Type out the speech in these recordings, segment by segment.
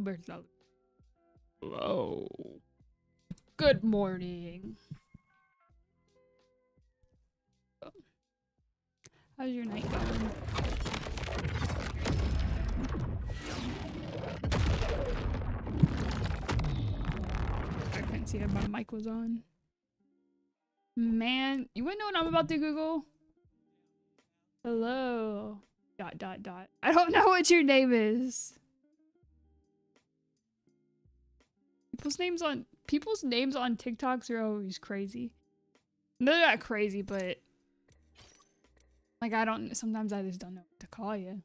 Bertha. Hello. Good morning. How's your night going? I couldn't see that my mic was on. Man, you wanna know what I'm about to Google? Hello. ... I don't know what your name is. People's names on TikToks are always crazy. They're not crazy, but like sometimes I just don't know what to call you.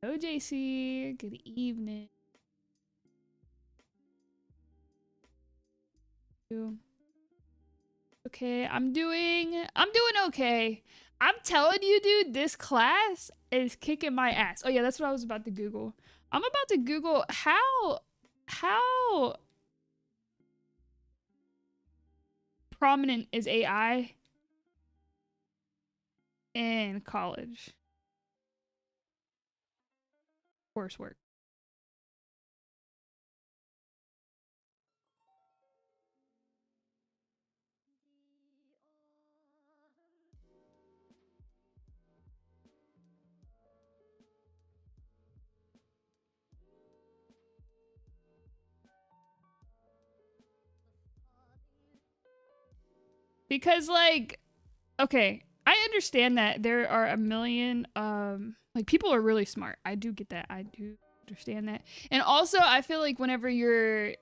Hello, JC. Good evening. Okay, I'm doing okay. I'm telling you, dude, this class is kicking my ass. Oh yeah, that's what I was about to Google. I'm about to Google how prominent is AI in college coursework. Because like, okay, I understand that there are a million like people are really smart. I do get that. I do understand that. And also I feel like whenever you're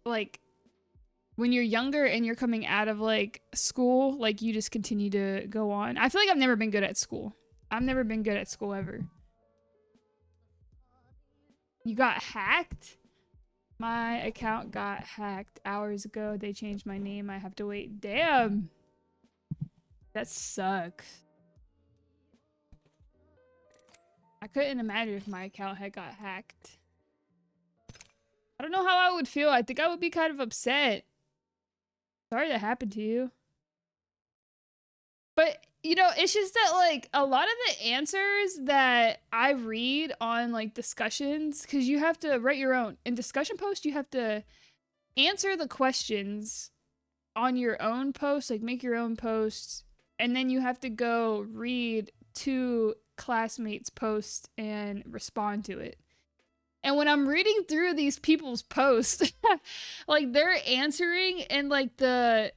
like when you're younger and you're coming out of like school, like you just continue to go on. I feel like I've never been good at school. I've never been good at school ever. You got hacked? My account got hacked hours ago. They changed my name. I have to wait. Damn. That sucks. I couldn't imagine if my account had got hacked. I don't know how I would feel. I think I would be kind of upset. Sorry that happened to you. But, you know, it's just that, like, a lot of the answers that I read on, like, discussions, because you have to write your own. In discussion posts, you have to answer the questions on your own post, like, make your own posts, and then you have to go read 2 classmates' posts and respond to it. And when I'm reading through these people's posts, like, they're answering and, like, they're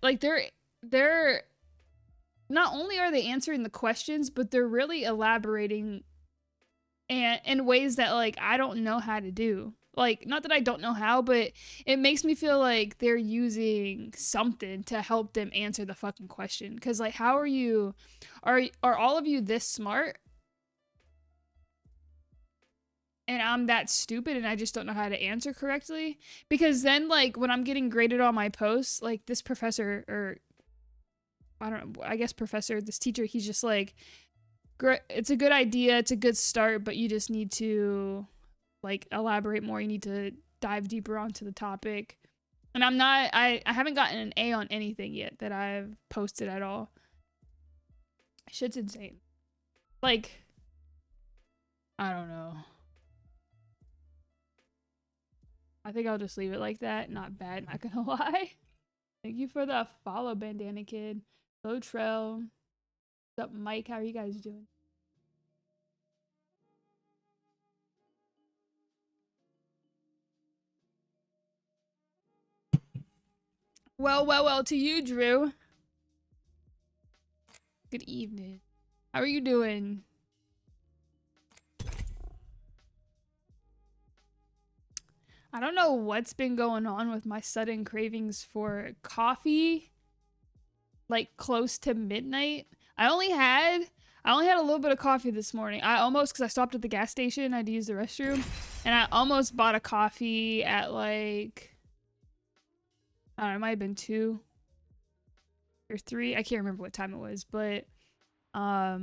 not only are they answering the questions, but they're really elaborating and in ways that like I don't know how to do. Like, not that I don't know how, but it makes me feel like they're using something to help them answer the fucking question. Cause like, how are all of you this smart? And I'm that stupid and I just don't know how to answer correctly? Because then like when I'm getting graded on my posts, like this professor or I don't know, I guess professor, this teacher, he's just like, it's a good idea, it's a good start, but you just need to like elaborate more. You need to dive deeper onto the topic. And I haven't gotten an A on anything yet that I've posted at all. Shit's insane. Like, I don't know. I think I'll just leave it like that. Not bad, not gonna lie. Thank you for the follow, Bandana Kid. Hello, Trell. What's up, Mike? How are you guys doing? Well, to you, Drew. Good evening. How are you doing? I don't know what's been going on with my sudden cravings for coffee, like close to midnight. I only had a little bit of coffee this morning. Because I stopped at the gas station, I had to use the restroom, and I almost bought a coffee at like, I don't know, it might have been 2 or 3. I can't remember what time it was, but I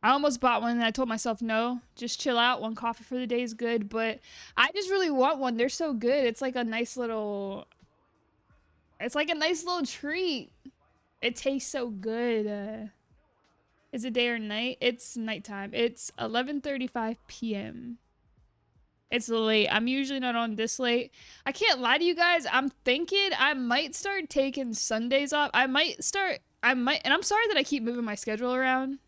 almost bought one and I told myself, no, just chill out. 1 coffee for the day is good, but I just really want one. They're so good. It's like a nice little treat. It tastes so good. Is it day or night? It's nighttime. It's 11:35 p.m. It's late. I'm usually not on this late. I can't lie to you guys. I'm thinking I might start taking Sundays off. I might, and I'm sorry that I keep moving my schedule around,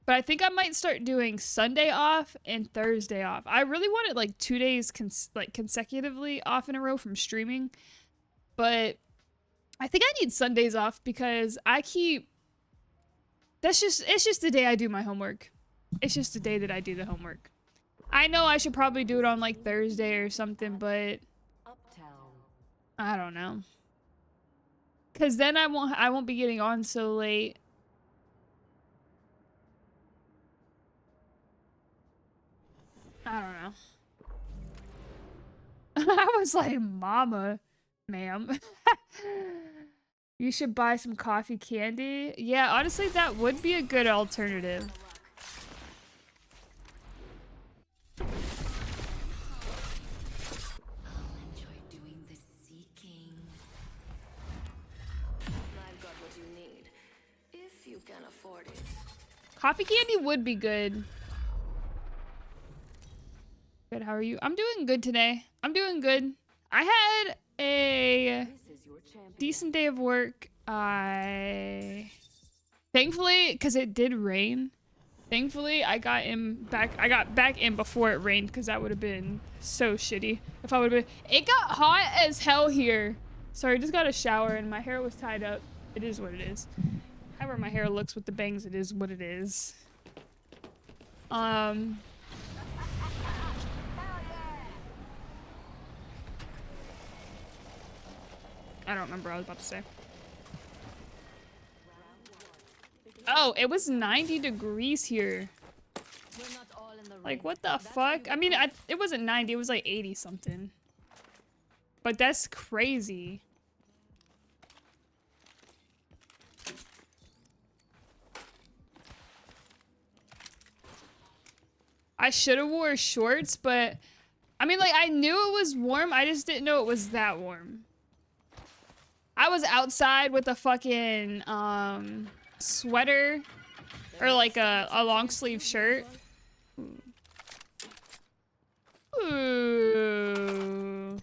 but I think I might start doing Sunday off and Thursday off. I really wanted like 2 days consecutively off in a row from streaming, but I think I need Sundays off because it's just the day I do my homework. It's just the day that I do the homework. I know I should probably do it on like Thursday or something, but I don't know. Cause then I won't be getting on so late. I don't know. I was like, mama, ma'am. You should buy some coffee candy. Yeah, honestly, that would be a good alternative. Coffee candy would be good. Good, how are you? I'm doing good today. I'm doing good. I had a decent day of work. Thankfully, because it did rain, thankfully I got back in before it rained, because that would have been so shitty if I would have been. It got hot as hell here. Sorry, I just got a shower and my hair was tied up. It is what it is. However my hair looks with the bangs, it is what it is. I don't remember what I was about to say. Oh, it was 90 degrees here. Like, what the fuck? I mean, it wasn't 90, it was like 80 something. But that's crazy. I should have wore shorts, but I mean, like, I knew it was warm. I just didn't know it was that warm. I was outside with a fucking sweater or like a long sleeve shirt. Ooh.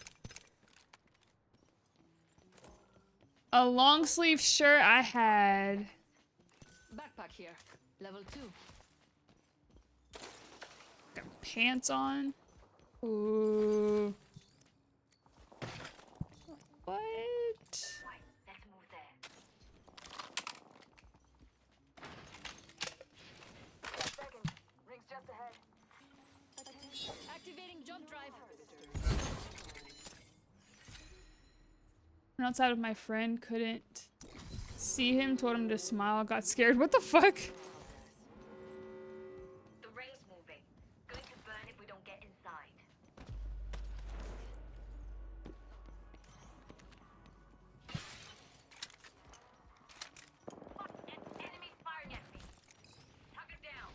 A long sleeve shirt I had. Backpack here, level 2. Got pants on. Ooh. What? Let's move there. Rings just ahead. Activating jump drive. Went outside with my friend, couldn't see him, told him to smile, got scared. What the fuck? The ring's moving. Going to burn if we don't get inside. Enemies firing at me. Target down.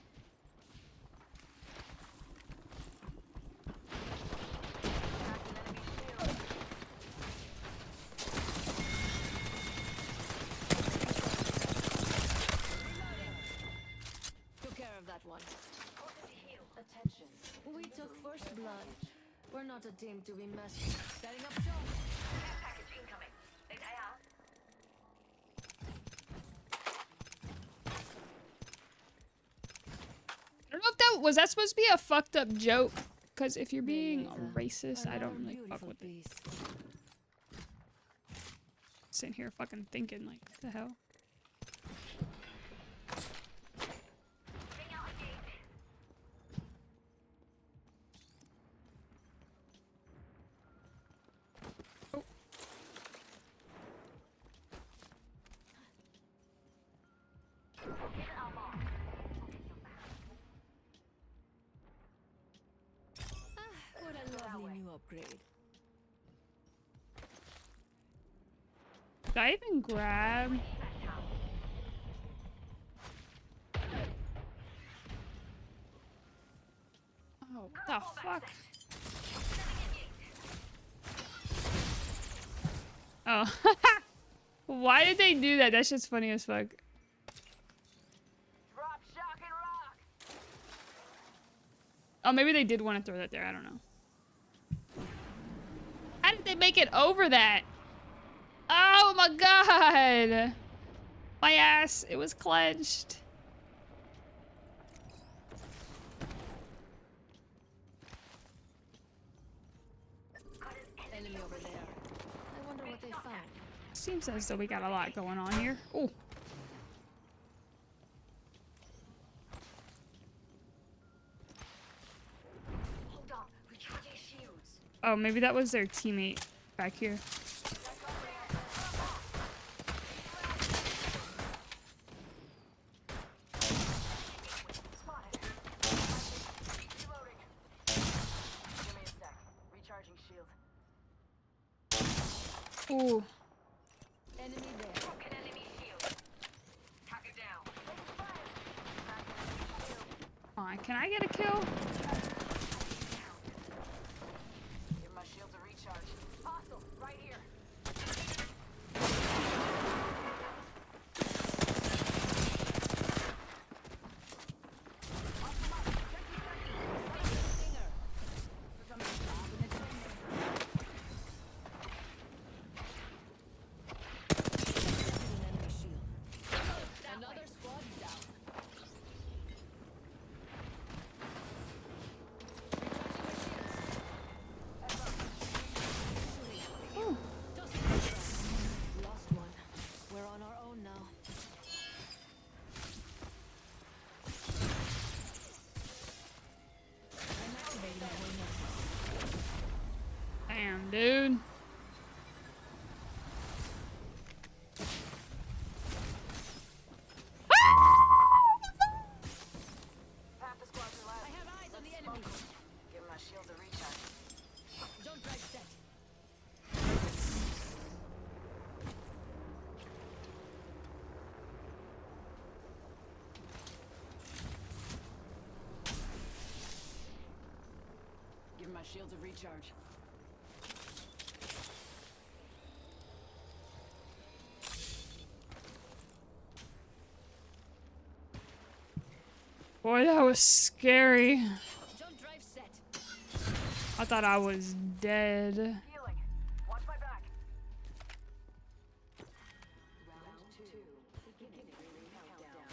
Took care of that one. Attention. We took first blood. We're not a team to be messed with. Setting up shop. Package incoming. I don't know if that was supposed to be a fucked up joke. Because if you're being racist, I don't really fuck with it. Sitting here fucking thinking, like, what the hell? Oh. What a lovely new upgrade. Did I even grab? Oh, what the fuck? Oh. Why did they do that? That's just funny as fuck. Drop maybe they did want to throw that there. I don't know. How did they make it over that? Oh my god! My ass, it was clenched. Enemy over there. I wonder what they found. Seems as though we got a lot going on here. Oh. Hold on, recharging shields. Oh, maybe that was their teammate back here. Spotted. Reloading. Give me a sec. Recharging shield. Ooh. Enemy there. Broken enemy shield. Target down. Come on, can I get a kill? Give my shield a recharge. Hostile, right here. Another squad down. Ooh. Lost one. We're on our own now. I'm activating my wingman. Damn, dude. Half the squad's alive. I have eyes on the enemy. Give my shield a recharge. Jump drive set. Give my shield a recharge. Boy, that was scary. Jump drive set. I thought I was dead. Healing. Watch my back. Round 2. Beginning ring countdown.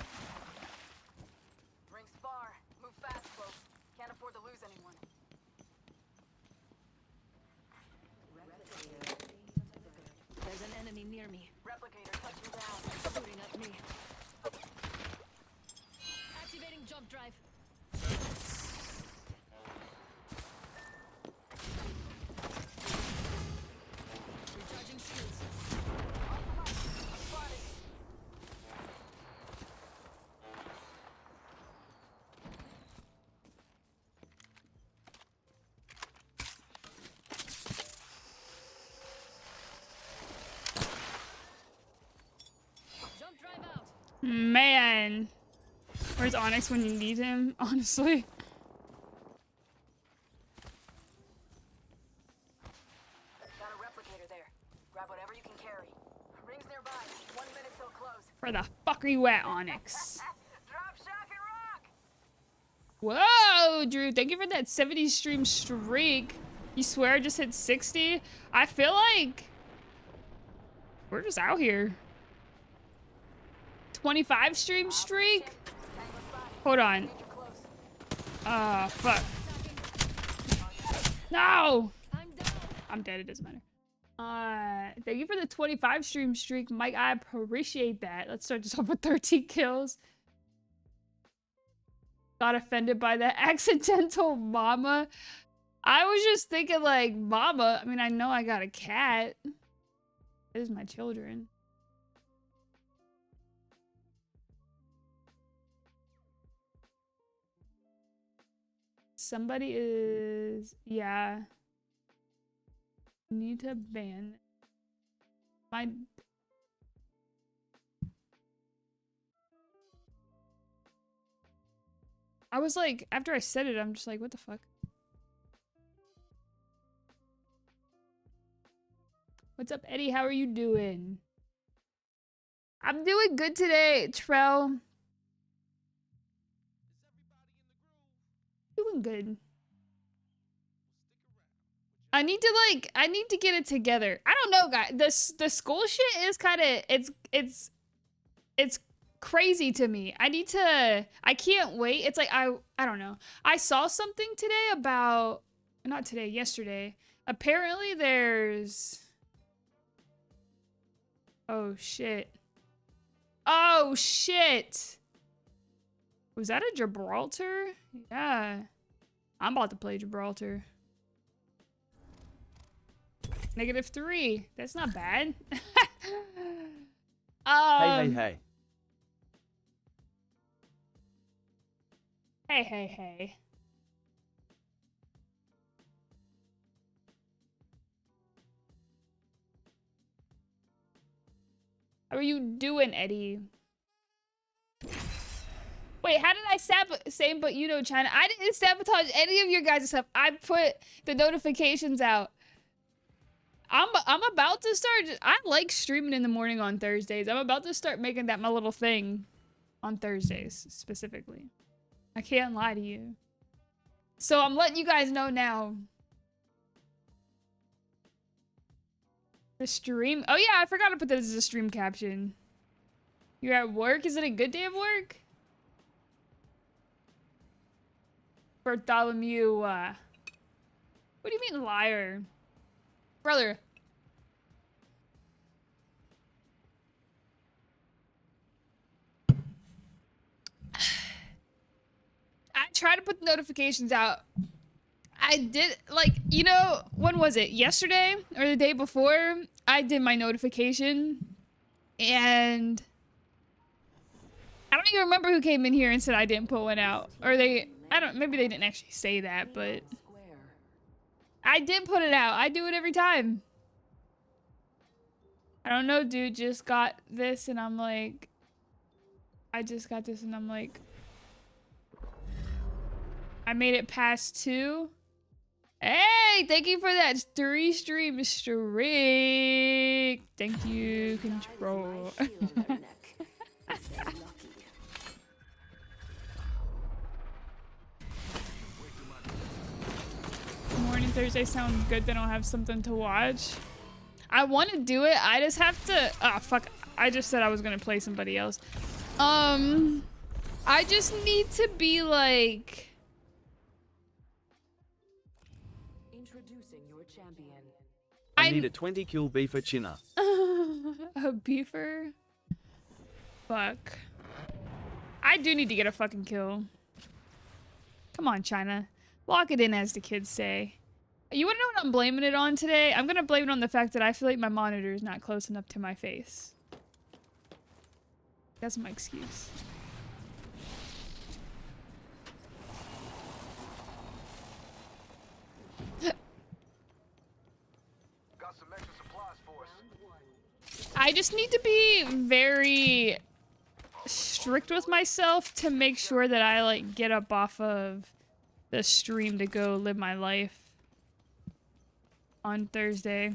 Ring spar. Move fast, folks. Can't afford to lose anyone. There's an enemy near me. Replicator touching down. Shooting at me. Activating jump drive. Recharging shields. Spotted. Jump drive out. Man. Where's Onyx when you need him, honestly? Got a replicator there. Grab whatever you can carry. Rings nearby. 1 minute till close. Where the fuck are you at, Onyx? Drop, shock, and rock! Whoa, Drew, thank you for that 70 stream streak. You swear I just hit 60? I feel like we're just out here. 25 stream streak? Hold on. Fuck. No! I'm down. I'm dead, it doesn't matter. Thank you for the 25 stream streak, Mike. I appreciate that. Let's start this off with 13 kills. Got offended by that accidental mama. I was just thinking like, mama. I mean, I know I got a cat. It is my children. Somebody is, yeah. Need to ban my. I was like, after I said it, I'm just like, what the fuck? What's up, Eddie? How are you doing? I'm doing good today, Trell. Doing good. I need to get it together. I don't know, guys. The school shit is kind of it's crazy to me. I can't wait. It's like I don't know. I saw something today about, not today, yesterday. Apparently there's, oh shit. Oh shit. Was that a Gibraltar? Yeah. I'm about to play Gibraltar. -3. That's not bad. Hey. Hey. How are you doing, Eddie? Wait, how did I same but you know, China? I didn't sabotage any of your guys' stuff. I put the notifications out. I'm about to start. I like streaming in the morning on Thursdays. I'm about to start making that my little thing on Thursdays specifically. I can't lie to you. So I'm letting you guys know now. The stream. Oh yeah, I forgot to put that as a stream caption. You're at work? Is it a good day of work? Bartholomew, what do you mean liar? Brother. I tried to put the notifications out. I did, like, you know, when was it? Yesterday or the day before? I did my notification. And I don't even remember who came in here and said I didn't put one out. Or maybe they didn't actually say that, but I did put it out. I do it every time. I don't know, dude, just got this and I'm like, I made it past 2. Hey, thank you for that 3 stream streak. Thank you, Control. Morning Thursday sounds good. They don't have something to watch. I want to do it. I just have to. Ah, fuck. I just said I was gonna play somebody else. I just need to be like. Introducing your champion. I need a 20 kill beefer Chynna. A beefer? Fuck. I do need to get a fucking kill. Come on, China. Lock it in, as the kids say. You wanna know what I'm blaming it on today? I'm gonna blame it on the fact that I feel like my monitor is not close enough to my face. That's my excuse. Got some extra supplies for us. I just need to be very strict with myself to make sure that I like get up off of the stream to go live my life on Thursday.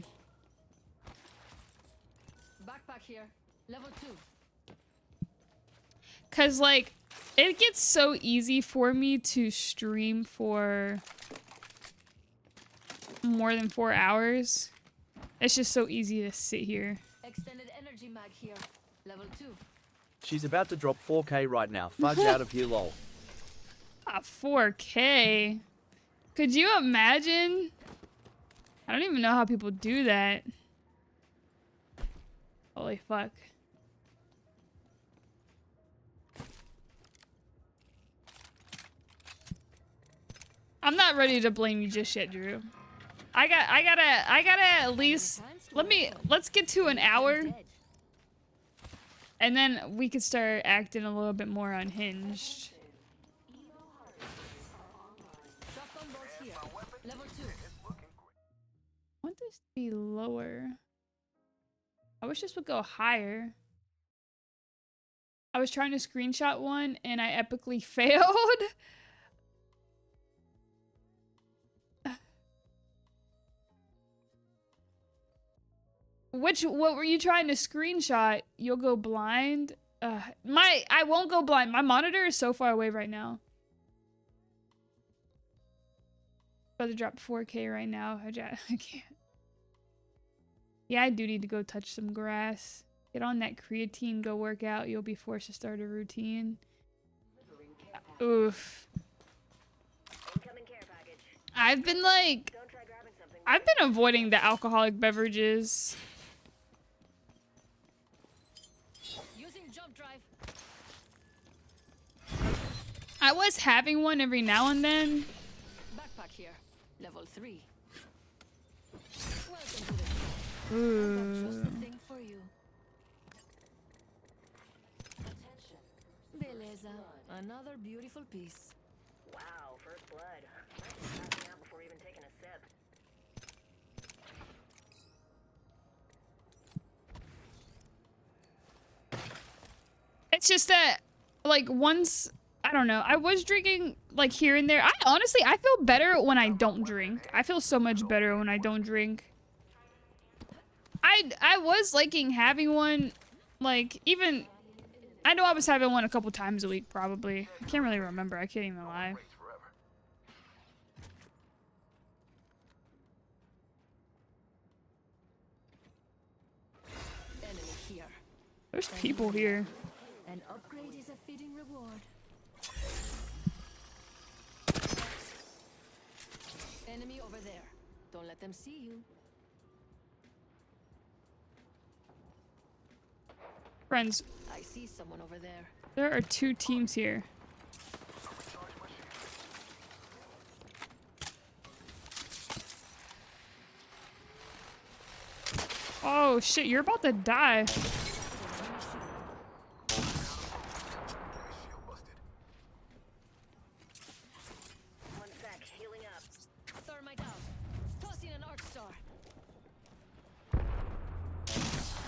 Backpack here. Level 2. Cause like it gets so easy for me to stream for more than 4 hours. It's just so easy to sit here. Extended energy mag here. Level 2. She's about to drop 4K right now. Fudge out of here, lol. Ah, 4K. Could you imagine? I don't even know how people do that. Holy fuck. I'm not ready to blame you just yet, Drew. I gotta at least let's get to an hour and then we could start acting a little bit more unhinged. Shotgun bolts here. Level 2. I want this to be lower. I wish this would go higher. I was trying to screenshot one and I epically failed. What were you trying to screenshot? You'll go blind? I won't go blind. My monitor is so far away right now. About to drop 4K right now. I can't. Yeah, I do need to go touch some grass. Get on that creatine, go work out. You'll be forced to start a routine. Oof. I've been like, I've been avoiding the alcoholic beverages. Using jump drive. I was having one every now and then. Backpack here. Level 3. Welcome to the show. Ooh. I've got just the thing for you. Attention. Beleza. Another beautiful piece. Wow, first blood. Passing out before even taking a sip. It's just that, like, once, I don't know, I was drinking, like, here and there. Honestly, I feel better when I don't drink. I feel so much better when I don't drink. I was liking having one, like, even, I know I was having one a couple times a week, probably. I can't really remember. I can't even lie. Waits forever. Enemy here. There's people here. An upgrade is a fitting reward. Enemy over there. Don't let them see you. Friends, I see someone over there. there are 2 teams here. Oh shit, you're about to die. Shield busted. One sec, healing up. Thermite out. Tossing an arc star.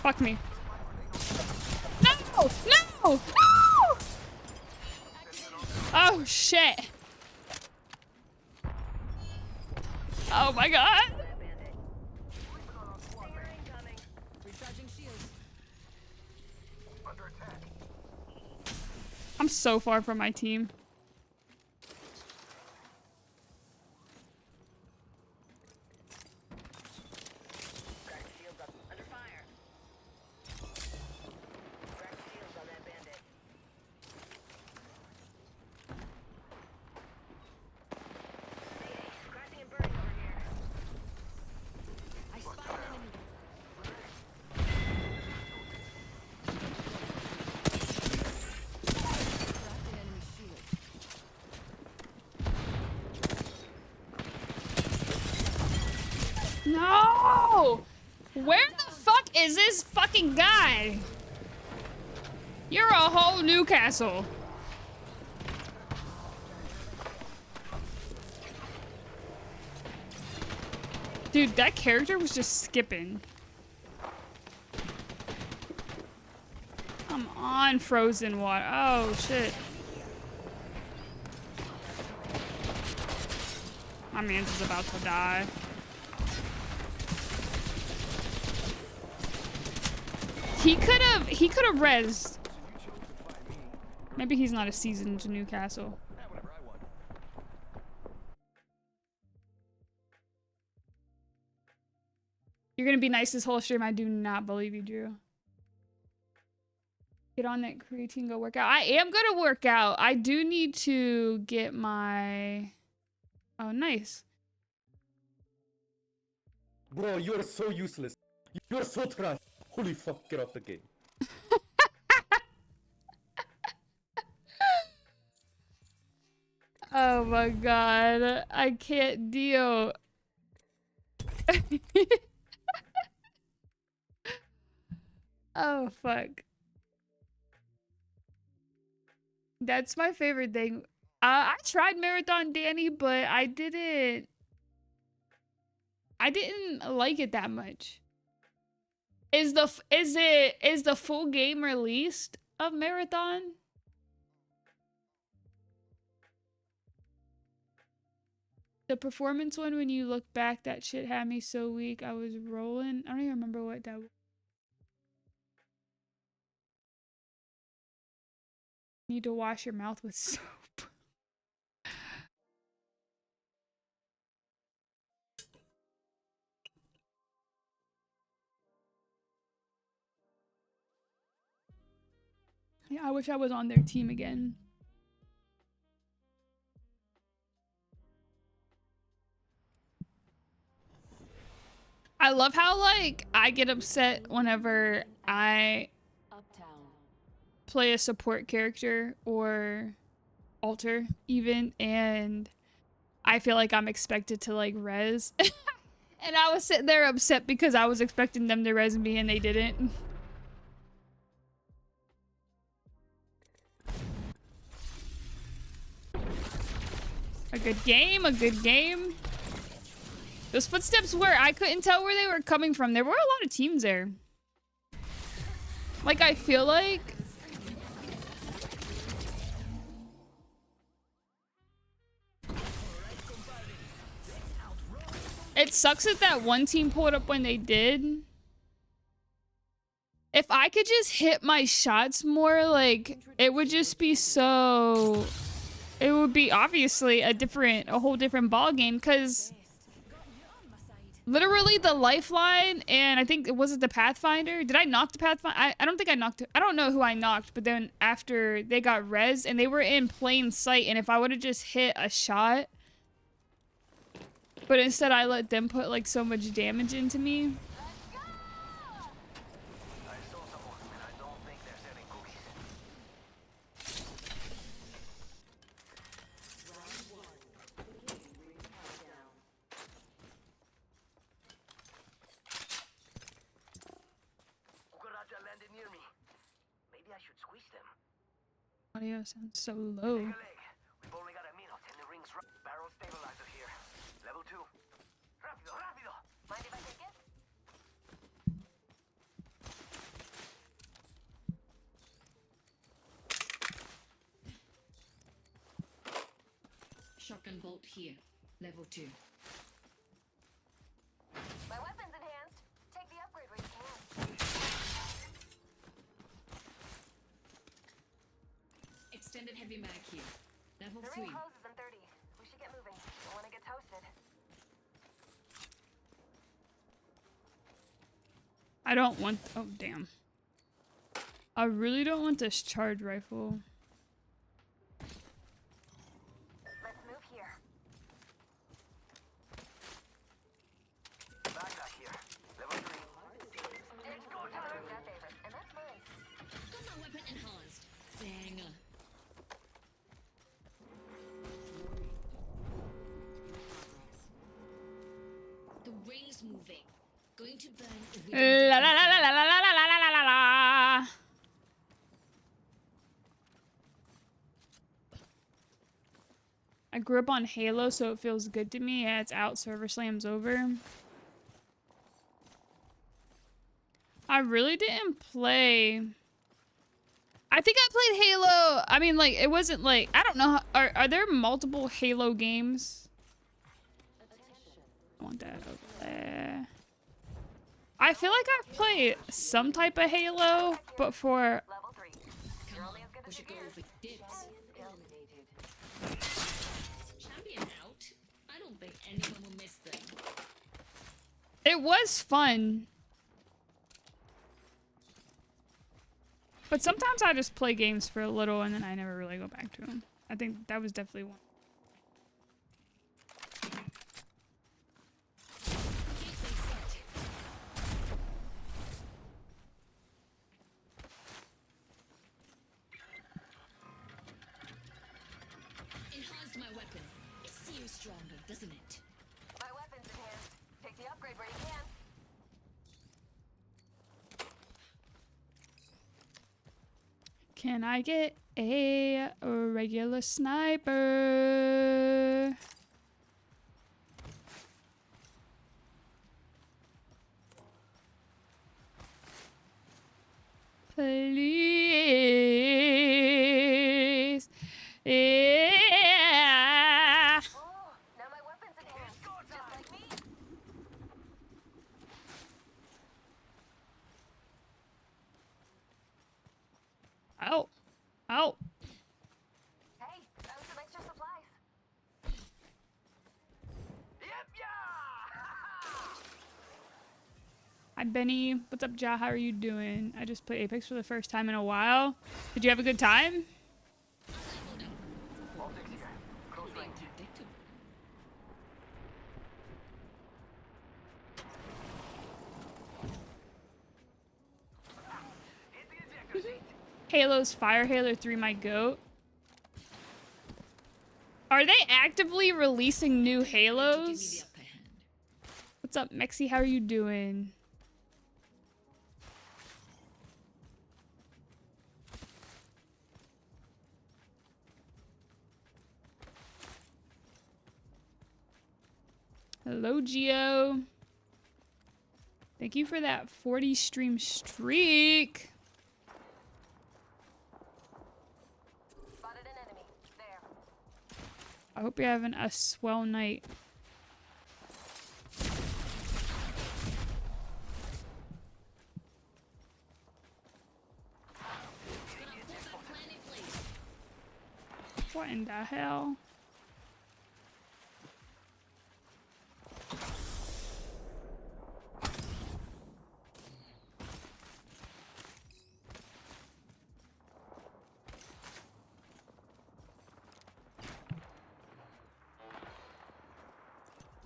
Fuck me. No! No! No! Oh shit. Oh my god. That bandit. Stinger incoming. Recharging shields. Under attack. I'm so far from my team. Crack the shields up. Under fire. Crack the shields on that bandit. Hey, crashing and burning over here. I spot an enemy. Cracked an enemy shield. No! Where the fuck is this fucking guy? You're a whole Newcastle. Dude, that character was just skipping. I'm on frozen water. Oh, shit. My man's is about to die. He could have rezzed. Maybe he's not a seasoned Newcastle. Whatever I want. You're gonna be nice this whole stream. I do not believe you, Drew. Get on that creatine, go work out. I am gonna work out. I do need to get my... Oh, nice. Bro, you're so useless. You're so trash. Holy fuck, get off the game. Oh my god. I can't deal. Oh, fuck. That's my favorite thing. I tried Marathon Danny, but I didn't like it that much. Is the full game released of Marathon? The performance one, when you look back, that shit had me so weak. I was rolling. I don't even remember what that was. Need to wash your mouth with soap. Yeah, I wish I was on their team again. I love how, like, I get upset whenever I Uptown. play a support character or alter even, and I feel like I'm expected to, like, res. And I was sitting there upset because I was expecting them to res me and they didn't. A good game, a good game. Those footsteps were, I couldn't tell where they were coming from. There were a lot of teams there. Like, I feel like... It sucks that that one team pulled up when they did. If I could just hit my shots more, like, it would just be so... It would be obviously a whole different ball game, because literally the lifeline and I think was it the Pathfinder? Did I knock the Pathfinder? I don't think I knocked it. I don't know who I knocked, but then after they got res and they were in plain sight, and if I would have just hit a shot, but instead I let them put like so much damage into me. I saw someone, and I don't think they're selling cookies. Cucaracha landed near me. Maybe I should squeeze them. Audio sounds so low. Take a leg. We've only got a minute, and the ring's right. Barrel stabilizer here. Level 2. Rápido, rápido. Mind if I take it? Shotgun bolt here. Level 2. My weapon's enhanced. Take the upgrade where you can. Extended heavy mag here. Level The 3. ring closes in 30. We should get moving. Don't want to get toasted. I don't want... Oh, damn. I really don't want this charge rifle. Let's move here. Backpack here. Level 3. It's go time. That favor. And that's mine. Got my weapon enhanced. Banger. The ring's moving. Going to burn if we don't La get la la la inside. la la la la la la la. I grew up on Halo, so it feels good to me. Yeah, it's out. Server Slam's over. I really didn't play. I think I played Halo. I mean, like, it wasn't like, I don't know. Are there multiple Halo games? I want that over there. I feel like I've played some type of Halo, but for... Level 3. Come on, we should go for dips. Eliminated. Champion out? I don't think anyone will miss them. It was fun. But sometimes I just play games for a little and then I never really go back to them. I think that was definitely one. Enhanced my weapon. It seems stronger, doesn't it? My weapon's enhanced. Take the upgrade where you can. Can I get a regular sniper? Please. Yeah. Oh, now my weapon's enhanced. Just like me. Oh. Oh. Hey, that was some extra supplies. Yep, yeah! Hi, Benny. What's up, Ja? How are you doing? I just played Apex for the first time in a while. Did you have a good time? Optics here. Close range. Hit the ejector seat. Halo's Fire Halo 3, my goat. Are they actively releasing new Give me the Halos? upper hand. What's up, Mexi? How are you doing? Hello, Geo. Thank you for that 40 stream streak. Spotted an enemy. There. I hope you're having a swell night. What in the hell?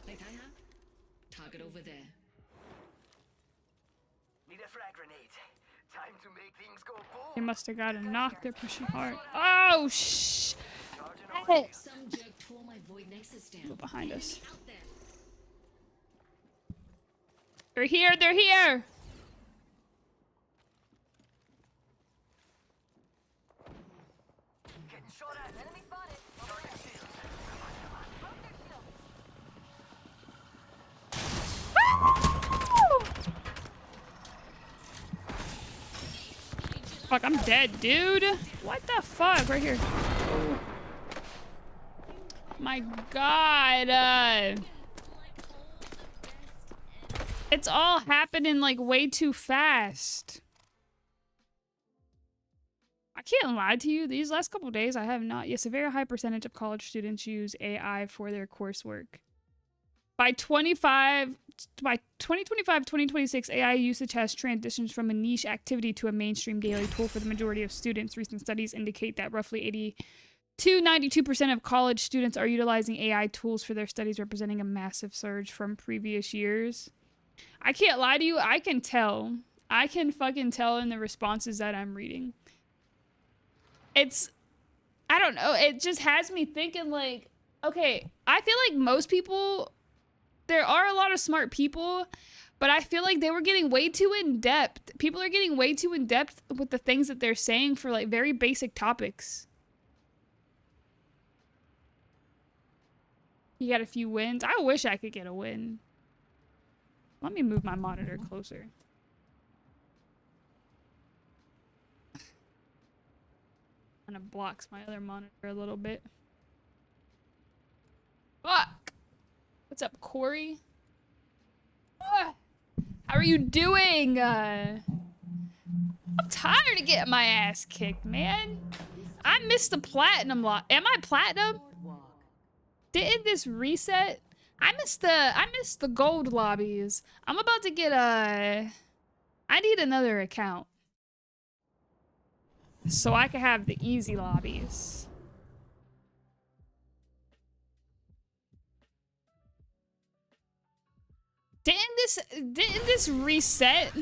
Like I have? Target over there. Need a frag grenade. Time to make things go boom. They must have got a knock. They're pushing hard. Oh, shh. Charging Hey. away. Some jerk tore my void nexus down. Go behind us. Enemy out there. They're here. They're here. Getting shot at. Enemy spotted. Charging shield. Broke their shield. Fuck, I'm dead, dude. What the fuck? Right here. Oh. My God. It's all happening like way too fast. I can't lie to you. These last couple days, I have not. Yes, a very high percentage of college students use AI for their coursework. By 2025-2026, AI usage has transitioned from a niche activity to a mainstream daily tool for the majority of students. Recent studies indicate that roughly 92% of college students are utilizing AI tools for their studies, representing a massive surge from previous years. I can't lie to you. I can tell. I can fucking tell in the responses that I'm reading. I don't know. It just has me thinking like, okay, I feel like most people, there are a lot of smart people, but I feel like they were getting way too in depth. People are getting way too in depth with the things that they're saying for like very basic topics. You got a few wins. I wish I could get a win. Let me move my monitor closer. Kind of blocks my other monitor a little bit. Fuck! What's up, Corey? Ah! How are you doing? I'm tired of getting my ass kicked, man. I missed the platinum lot. Am I platinum? Didn't this reset? I missed the gold lobbies. I'm about to get I need another account so I can have the easy lobbies. Didn't this reset?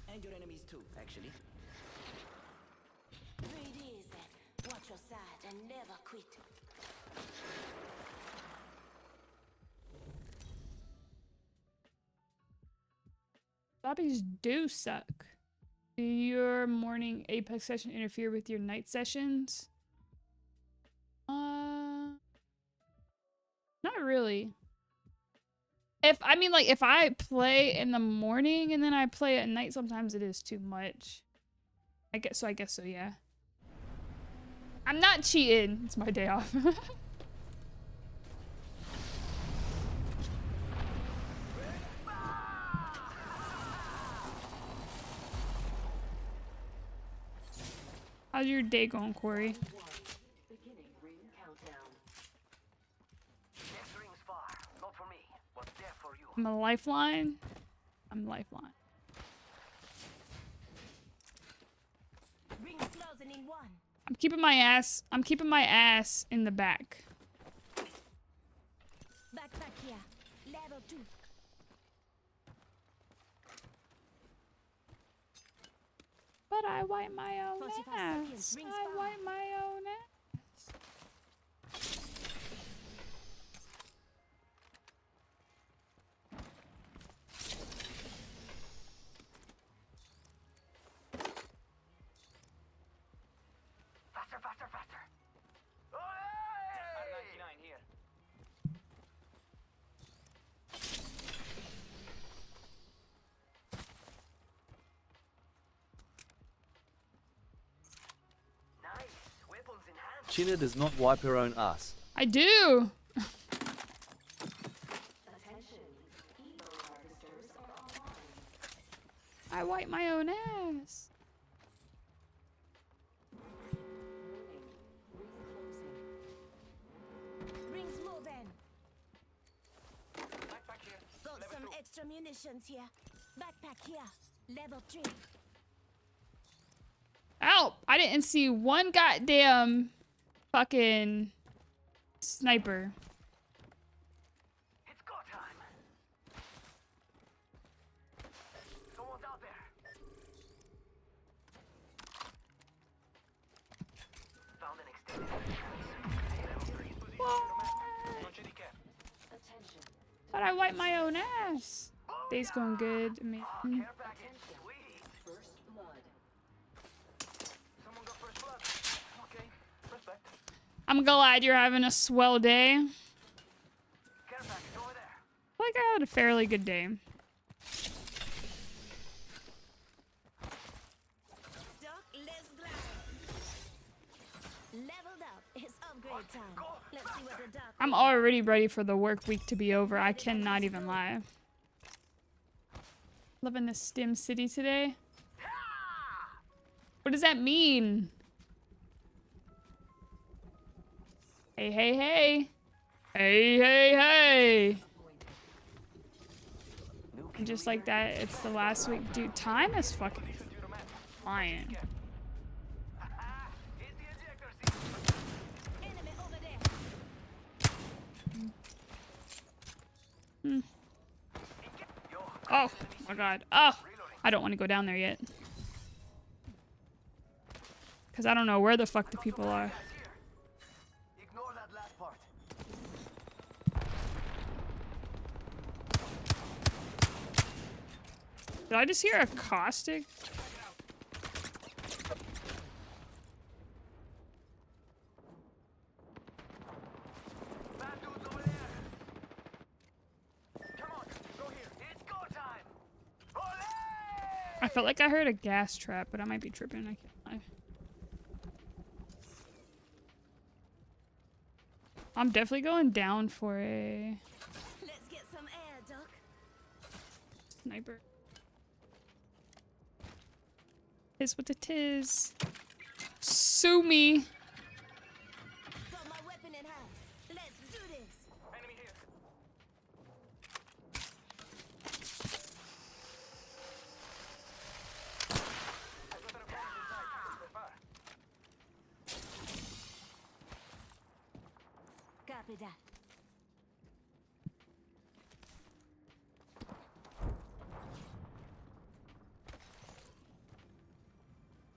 And your enemies too, actually. Breathe easy. Watch your side and never quit. Lobbies do suck. Do your morning Apex session interfere with your night sessions? Not really. If I play in the morning and then I play at night, sometimes it is too much. I guess so, yeah. I'm not cheating. It's my day off. How's your day going, Corey? I'm a lifeline. I'm lifeline. Rings closing in one. I'm keeping my ass in the back. Backpack here. Level 2. But I wipe my own 45 ass. seconds, ring I spot. wipe my own ass. Faster, faster, faster. R99 here. Nice. Weapons in hand. Chinna does not wipe her own ass. I do. I wipe my own ass. Rings moving. Backpack here. Got Level some 2. extra munitions here. Backpack here. Level 3. Ow! I didn't see one goddamn fucking sniper. It's go time. Someone's out there. Found an extended level 3 is positioned on the map. Non c'è di che. But I wipe my own ass. Day's going good. Amazing. Care package. Sweet. Someone got first blood. Okay. Respect. I'm glad you're having a swell day. I Care package over there. feel like I had a fairly good day. Doc, let's glide. Leveled up. It's upgrade time. Let's see what the doc. I'm already ready for the work week to be over. I cannot even lie. Living this STEM city today. What does that mean? Hey, hey, hey. Hey, hey, hey. And just like that, it's the last week. Dude, time is fucking flying. Hit the ejector seat. Enemy over there. Yo, Oh, my God. Oh, I don't want to go down there yet. Because I don't know where the fuck the people are. guys here. Ignore that last part. Did I just hear a caustic? Bad dudes over there. Come on, go here. It's go time. Olé! I felt like I heard a gas trap, but I might be tripping. I can't lie. I'm definitely going down for a Let's get some air, Doc. sniper. Tis what it is. Sue me. Got my weapon in hand. Let's do this. Enemy here. I've got an opponent inside. So far. Copy that.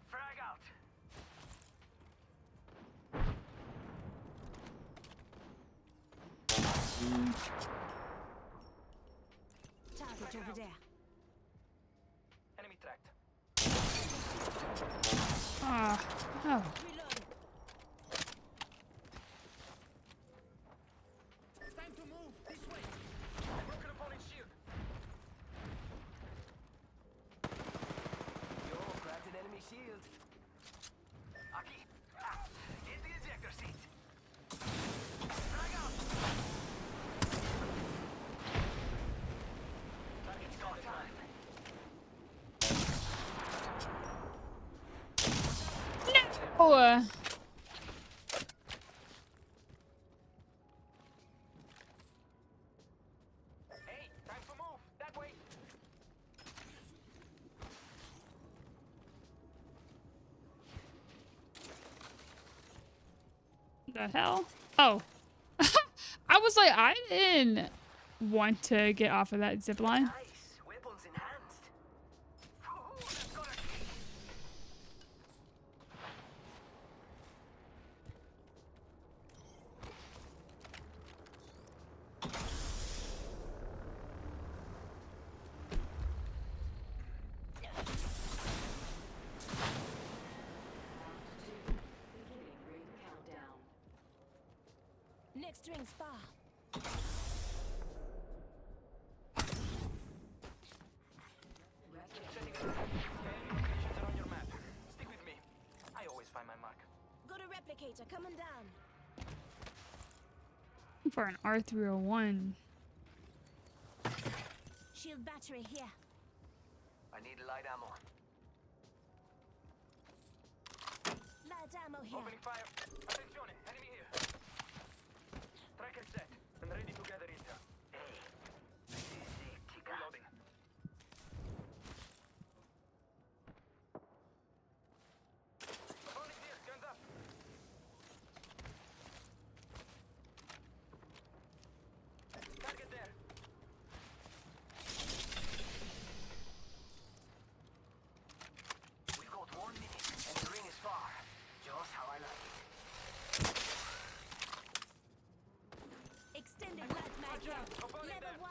Frag out. Target over there. Enemy tracked. Ah. Oh. Reloading. It's time to move. This way. Broken opponent's shield. Yo, cracked an enemy shield. Aki. Ah, hit the ejector seat. Frag out. Target's got time. No. Hey, time for The hell? Oh. I was like, I didn't want to get off of that zip line. Nice. Weapons enhanced. Woohoo, that's got a key. Next ring's far. Setting up. Scanning locations are on your map. Stick with me. I always find my mark. Got a replicator coming down. For an R301. Shield battery here. I need light ammo. Light ammo here. Opening fire. Attenzione, enemy here. Tracker set and ready to gather intel. Hey, easy, chica. Reloading. Opponent here, guns up. Target there. We've got 1 minute and the ring is far. Just how I like it. Extended light mag here. Opponent Level there. 1.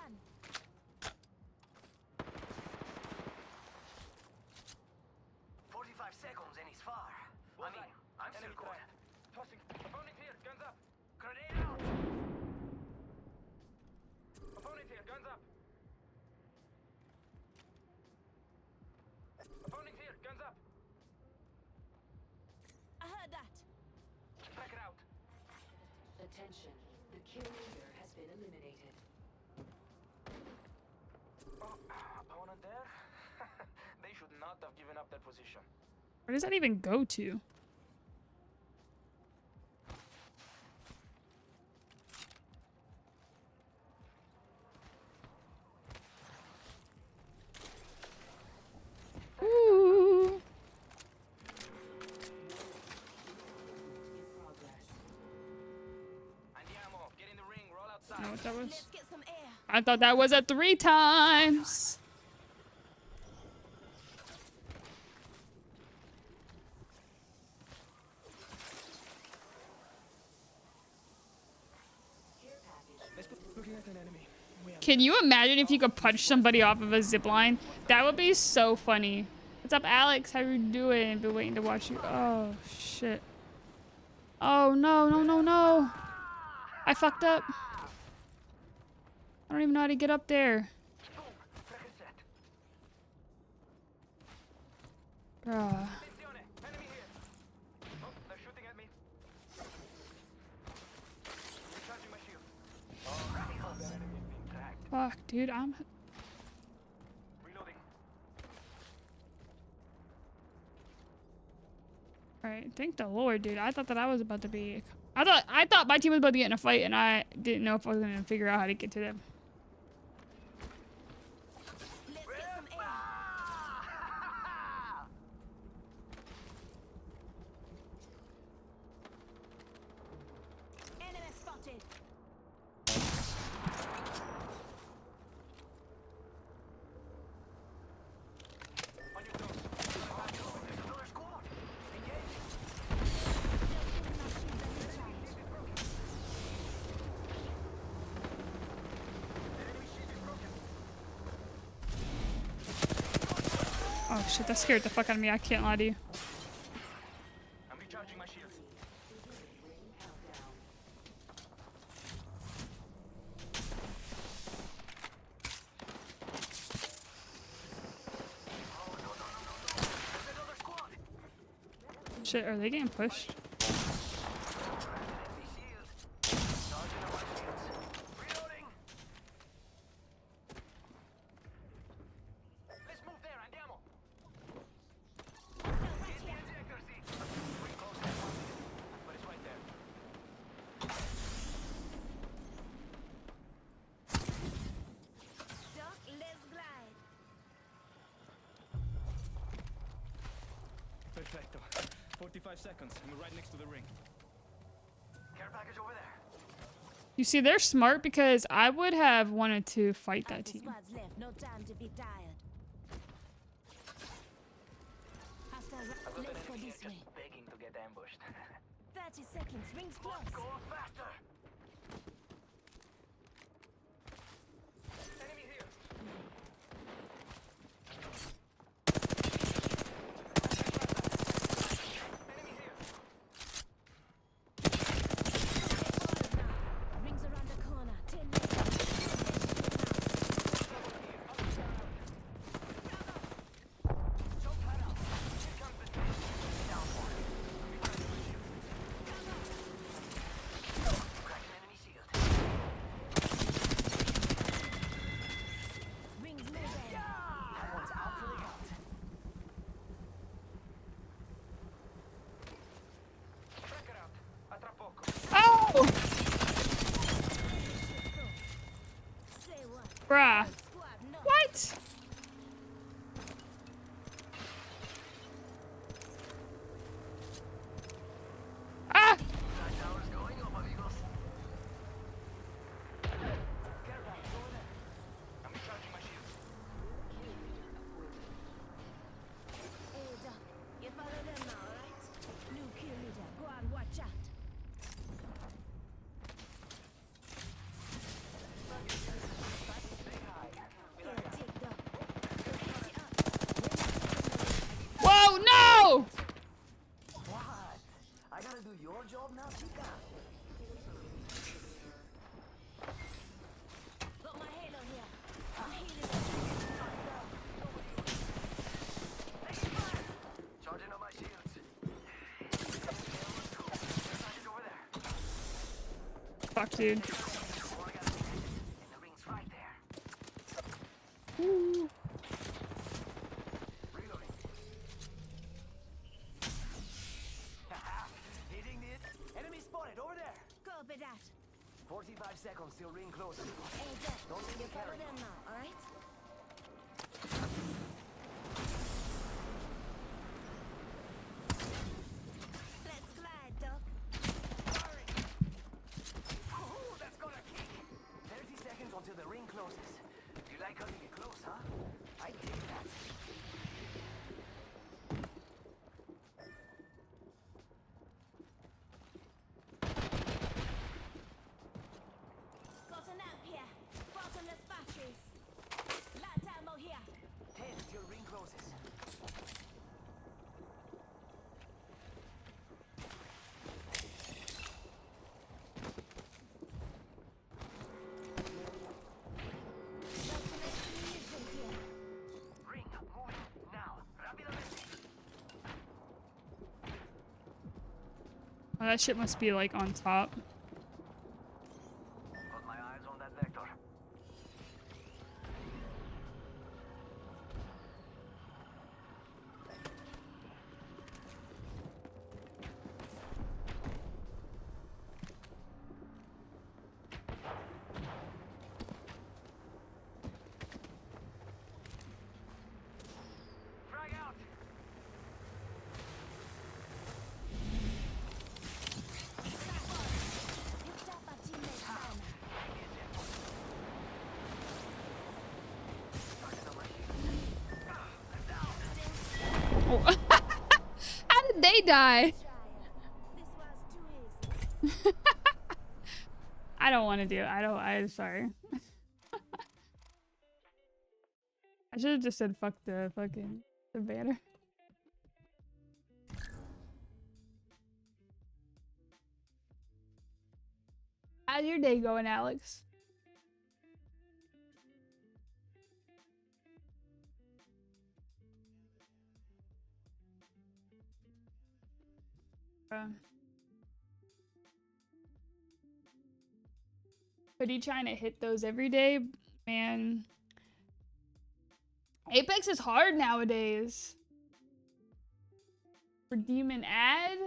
45 seconds and he's far. I mean, I'm still good. Tossing. Opponent here, guns up. Grenade out. Opponent here, guns up. Opponent here, guns up. I heard that. Tracker out. Attention. The kill leader has been eliminated. Oh, opponent there? They should not have given up that position. Where does that even go to? Ooh. Andiamo, get in the ring, roll I outside. don't know what that was. Let's get some air. I thought that was a 3 times. Looking at an enemy. Can you imagine if you could punch somebody off of a zip line? That would be so funny. What's up, Alex? How you doing? Been waiting to watch you. Oh, shit. Oh, no, no, no, no. I fucked up. I don't even know how to get up there. Boom, tracker set. Bruh. Attenzione, enemy here. Oh, they're shooting at me. Recharging my shield. Alright, that enemy is being tracked. Fuck, dude. I'm... Reloading. Alright, thank the Lord, dude. I thought that I was about to be... I thought my team was about to get in a fight, and I didn't know if I was going to figure out how to get to them. Let's get some air. Enemy spotted. On your toes. There's another squad. Engage. Enemy shield is broken. Oh, shit. That scared the fuck out of me. I can't lie to you. I'm recharging my shield. There's another squad. Shit, are they getting pushed? Enemy shield. Charging up my shields. Reloading. Let's move there, andiamo. Get the ejector seat. We're close to it, but it's right there. Doc, let's glide. Perfecto. 45 seconds, and we're right next to the ring. package over there. You see, they're smart because I would have wanted to fight that team. Squads left, no time to be tired. Let's go this way. Begging to get ambushed. 30 seconds, rings close. Go faster. Enemy here. Enemy here. Rings around the corner. 10 minutes. Jump pad out. Here comes the tank. Down one. Cracking enemy shield. Rings moving. That one's out for the count. Tracker out. A tra poco. Oh! Say what? Bruh. Squad, no. What? Ah! Tower's going up, amigos. Careful, over there. I'm recharging my shield. Hey, Doc. You follow them now, alright? New kill leader. Go and watch out. Here, take Doc. Easy up. Whoa, no! What? I gotta do your job now, chica? Got my halo here. I'm healing. Charging up my shields. Package over there. Fuck, dude. All I gotta do. And the ring's right there. Ooh. Reloading. Hitting it. Enemy spotted over there. Copy that. 45 seconds till ring closes. Hey, Doc. Don't let me You follow carry. them now, alright? Let's fly, Doc. Ooh, that's gonna kick. 30 seconds until the ring closes. You like cutting it close, huh? I dig that. Got an amp here. Bottomless batteries. Light ammo here. 10 till ring closes. Ring moving now. Rápidamente. Oh, that shit must be like on top. Got my eyes on that vector. Frag out. Picked up our teammate's banner. Oh. How did they die? This was too easy. I don't want to do it. I'm sorry. I should have just said fuck the fucking the banner. How's your day going, Alex? But he trying to hit those every day, man. Apex is hard nowadays. For demon ad.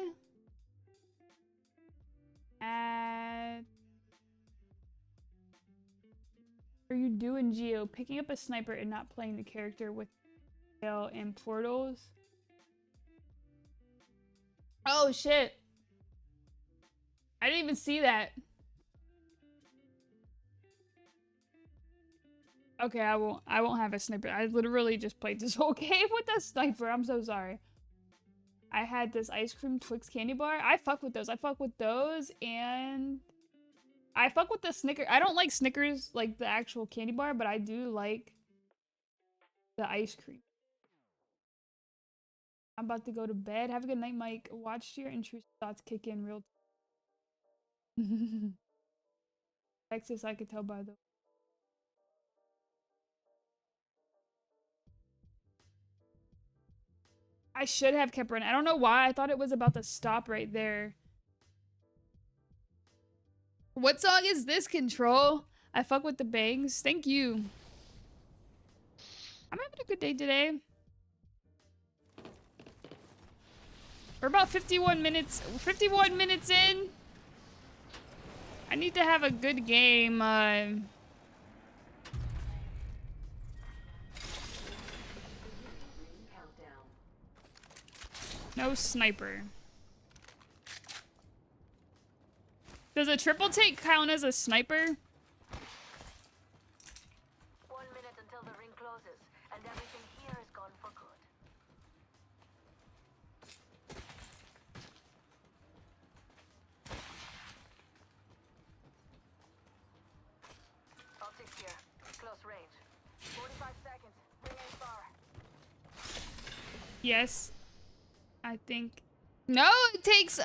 Are you doing Geo? Picking up a sniper and not playing the character with tail and portals? Oh shit. I didn't even see that. Okay, I won't have a sniper. I literally just played this whole game with a sniper. I'm so sorry. I had this ice cream Twix candy bar. I fuck with those. I fuck with those, and I fuck with the Snickers. I don't like Snickers, like the actual candy bar, but I do like the ice cream. I'm about to go to bed. Have a good night, Mike. Watch your intrusive thoughts kick in real time. Texas, I could tell by the... I should have kept running. I don't know why. I thought it was about to stop right there. What song is this, Control? I fuck with the bangs. Thank you. I'm having a good day today. We're about 51 minutes in. I need to have a good game. No sniper. Does a triple take count as a sniper? 1 minute until the ring closes, and everything here is gone for good. Optics here. Close range. 45 seconds. Ring ain't far. Yes. I think. No, it takes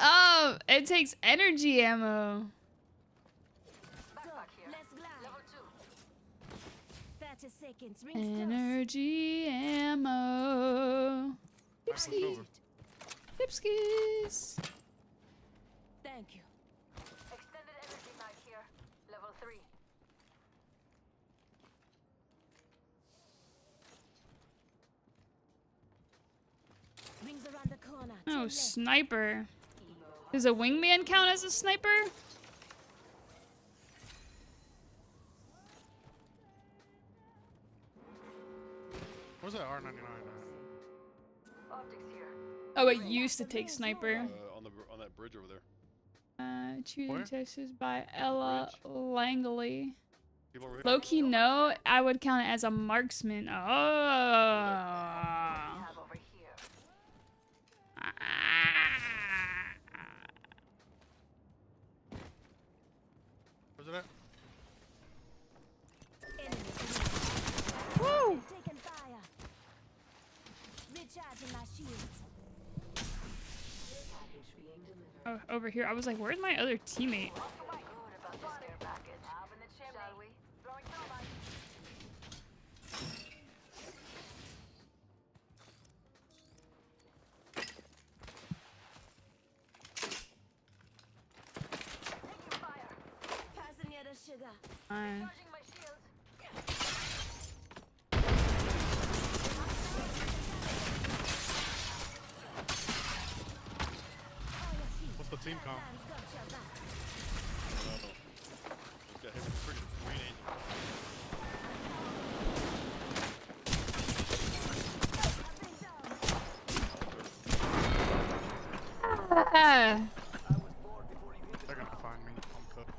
energy ammo. Backpack here. Let's glide. Level 2. 30 seconds. Rings close. Energy ammo. Dipskis. Dipskis. Thank you. Extended energy mag here. Level 3. Rings around the corner. Oh, Turn left. sniper. Does a wingman count as a sniper? Where's that R99? Optics here. Oh, it used to take sniper. On that bridge over there. Choosing Where? Texas by Ella Langley. People over here. Low-key, no. I would count it as a marksman. Oh. Have over here. Where's it at? Woo! Taking fire. Recharging my shields. Oh, over here. I was like, where's my other teammate? Good about this care package. Up in the chimney. Shall we? Throwing thermite. Taking fire. Passing you the sugar. Charging my shields. What's the team comp? Man's got your back. It's got him freaking green angel. Ah, They're gonna find me. I'm cooked.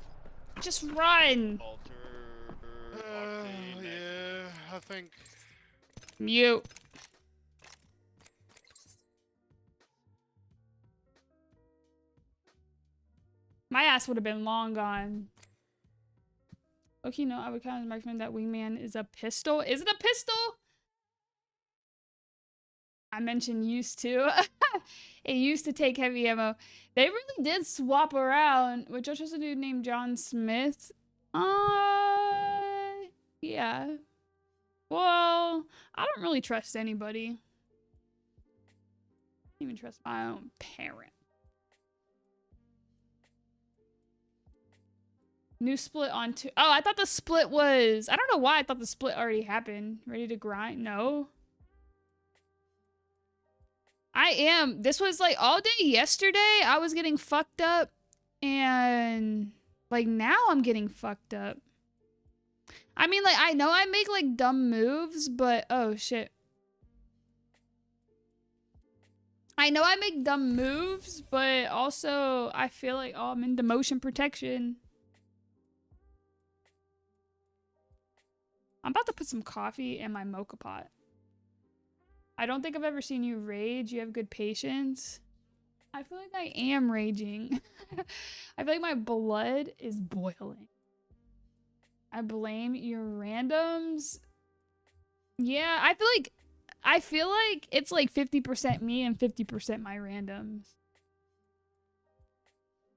just run. Alter. Yeah, I think. Mute. My ass would have been long gone. Okay, no, I would count as marksman. That wingman is a pistol. Is it a pistol? I mentioned used to. It used to take heavy ammo. They really did swap around. Which I trust a dude named John Smith. Yeah. Well, I don't really trust anybody. I don't even trust my own parent. New split on 2. Oh, I thought the split was... I don't know why I thought the split already happened. Ready to grind? No. I am. This was like all day yesterday. I was getting fucked up. And like now I'm getting fucked up. I mean, like, I know I make like dumb moves, but oh shit. I know I make dumb moves, but also I feel like, oh, I'm into motion protection. I'm about to put some coffee in my mocha pot. I don't think I've ever seen you rage. You have good patience. I feel like I am raging. I feel like my blood is boiling. I blame your randoms. Yeah, I feel like it's like 50% me and 50% my randoms.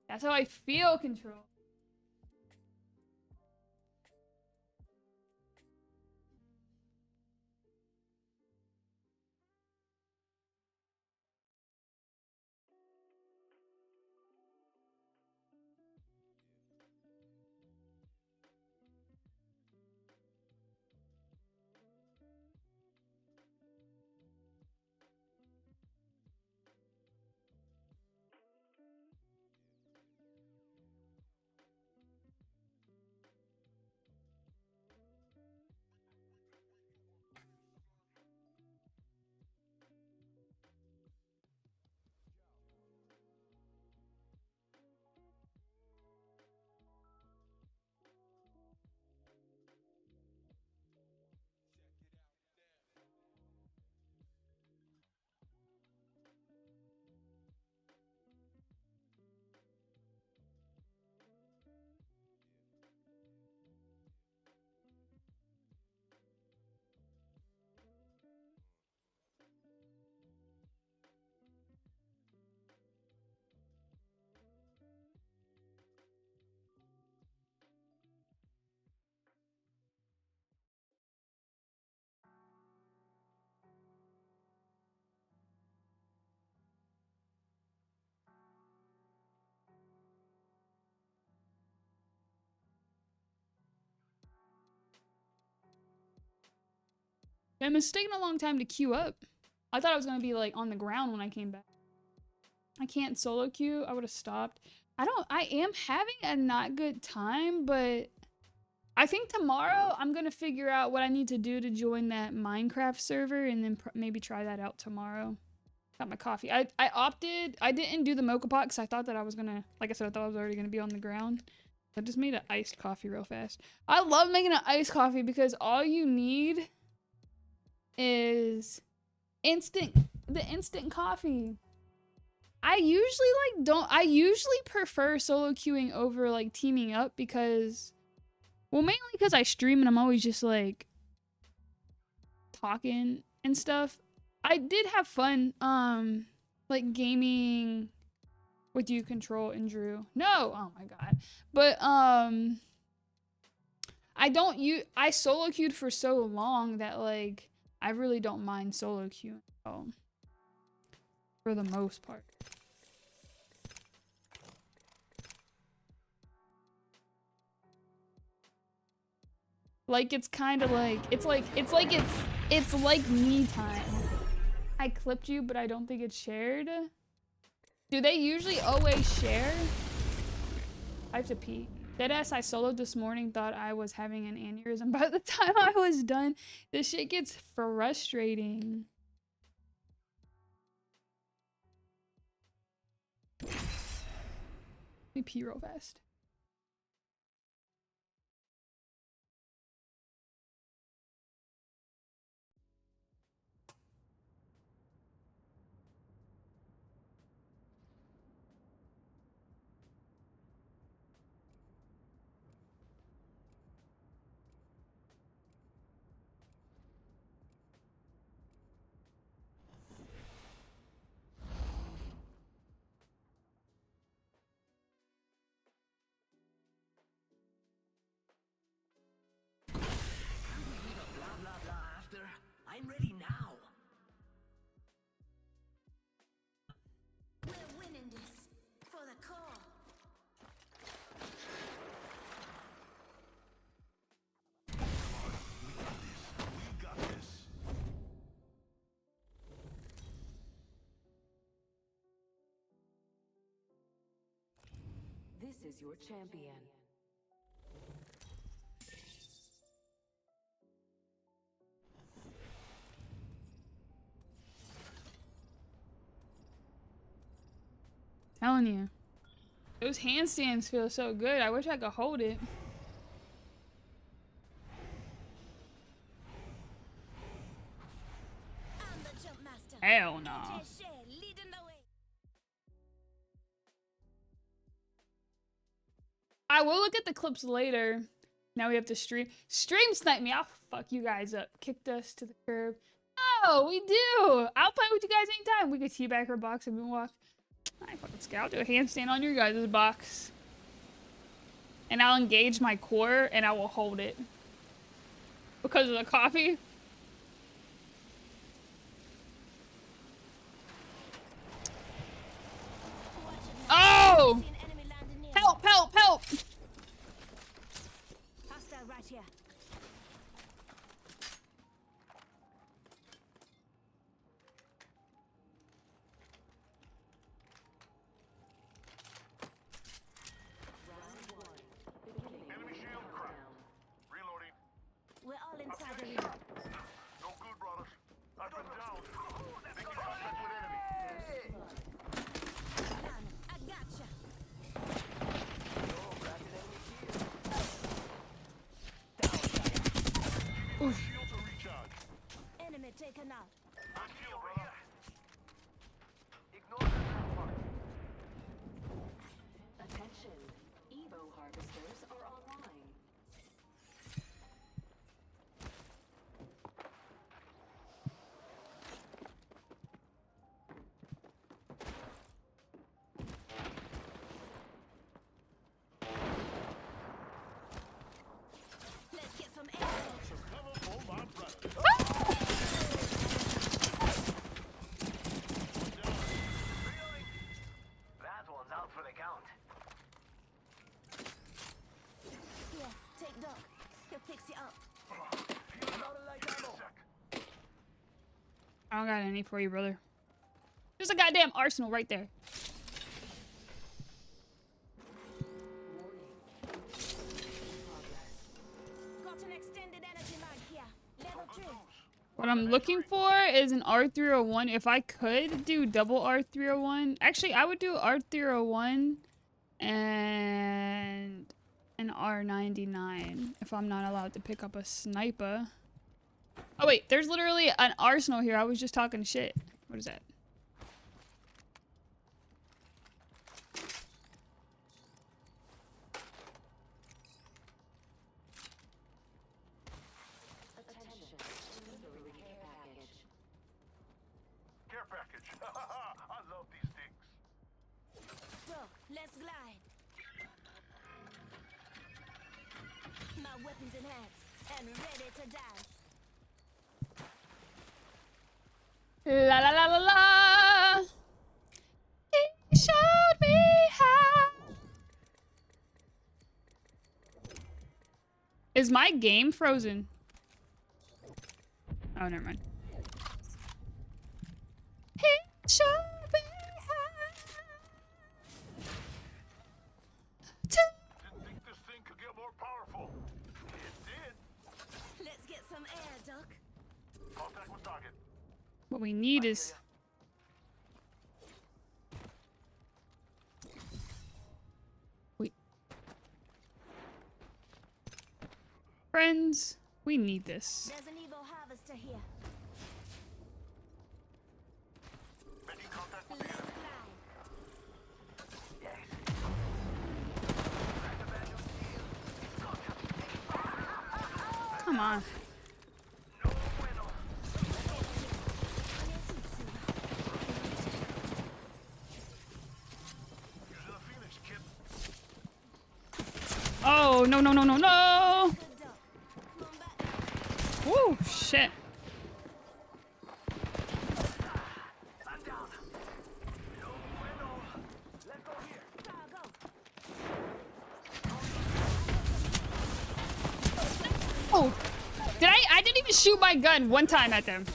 That's how I feel, Control. Damn, it's taking a long time to queue up. I thought I was gonna be like on the ground when I came back. I can't solo queue. I would have stopped. I am having a not good time, but I think tomorrow I'm gonna figure out what I need to do to join that Minecraft server and then maybe try that out tomorrow. Got my coffee. I didn't do the mocha pot because I thought that I was gonna, like I said, I thought I was already gonna be on the ground. I just made an iced coffee real fast. I love making an iced coffee because all you need is the instant coffee. I usually prefer solo queuing over like teaming up because, well, mainly because I stream and I'm always just like talking and stuff. I did have fun like gaming with you, Control, and Drew. No, oh my god. But I solo queued for so long that like I really don't mind solo queuing at all, for the most part. Like it's kind of like it's like me time. I clipped you, but I don't think it's shared. Do they usually always share? I have to pee. Deadass, I soloed this morning, thought I was having an aneurysm. By the time I was done, this shit gets frustrating. Let me pee real fast. I'm ready now. We're winning this for the core. We got this. This is your champion. telling you. Those handstands feel so good. I wish I could hold it. I'm the jump master. Hell no. AJ Shea leading the way. I will look at the clips later. Now we have to stream snipe me. I'll fuck you guys up. Kicked us to the curb. Oh, we do. I'll play with you guys anytime. We could teabag her box and moonwalk. I fucking scared. I'll do a handstand on your guys' box. And I'll engage my core and I will hold it. Because of the coffee. Oh! Seen enemy landing near. Help, help, help! Hostile right here. Enemy shield cracked. Reloading. We're all inside the ring. No good, brothers. I've been down. Making contact with enemy. Down. I gotcha. Shields are recharged. Enemy taken out. Good kill, brother. Ignore the network. Attention, Evo harvesters are online. Let's get some air. Cover for my brother. Really? That one's out for the count. Here, take Doc. He'll fix you up. I don't got any for you, brother. There's a goddamn arsenal right there. Got an extended energy mag here. Level 3. What I'm looking for is an R301. If I could do double R301. Actually, I would do R301 and an R99 if I'm not allowed to pick up a sniper. Oh wait, there's literally an arsenal here. I was just talking shit. What is that? Attention, delivering care package. Care package. I love these things. Doc, let's glide. My weapons in hand and ready to dance. La la la la la. He showed me how. Is my game frozen? Oh, never mind. He showed me how. Didn't think this thing could get more powerful. It did. Let's get some air, Doc. Contact with target. What we need is... Wait. Friends, we need this. There's an evil harvester here. Making contact with Let's the enemy. glide. Come on. Using the Phoenix kit. Oh, no, no, no, no, no! Good Doc. Come on back. Woo, shit. I'm down. No bueno. Let's go here. Go. Oh! Did I didn't even shoot my gun one time at them.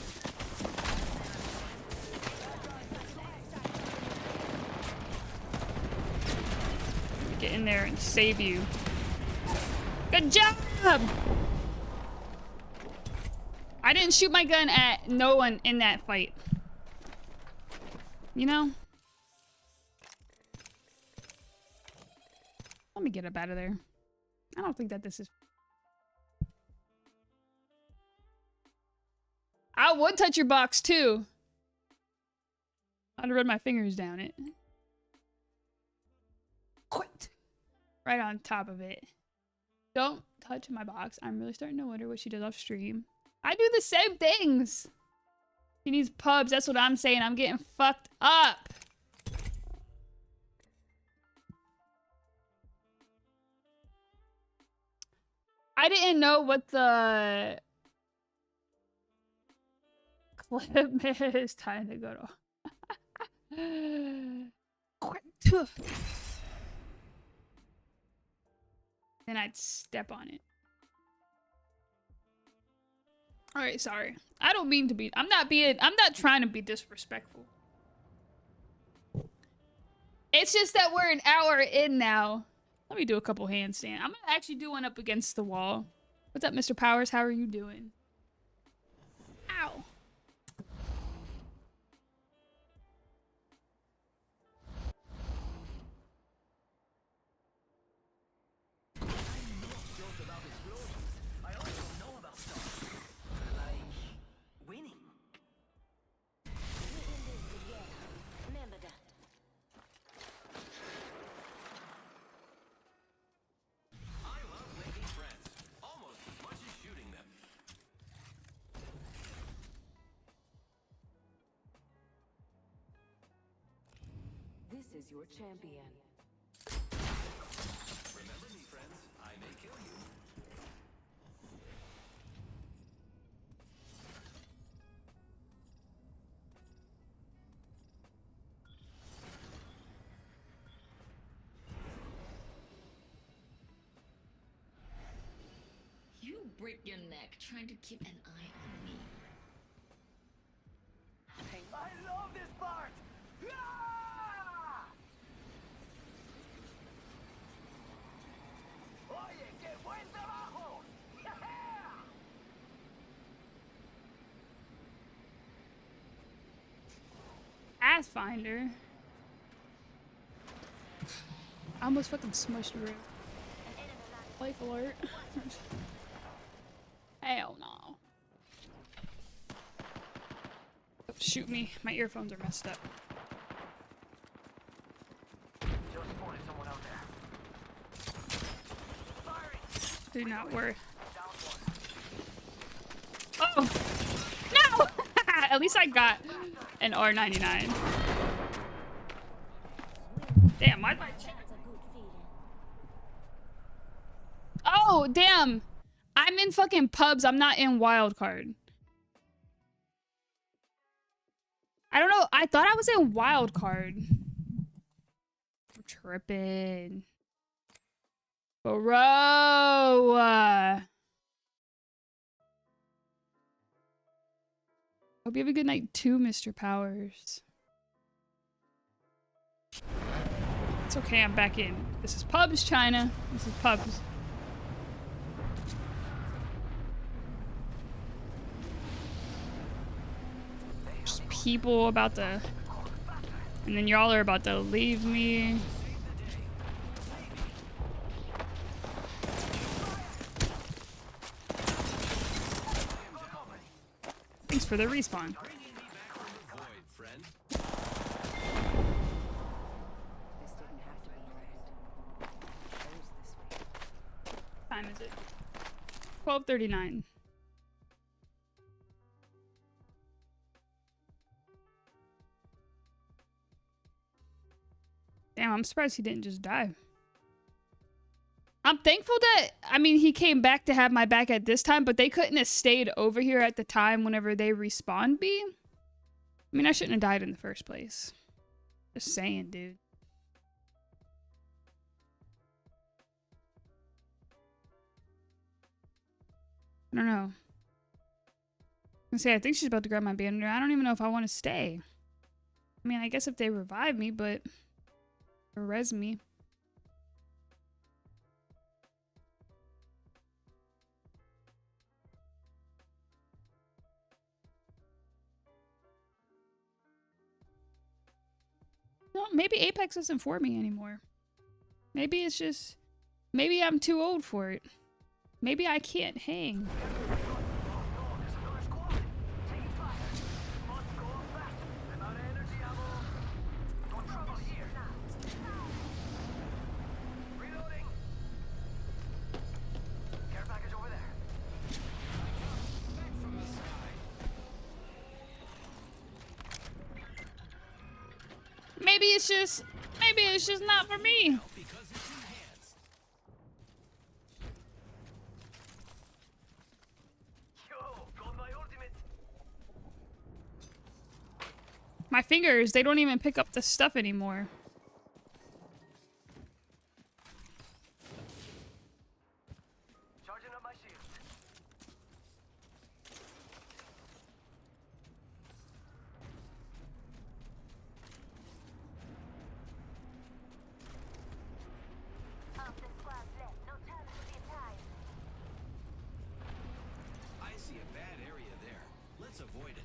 Get in there and save you. Good job! I didn't shoot my gun at no one in that fight. You know? Let me get up out of there. I don't think that this is... I would touch your box too. I'd run my fingers down it. Quit. Right on top of it. Don't touch my box. I'm really starting to wonder what she does off stream. I do the same things. She needs pubs. That's what I'm saying. I'm getting fucked up. I didn't know what the clip is. Time to go to. Then I'd step on it. Alright, sorry. I don't mean to be. I'm not trying to be disrespectful. It's just that we're an hour in now. Let me do a couple handstand. I'm gonna actually do one up against the wall. What's up, Mr. Powers? How are you doing? Ow. This is your champion. Remember me, friends. I may kill you. You break your neck trying to keep an eye on me. I love this part! Ah! Oye, qué buen trabajo! Yeah! Pathfinder. I almost fucking smushed her. Life alert. Hell no. Don't shoot me. My earphones are messed up. Just spotted someone out there. Firing! Do not worry. Down one. Oh! No! At least I got an R99. Damn, why did I check? Oh, damn! I'm in fucking pubs. I'm not in wildcard. I don't know. I thought I was in wildcard. I'm tripping. Bro! Hope you have a good night too, Mr. Powers. It's okay, I'm back in. This is pubs, China. This is pubs. Just people about to... And then y'all are about to leave me. Thanks for the respawn. Time is it? 12:39. Damn, I'm surprised he didn't just die. I'm thankful that, I mean, he came back to have my back at this time, but they couldn't have stayed over here at the time whenever they respawned me. I mean, I shouldn't have died in the first place. Just saying, dude. I don't know. I think she's about to grab my banner. I don't even know if I want to stay. I mean, I guess if they revive me, but... Or res me. No, maybe Apex isn't for me anymore. Maybe it's just... Maybe I'm too old for it. Maybe I can't hang. Maybe it's just not for me. My fingers, they don't even pick up the stuff anymore. Charging up my shield. I see a bad area there. Let's avoid it.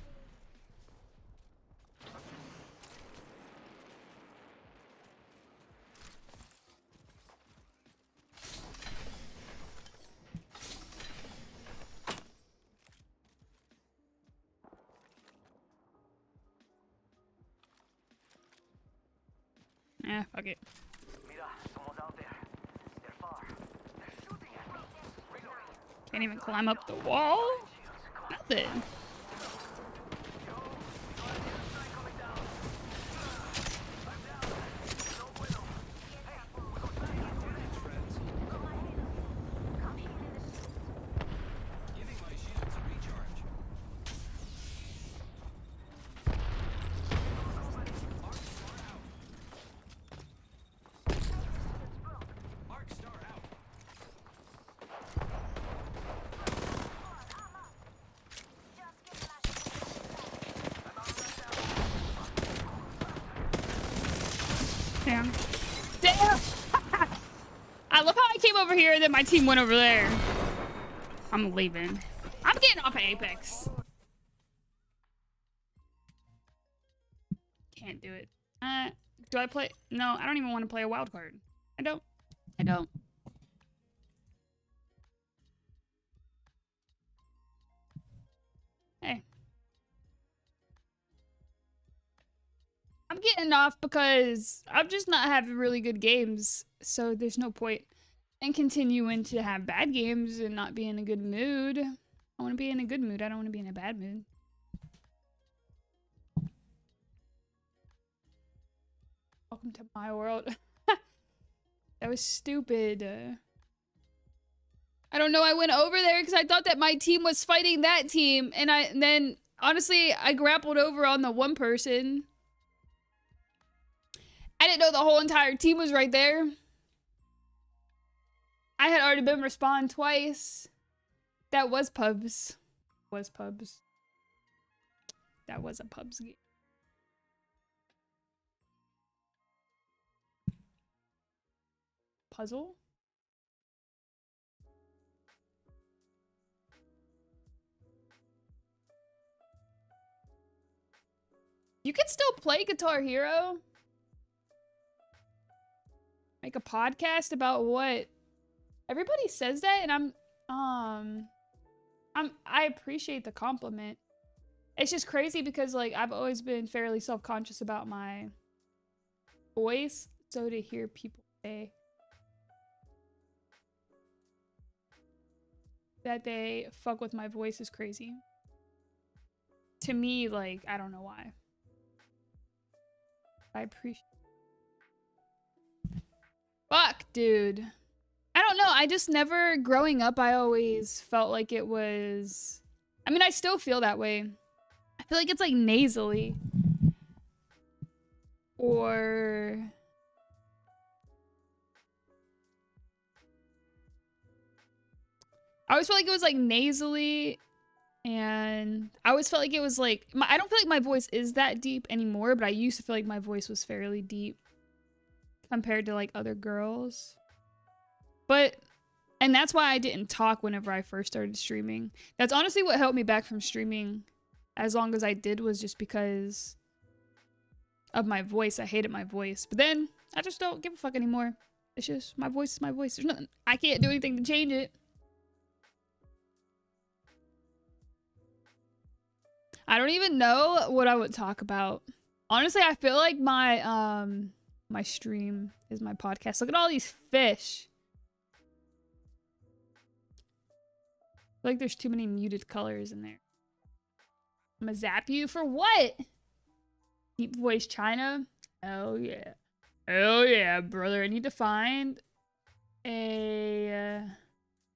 Fuck it. Mira, someone's out there. They're far. They're shooting at me. Reloading. Can't even climb up the wall. Nothing. Giving my shields a recharge. Arc star out. Damn. Damn! I love how I came over here and then my team went over there. I'm leaving. I'm getting off of Apex. Can't do it. Do I play? No, I don't even want to play a wild card. I don't. Hey. I'm getting off because I'm just not having really good games. So there's no point in continuing to have bad games and not be in a good mood. I want to be in a good mood. I don't want to be in a bad mood. Welcome to my world. That was stupid. I don't know. I went over there because I thought that my team was fighting that team. And then, honestly, I grappled over on the one person. I didn't know the whole entire team was right there. I had already been respawned twice. That was pubs. That was a pubs game. Puzzle? You can still play Guitar Hero? Make a podcast about what? Everybody says that and I appreciate the compliment. It's just crazy because like I've always been fairly self-conscious about my voice, so to hear people say that they fuck with my voice is crazy. To me, like, I don't know why. I appreciate. Fuck, dude. I don't know. I just never, growing up, I always felt like it was... I mean, I still feel that way. I feel like it's like nasally. Or... I always felt like it was like nasally. And I always felt like it was like... I don't feel like my voice is that deep anymore, but I used to feel like my voice was fairly deep compared to like other girls. But... And that's why I didn't talk whenever I first started streaming. That's honestly what held me back from streaming as long as I did, was just because of my voice. I hated my voice. But then I just don't give a fuck anymore. It's just my voice is my voice. There's nothing. I can't do anything to change it. I don't even know what I would talk about. Honestly, I feel like my stream is my podcast. Look at all these fish. I feel like there's too many muted colors in there. I'm gonna zap you for what? Deep voice China? Oh yeah. Oh yeah, brother. I need to find a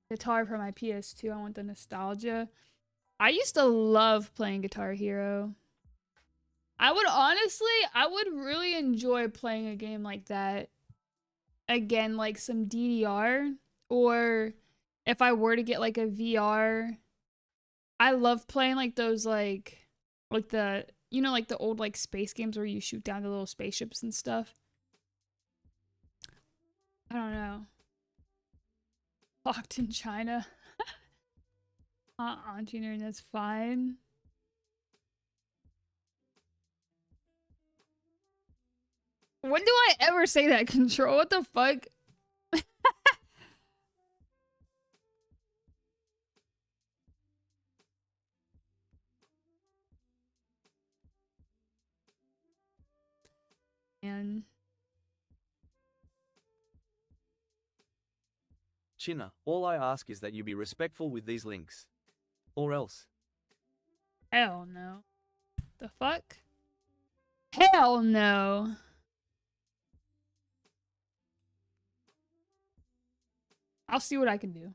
guitar for my PS2. I want the nostalgia. I used to love playing Guitar Hero. I would really enjoy playing a game like that. Again, like some DDR. Or if I were to get like a VR. I love playing like those like the, you know, like the old like space games where you shoot down the little spaceships and stuff. I don't know. Locked in China. Engineering, that's fine. When do I ever say that, Control? What the fuck? And Chinna, all I ask is that you be respectful with these links. Or else. hell no. The fuck? Hell no. I'll see what I can do.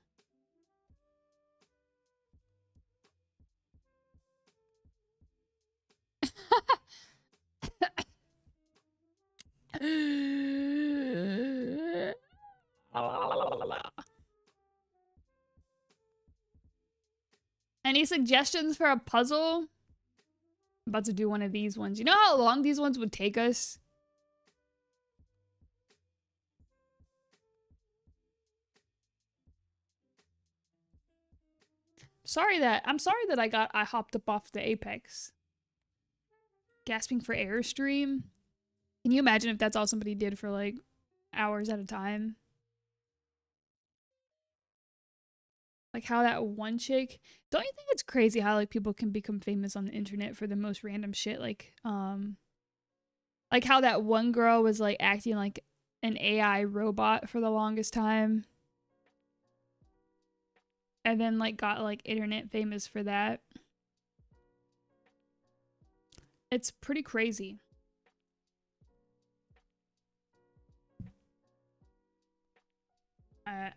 Any suggestions for a puzzle? I'm about to do one of these ones. You know how long these ones would take us? I'm sorry that I hopped up off the Apex. Gasping for air stream. Can you imagine if that's all somebody did for like hours at a time? Like how that one chick, don't you think it's crazy how like people can become famous on the internet for the most random shit? Like how that one girl was like acting like an AI robot for the longest time. And then like got like internet famous for that. It's pretty crazy. I'm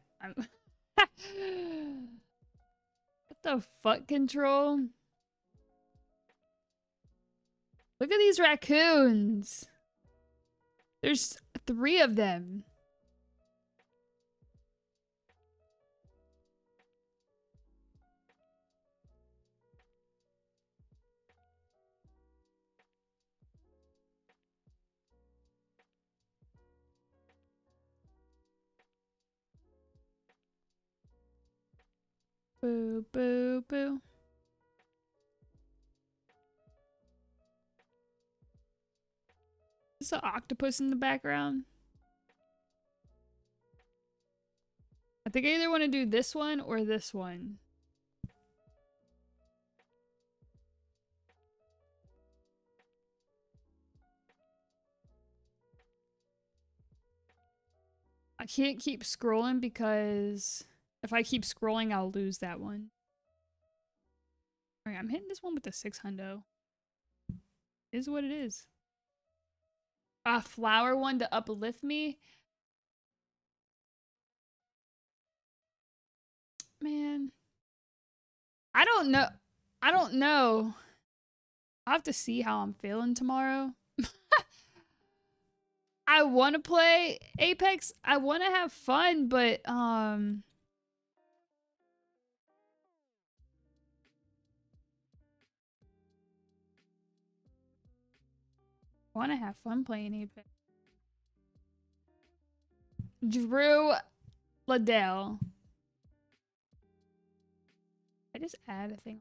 what the fuck, Control? Look at these raccoons. There's 3 of them. Boo, boo, boo. Is this an octopus in the background? I think I either want to do this one or this one. I can't keep scrolling because if I keep scrolling, I'll lose that one. Alright, I'm hitting this one with the 600. Is what it is. A flower one to uplift me? Man. I don't know. I don't know. I'll have to see how I'm feeling tomorrow. I want to play Apex. I want to have fun, but want to have fun playing Apex. Drew Liddell. I just add a thing.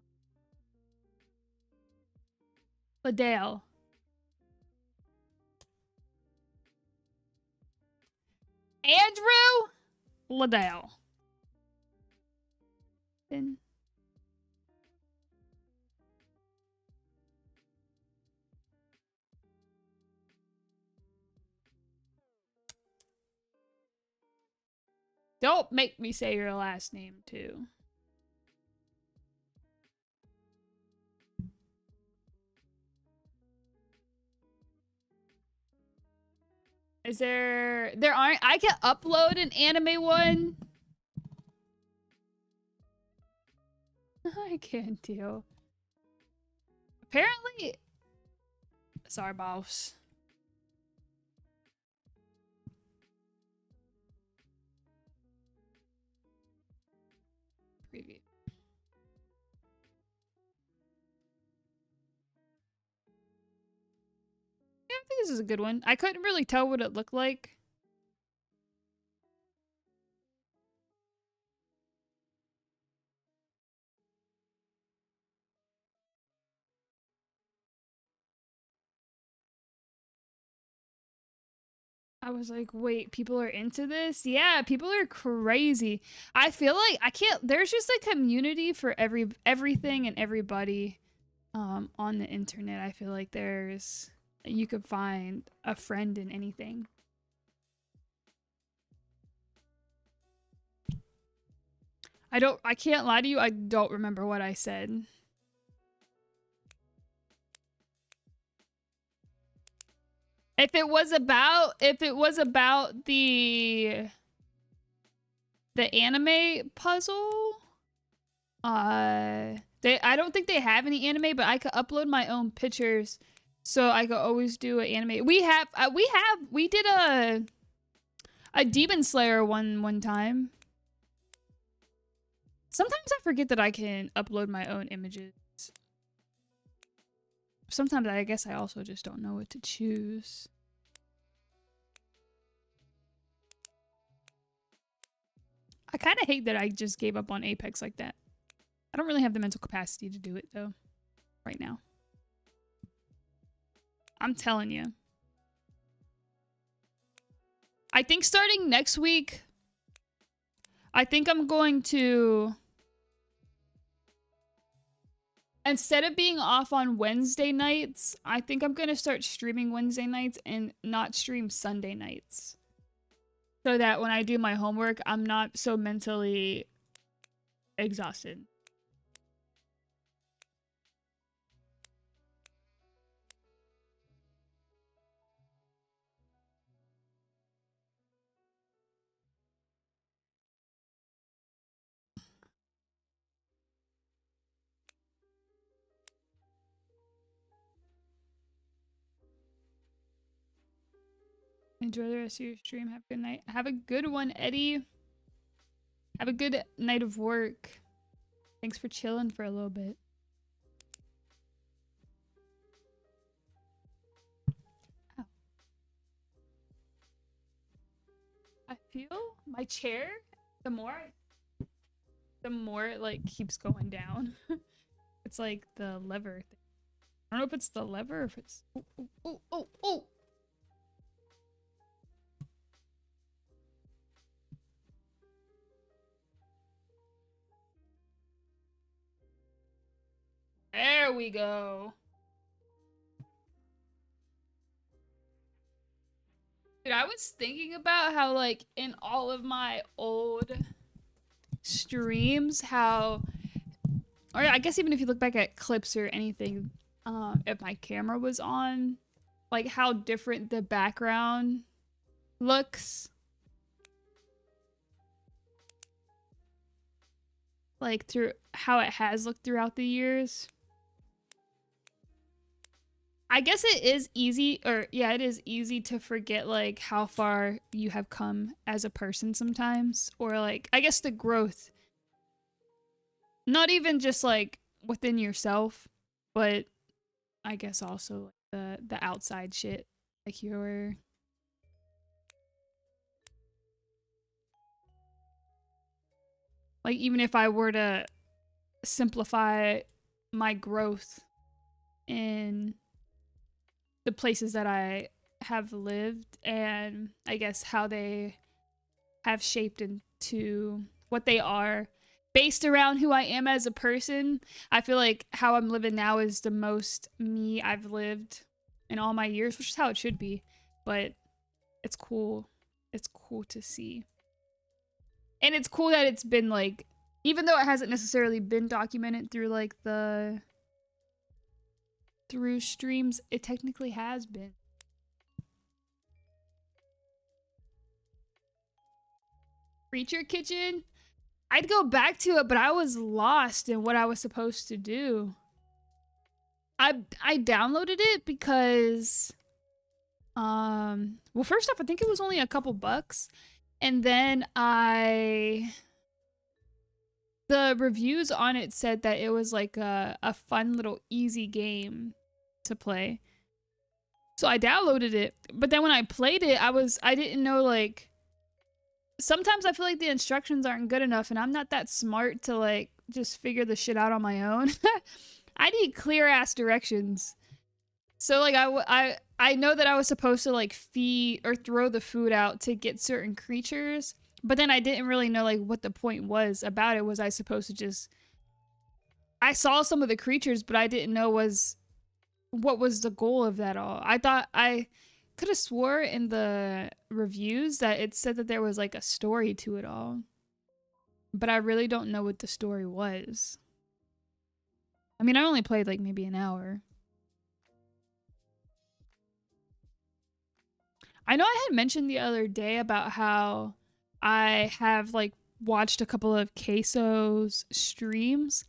Liddell. Andrew Liddell. Then don't make me say your last name too. Is there aren't I can upload an anime one? I can't deal. Apparently sorry boss. Preview. Yeah, I think this is a good one. I couldn't really tell what it looked like. I was like, wait, people are into this? Yeah, people are crazy. I feel like I can't there's just a community for everything and everybody on the internet. I feel like you could find a friend in anything. I can't lie to you, I don't remember what I said. If it was about the anime puzzle, I don't think they have any anime, but I could upload my own pictures, so I could always do an anime. We did a Demon Slayer one time. Sometimes I forget that I can upload my own images. Sometimes I guess I also just don't know what to choose. I kind of hate that I just gave up on Apex like that. I don't really have the mental capacity to do it though, right now. I'm telling you. I think starting next week, I think I'm going to, instead of being off on Wednesday nights, I think I'm going to start streaming Wednesday nights and not stream Sunday nights. So that when I do my homework, I'm not so mentally exhausted. Enjoy the rest of your stream. Have a good night. Have a good one, Eddie. Have a good night of work. Thanks for chilling for a little bit. Oh. I feel my chair, the more it like keeps going down. It's like the lever thing. I don't know if it's the lever or if it's oh. There we go. Dude, I was thinking about how, like, in all of my old streams, or I guess even if you look back at clips or anything, if my camera was on, like, how different the background looks. Like, through how it has looked throughout the years. I guess it is easy, it is easy to forget, like, how far you have come as a person sometimes. Or, like, I guess the growth. Not even just, like, within yourself, but I guess also like, the outside shit. Like, like, even if I were to simplify my growth in the places that I have lived and I guess how they have shaped into what they are based around who I am as a person. I feel like how I'm living now is the most me I've lived in all my years, which is how it should be. But it's cool. It's cool to see. And it's cool that it's been like, even though it hasn't necessarily been documented through like through streams, it technically has been. Creature Kitchen? I'd go back to it, but I was lost in what I was supposed to do. I downloaded it because well, first off, I think it was only a couple bucks. And then the reviews on it said that it was like a fun little easy game to play. So I downloaded it, but then when I played it, I didn't know, like, sometimes I feel like the instructions aren't good enough and I'm not that smart to like just figure the shit out on my own. I need clear ass directions. So like I know that I was supposed to like feed or throw the food out to get certain creatures, but then I didn't really know like what the point was about it. Was I supposed to just, I saw some of the creatures, but I didn't know what was the goal of that all. I thought I could have swore in the reviews that it said that there was like a story to it all, but I really don't know what the story was. I mean, I only played like maybe an hour. I know I had mentioned the other day about how I have like watched a couple of Queso's streams,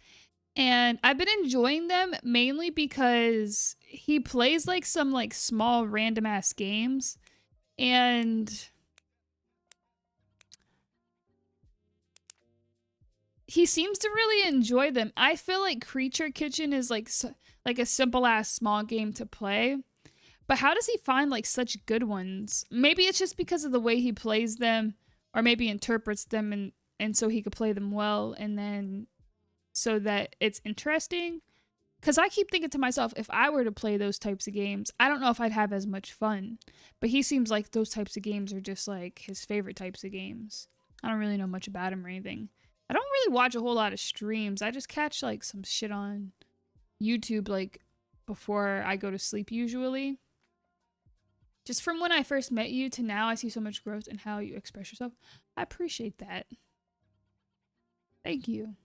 and I've been enjoying them mainly because he plays like some like small random ass games, and he seems to really enjoy them. I feel like Creature Kitchen is like a simple ass small game to play, but how does he find like such good ones? Maybe it's just because of the way he plays them, or maybe interprets them, and so he could play them well, and then so that it's interesting. Because I keep thinking to myself, if I were to play those types of games, I don't know if I'd have as much fun. But he seems like those types of games are just like his favorite types of games. I don't really know much about him or anything. I don't really watch a whole lot of streams. I just catch like some shit on YouTube like before I go to sleep usually. Just from when I first met you to now, I see so much growth in how you express yourself. I appreciate that. Thank you.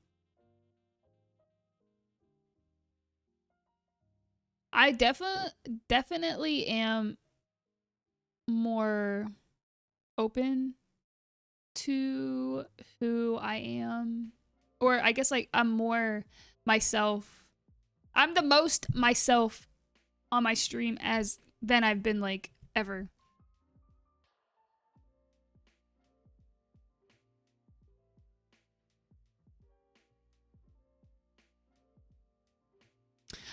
I definitely am more open to who I am. Or I guess like I'm more myself. I'm the most myself on my stream than I've been like ever.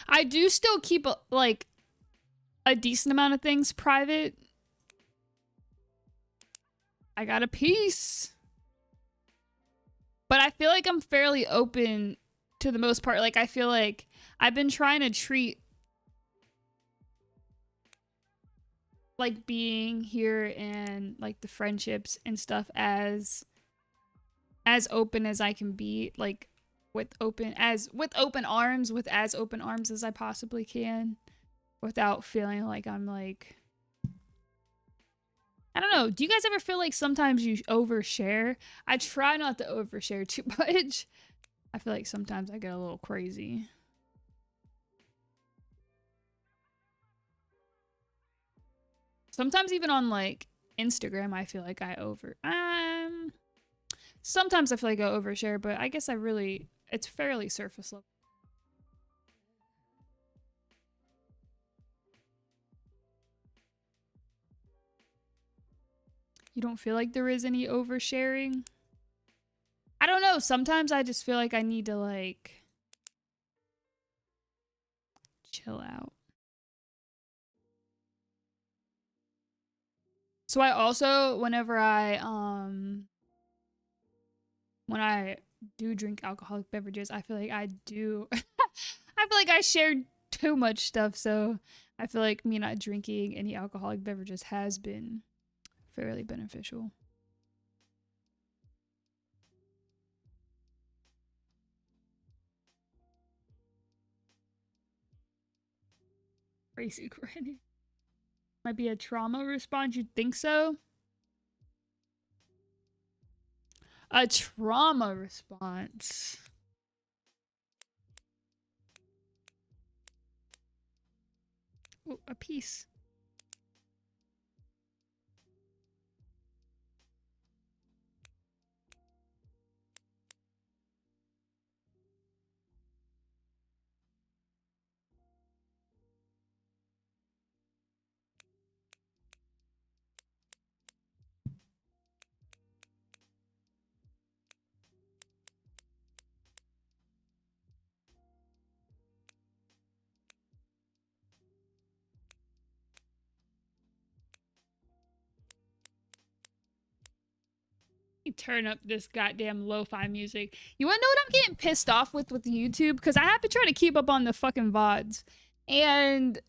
I do still keep like a decent amount of things private. I got a piece. But I feel like I'm fairly open to the most part. Like I feel like I've been trying to treat like being here and like the friendships and stuff as open as I can be, like with open arms as I possibly can, without feeling like I'm like, I don't know. Do you guys ever feel like sometimes you overshare? I try not to overshare too much. I feel like sometimes I get a little crazy. Sometimes even on like Instagram, I feel like I sometimes I feel like I overshare, but I guess it's fairly surface level. You don't feel like there is any oversharing? I don't know. Sometimes I just feel like I need to like chill out. So I also, whenever when I do drink alcoholic beverages, I feel like I feel like I shared too much stuff, so I feel like me not drinking any alcoholic beverages has been fairly beneficial. Crazy granny. Might be a trauma response. You think so? A trauma response. Ooh, a piece. Turn up this goddamn lo-fi music. You wanna know what I'm getting pissed off with YouTube? Because I have to try to keep up on the fucking VODs and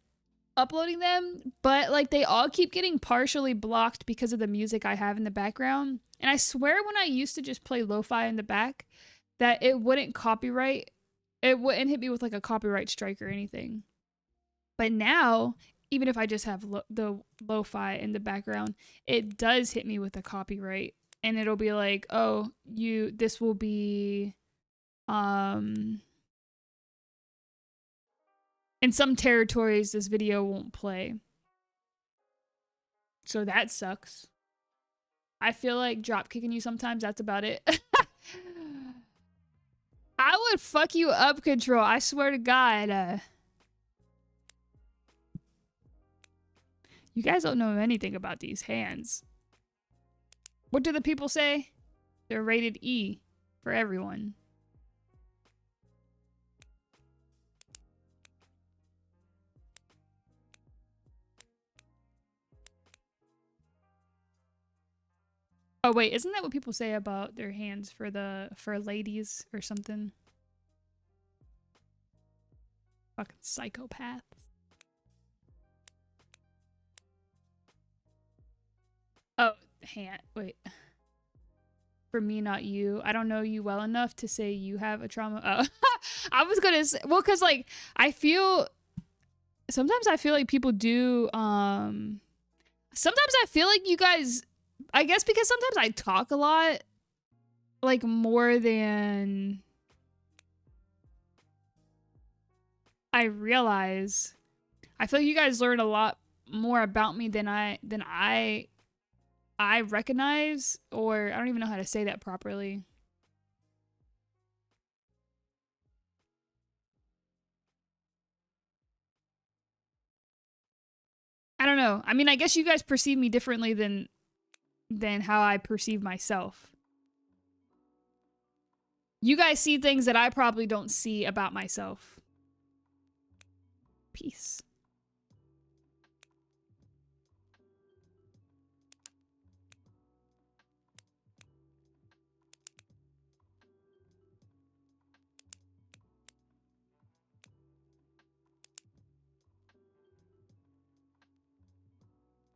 uploading them, but like they all keep getting partially blocked because of the music I have in the background. And I swear when I used to just play lo-fi in the back that it wouldn't copyright. It wouldn't hit me with like a copyright strike or anything. But now, even if I just have the lo-fi in the background, it does hit me with a copyright. And it'll be like, oh, this will be, in some territories, this video won't play. So that sucks. I feel like drop kicking you sometimes. That's about it. I would fuck you up, Control. I swear to God. You guys don't know anything about these hands. What do the people say? They're rated E for everyone. Oh wait, isn't that what people say about their hands for ladies or something? Fucking psychopaths. Oh, hand. Wait. For me, not you. I don't know you well enough to say you have a trauma. Oh, I was gonna say, well, cause like sometimes I feel like people do. Sometimes I feel like you guys. I guess because sometimes I talk a lot, like more than I realize. I feel like you guys learn a lot more about me than I recognize, or I don't even know how to say that properly. I don't know. I mean, I guess you guys perceive me differently than how I perceive myself. You guys see things that I probably don't see about myself. Peace.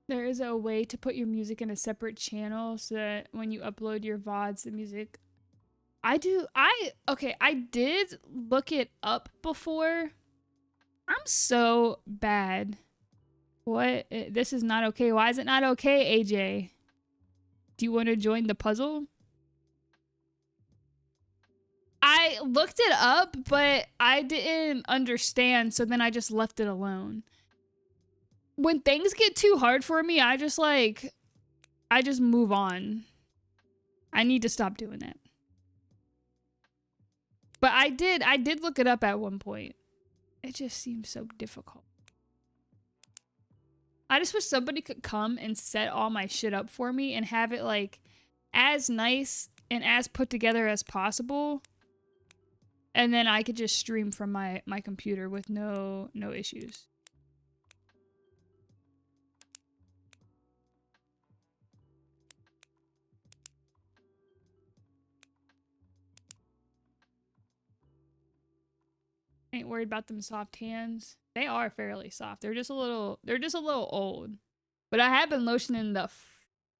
There is a way to put your music in a separate channel so that when you upload your VODs, the music... I did look it up before. I'm so bad. What? This is not okay. Why is it not okay, AJ? Do you want to join the puzzle? I looked it up, but I didn't understand, so then I just left it alone. When things get too hard for me, I just move on. I need to stop doing that. But I did look it up at one point. It just seems so difficult. I just wish somebody could come and set all my shit up for me and have it like as nice and as put together as possible. And then I could just stream from my computer with no issues. Ain't worried about them soft hands. They are fairly soft. They're just a little old. But I have been lotioning the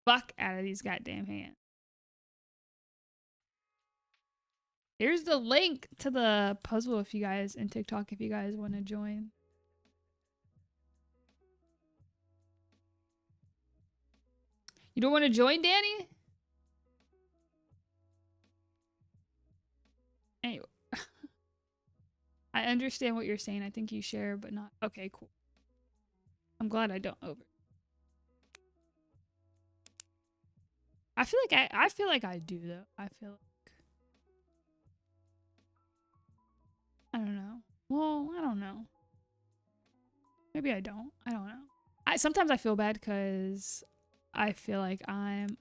fuck out of these goddamn hands. Here's the link to the puzzle if you guys, and TikTok if you guys want to join. You don't want to join, Danny? Anyway. I understand what you're saying. I think you share, but not... Okay, cool. I'm glad I don't over... I feel like I do, though. I feel like... I don't know. Well, I don't know. Maybe I don't. I don't know. Sometimes I feel bad because I feel like I'm,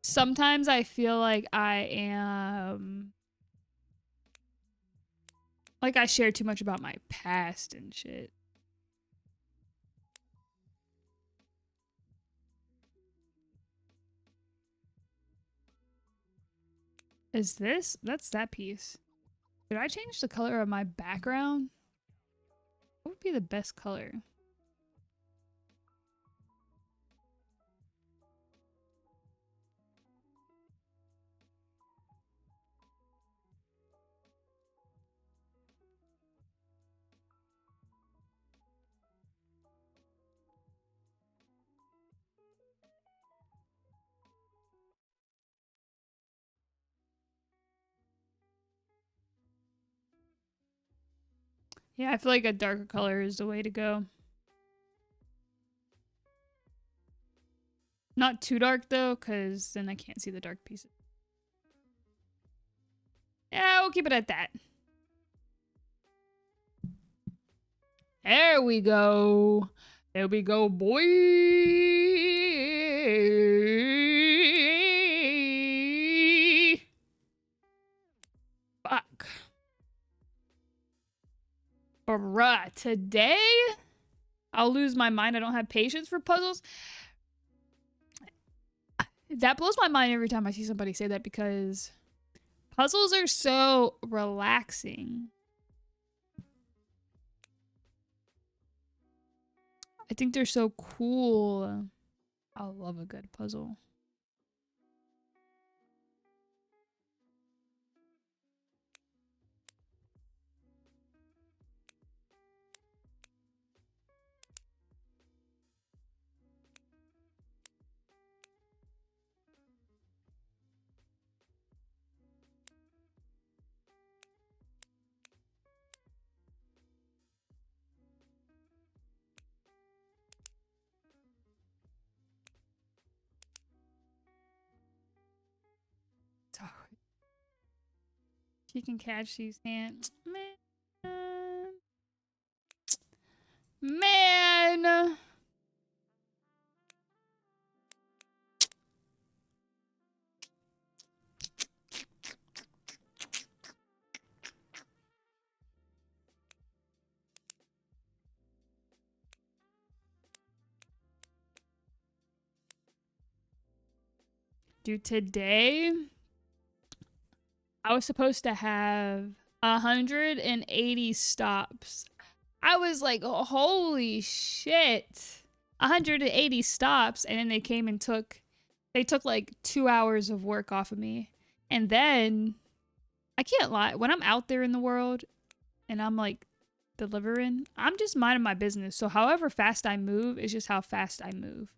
sometimes I feel like I am... Like I share too much about my past and shit. Is this? That's that piece. Should I change the color of my background? What would be the best color? Yeah, I feel like a darker color is the way to go. Not too dark though, because then I can't see the dark pieces. Yeah, we'll keep it at that. There we go. There we go, boy. Fuck. Bruh, today I'll lose my mind. I don't have patience for puzzles. That blows my mind every time I see somebody say that because puzzles are so relaxing. I think they're so cool. I love a good puzzle. She can catch these hands. Man. Man. Dude, today I was supposed to have 180 stops. I was like, oh, holy shit. 180 stops, and then they came and took like 2 hours of work off of me. And then I can't lie, when I'm out there in the world and I'm like delivering, I'm just minding my business. So however fast I move is just how fast I move.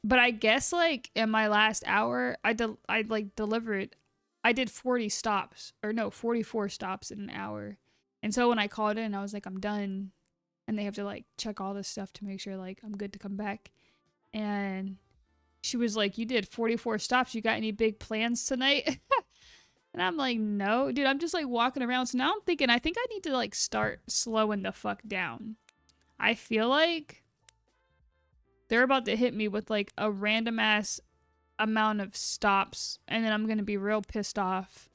But I guess like in my last hour, I like delivered. I did 40 stops, or no, 44 stops in an hour. And so when I called in, I was like, I'm done. And they have to like check all this stuff to make sure like I'm good to come back. And she was like, you did 44 stops. You got any big plans tonight? And I'm like, no, dude, I'm just like walking around. So now I'm thinking, I think I need to like start slowing the fuck down. I feel like they're about to hit me with like a random ass amount of stops, and then I'm gonna be real pissed off.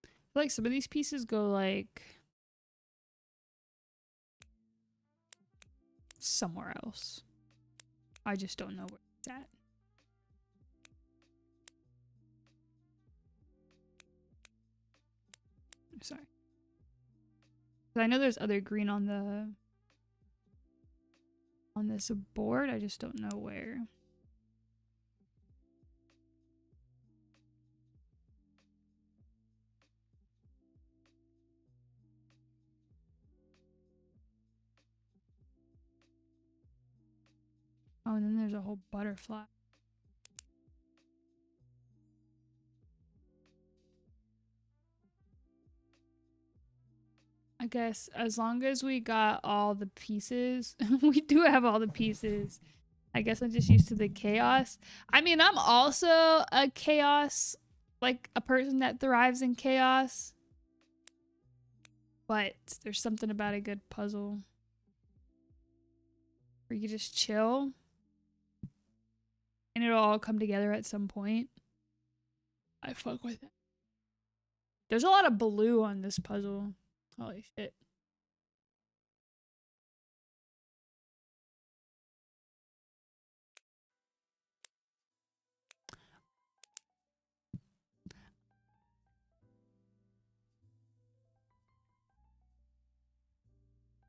I feel like some of these pieces go like somewhere else. I just don't know where it's at. Sorry. I know there's other green on the on this board. I just don't know where. Oh, and then there's a whole butterfly. I guess as long as we got all the pieces, we do have all the pieces. I guess I'm just used to the chaos. I mean, I'm also a chaos, like a person that thrives in chaos. But there's something about a good puzzle where you just chill and it'll all come together at some point. I fuck with it. There's a lot of blue on this puzzle. Holy shit.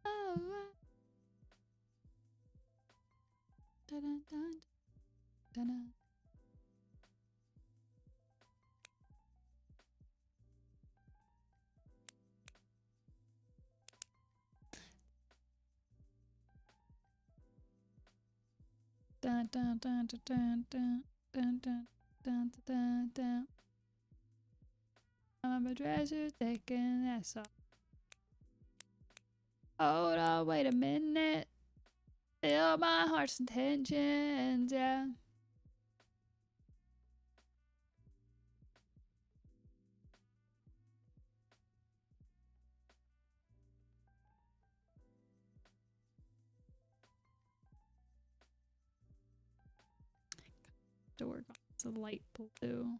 Oh, dun, dun, dun, dun, dun. Dun, dun, dun, dun, dun, dun, dun, dun, dun, dun, dun. I'm a treasure taking that off. Hold on, wait a minute. Feel my heart's intentions, yeah. To work on it's a light blue.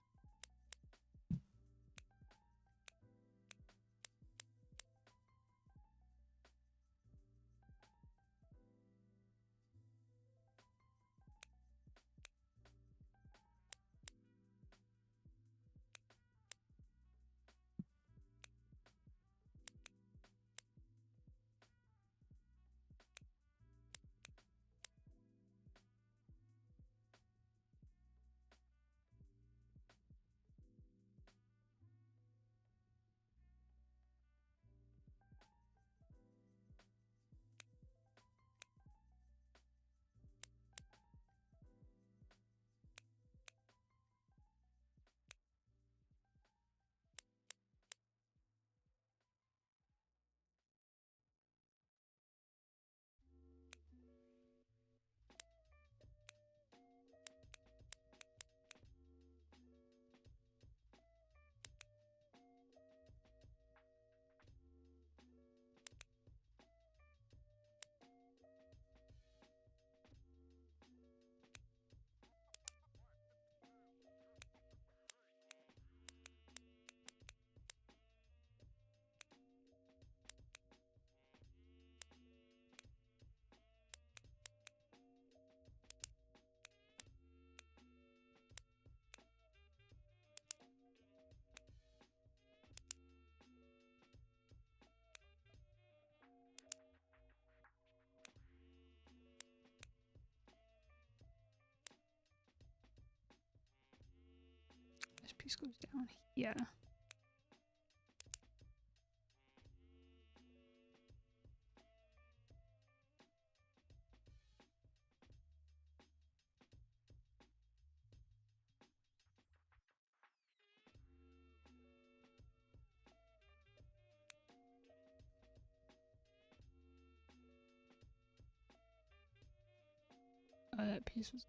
This piece goes down here. Oh, that piece was.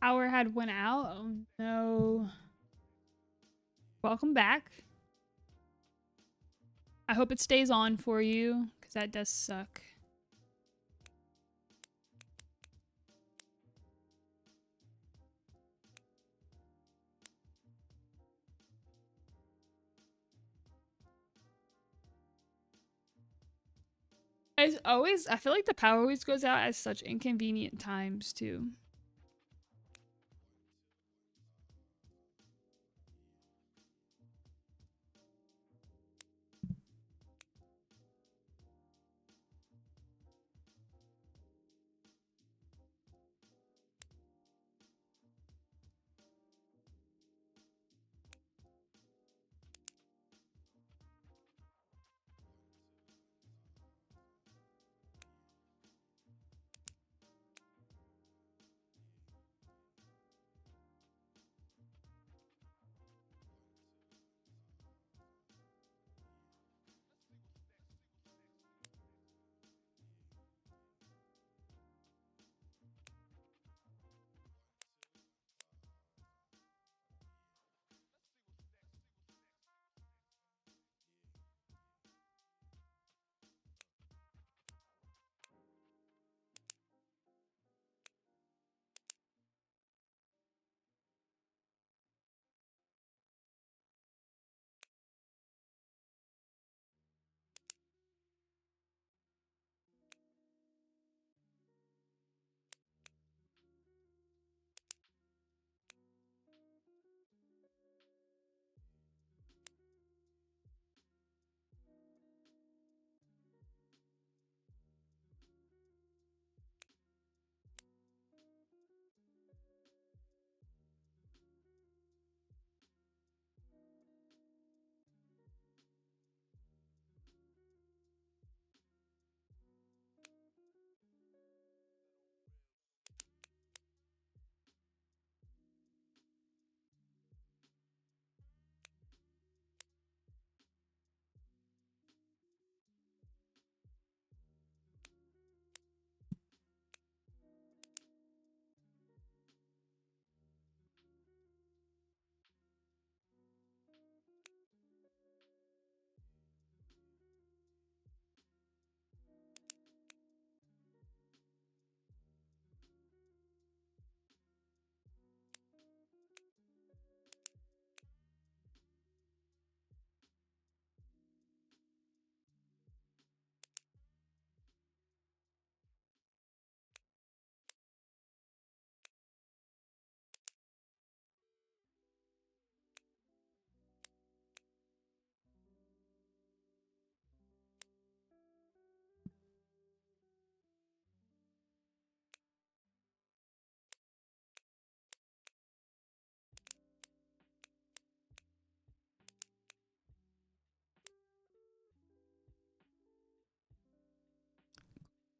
Power had went out. Oh no. Welcome back. I hope it stays on for you, because that does suck. As always, I feel like the power always goes out at such inconvenient times too.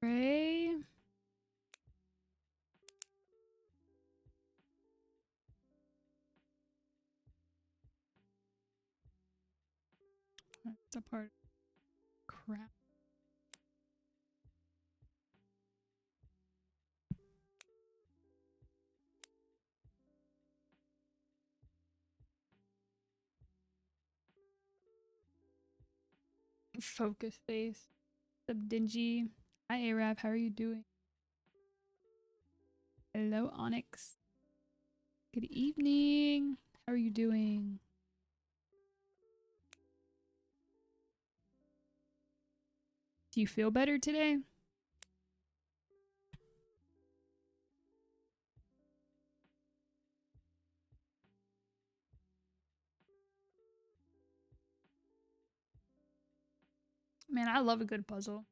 Ray. That's a part. Crap. Focus face. What's up, Dingy? Hi, Arab. How are you doing? Hello, Onyx. Good evening. How are you doing? Do you feel better today? Man, I love a good puzzle.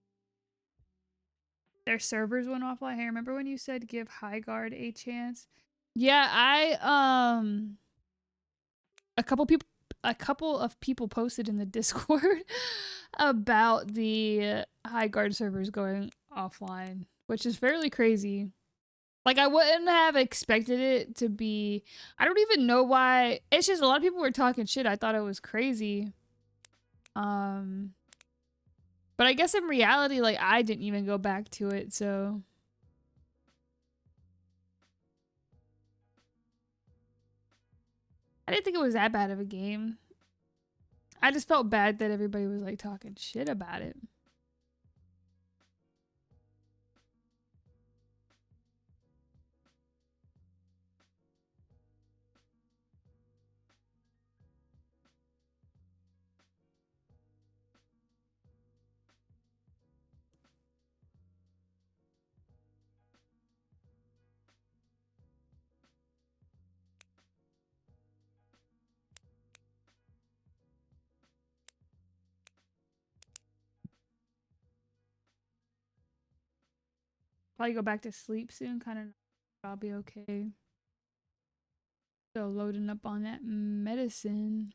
Their servers went offline. Hey, remember when you said give High Guard a chance? Yeah, a couple of people posted in the Discord about the High Guard servers going offline, which is fairly crazy. Like, I wouldn't have expected it to be. I don't even know why. It's just a lot of people were talking shit. I thought it was crazy. But I guess in reality, like, I didn't even go back to it, so. I didn't think it was that bad of a game. I just felt bad that everybody was like talking shit about it. Probably go back to sleep soon. Kind of, I'll be okay. So loading up on that medicine.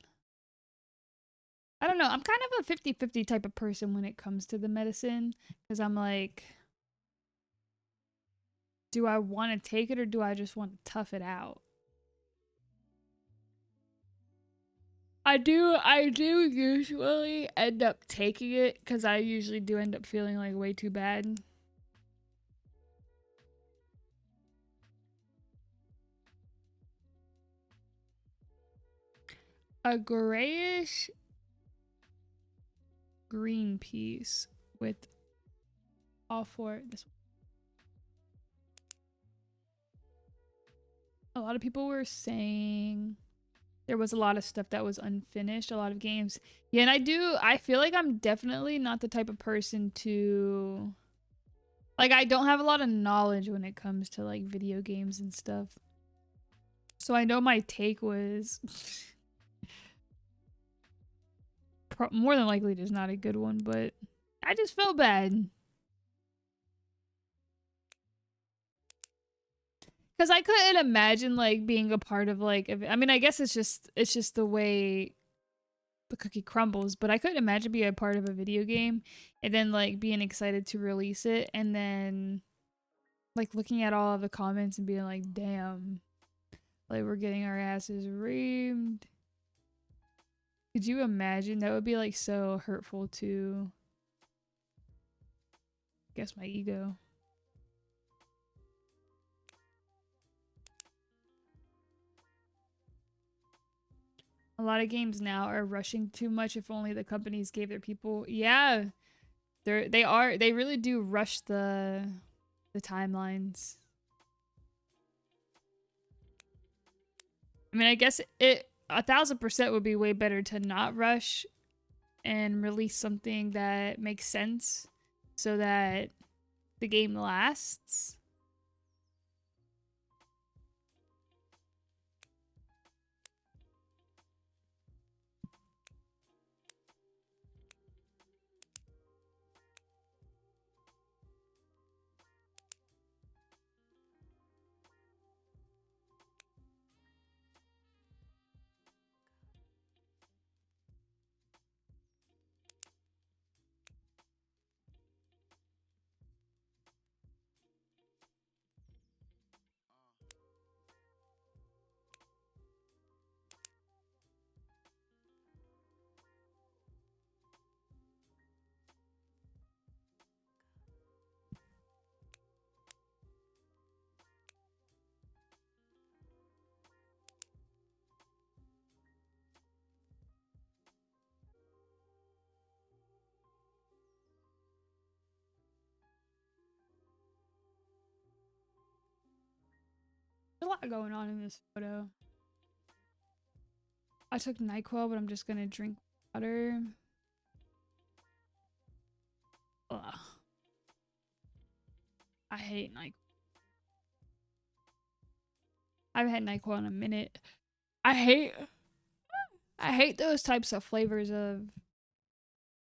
I don't know. I'm kind of a 50-50 type of person when it comes to the medicine. Because I'm like, do I want to take it or do I just want to tough it out? I do usually end up taking it because I usually do end up feeling like way too bad. A grayish green piece with all four. This one. A lot of people were saying there was a lot of stuff that was unfinished, a lot of games. Yeah, and I feel like I'm definitely not the type of person to, like, I don't have a lot of knowledge when it comes to like video games and stuff. So I know my take was more than likely just not a good one, but I just felt bad. Because I couldn't imagine like being a part of like, I mean, I guess it's just the way the cookie crumbles, but I couldn't imagine being a part of a video game and then like being excited to release it and then like looking at all of the comments and being like, damn, like we're getting our asses reamed. Could you imagine? That would be like so hurtful to, I guess, my ego. A lot of games now are rushing too much. If only the companies gave their people, yeah, they really do rush the timelines. I mean, I guess it 1000% would be way better to not rush and release something that makes sense so that the game lasts. There's a lot going on in this photo. I took NyQuil, but I'm just gonna drink water. Ugh. I hate NyQuil. I haven't had NyQuil in a minute. I hate those types of flavors of,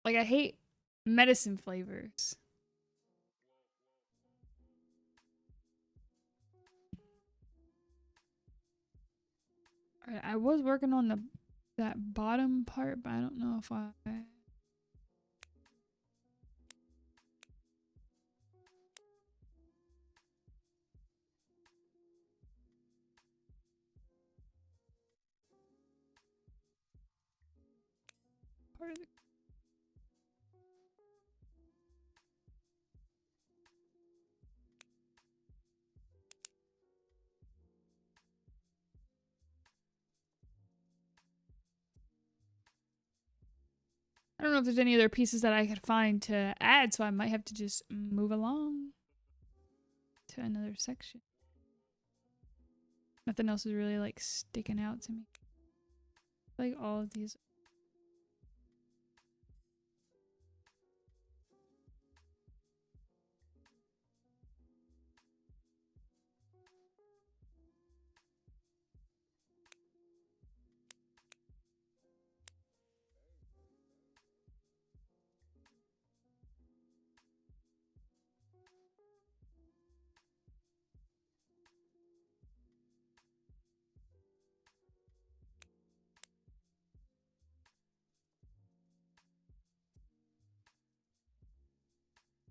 like, I hate medicine flavors. Alright, I was working on that bottom part, but I don't know if I... Part of the... I don't know if there's any other pieces that I could find to add, so I might have to just move along to another section. Nothing else is really like sticking out to me. Like all of these.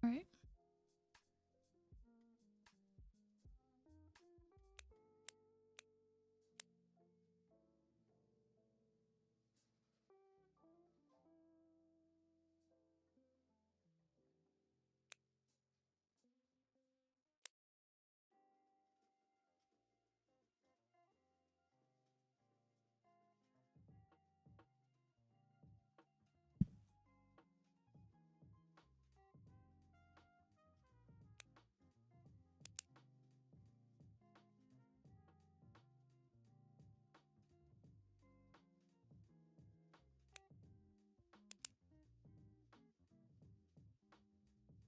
All right.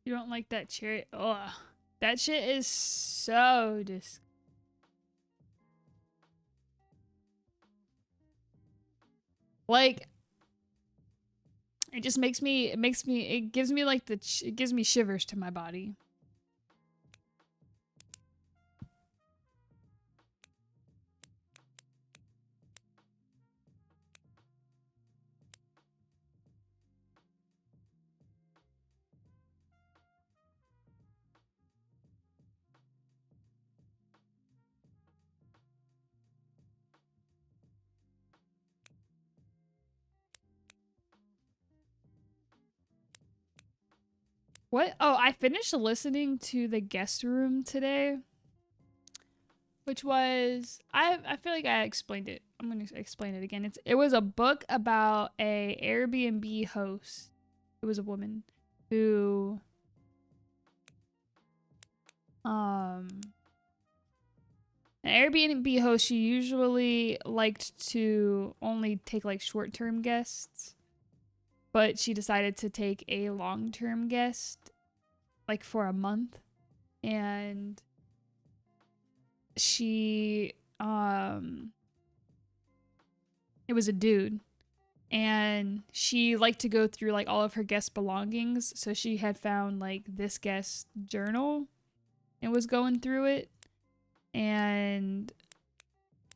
You don't like that cherry? Ugh. That shit is so like, it just makes me, it gives me like it gives me shivers to my body. What? Oh, I finished listening to the guest room today, which was, I feel like I explained it. I'm gonna explain it again. It was a book about a Airbnb host. It was a woman who an Airbnb host. She usually liked to only take like short-term guests, but she decided to take a long-term guest like for a month, and she it was a dude, and she liked to go through like all of her guest belongings, so she had found like this guest journal and was going through it, and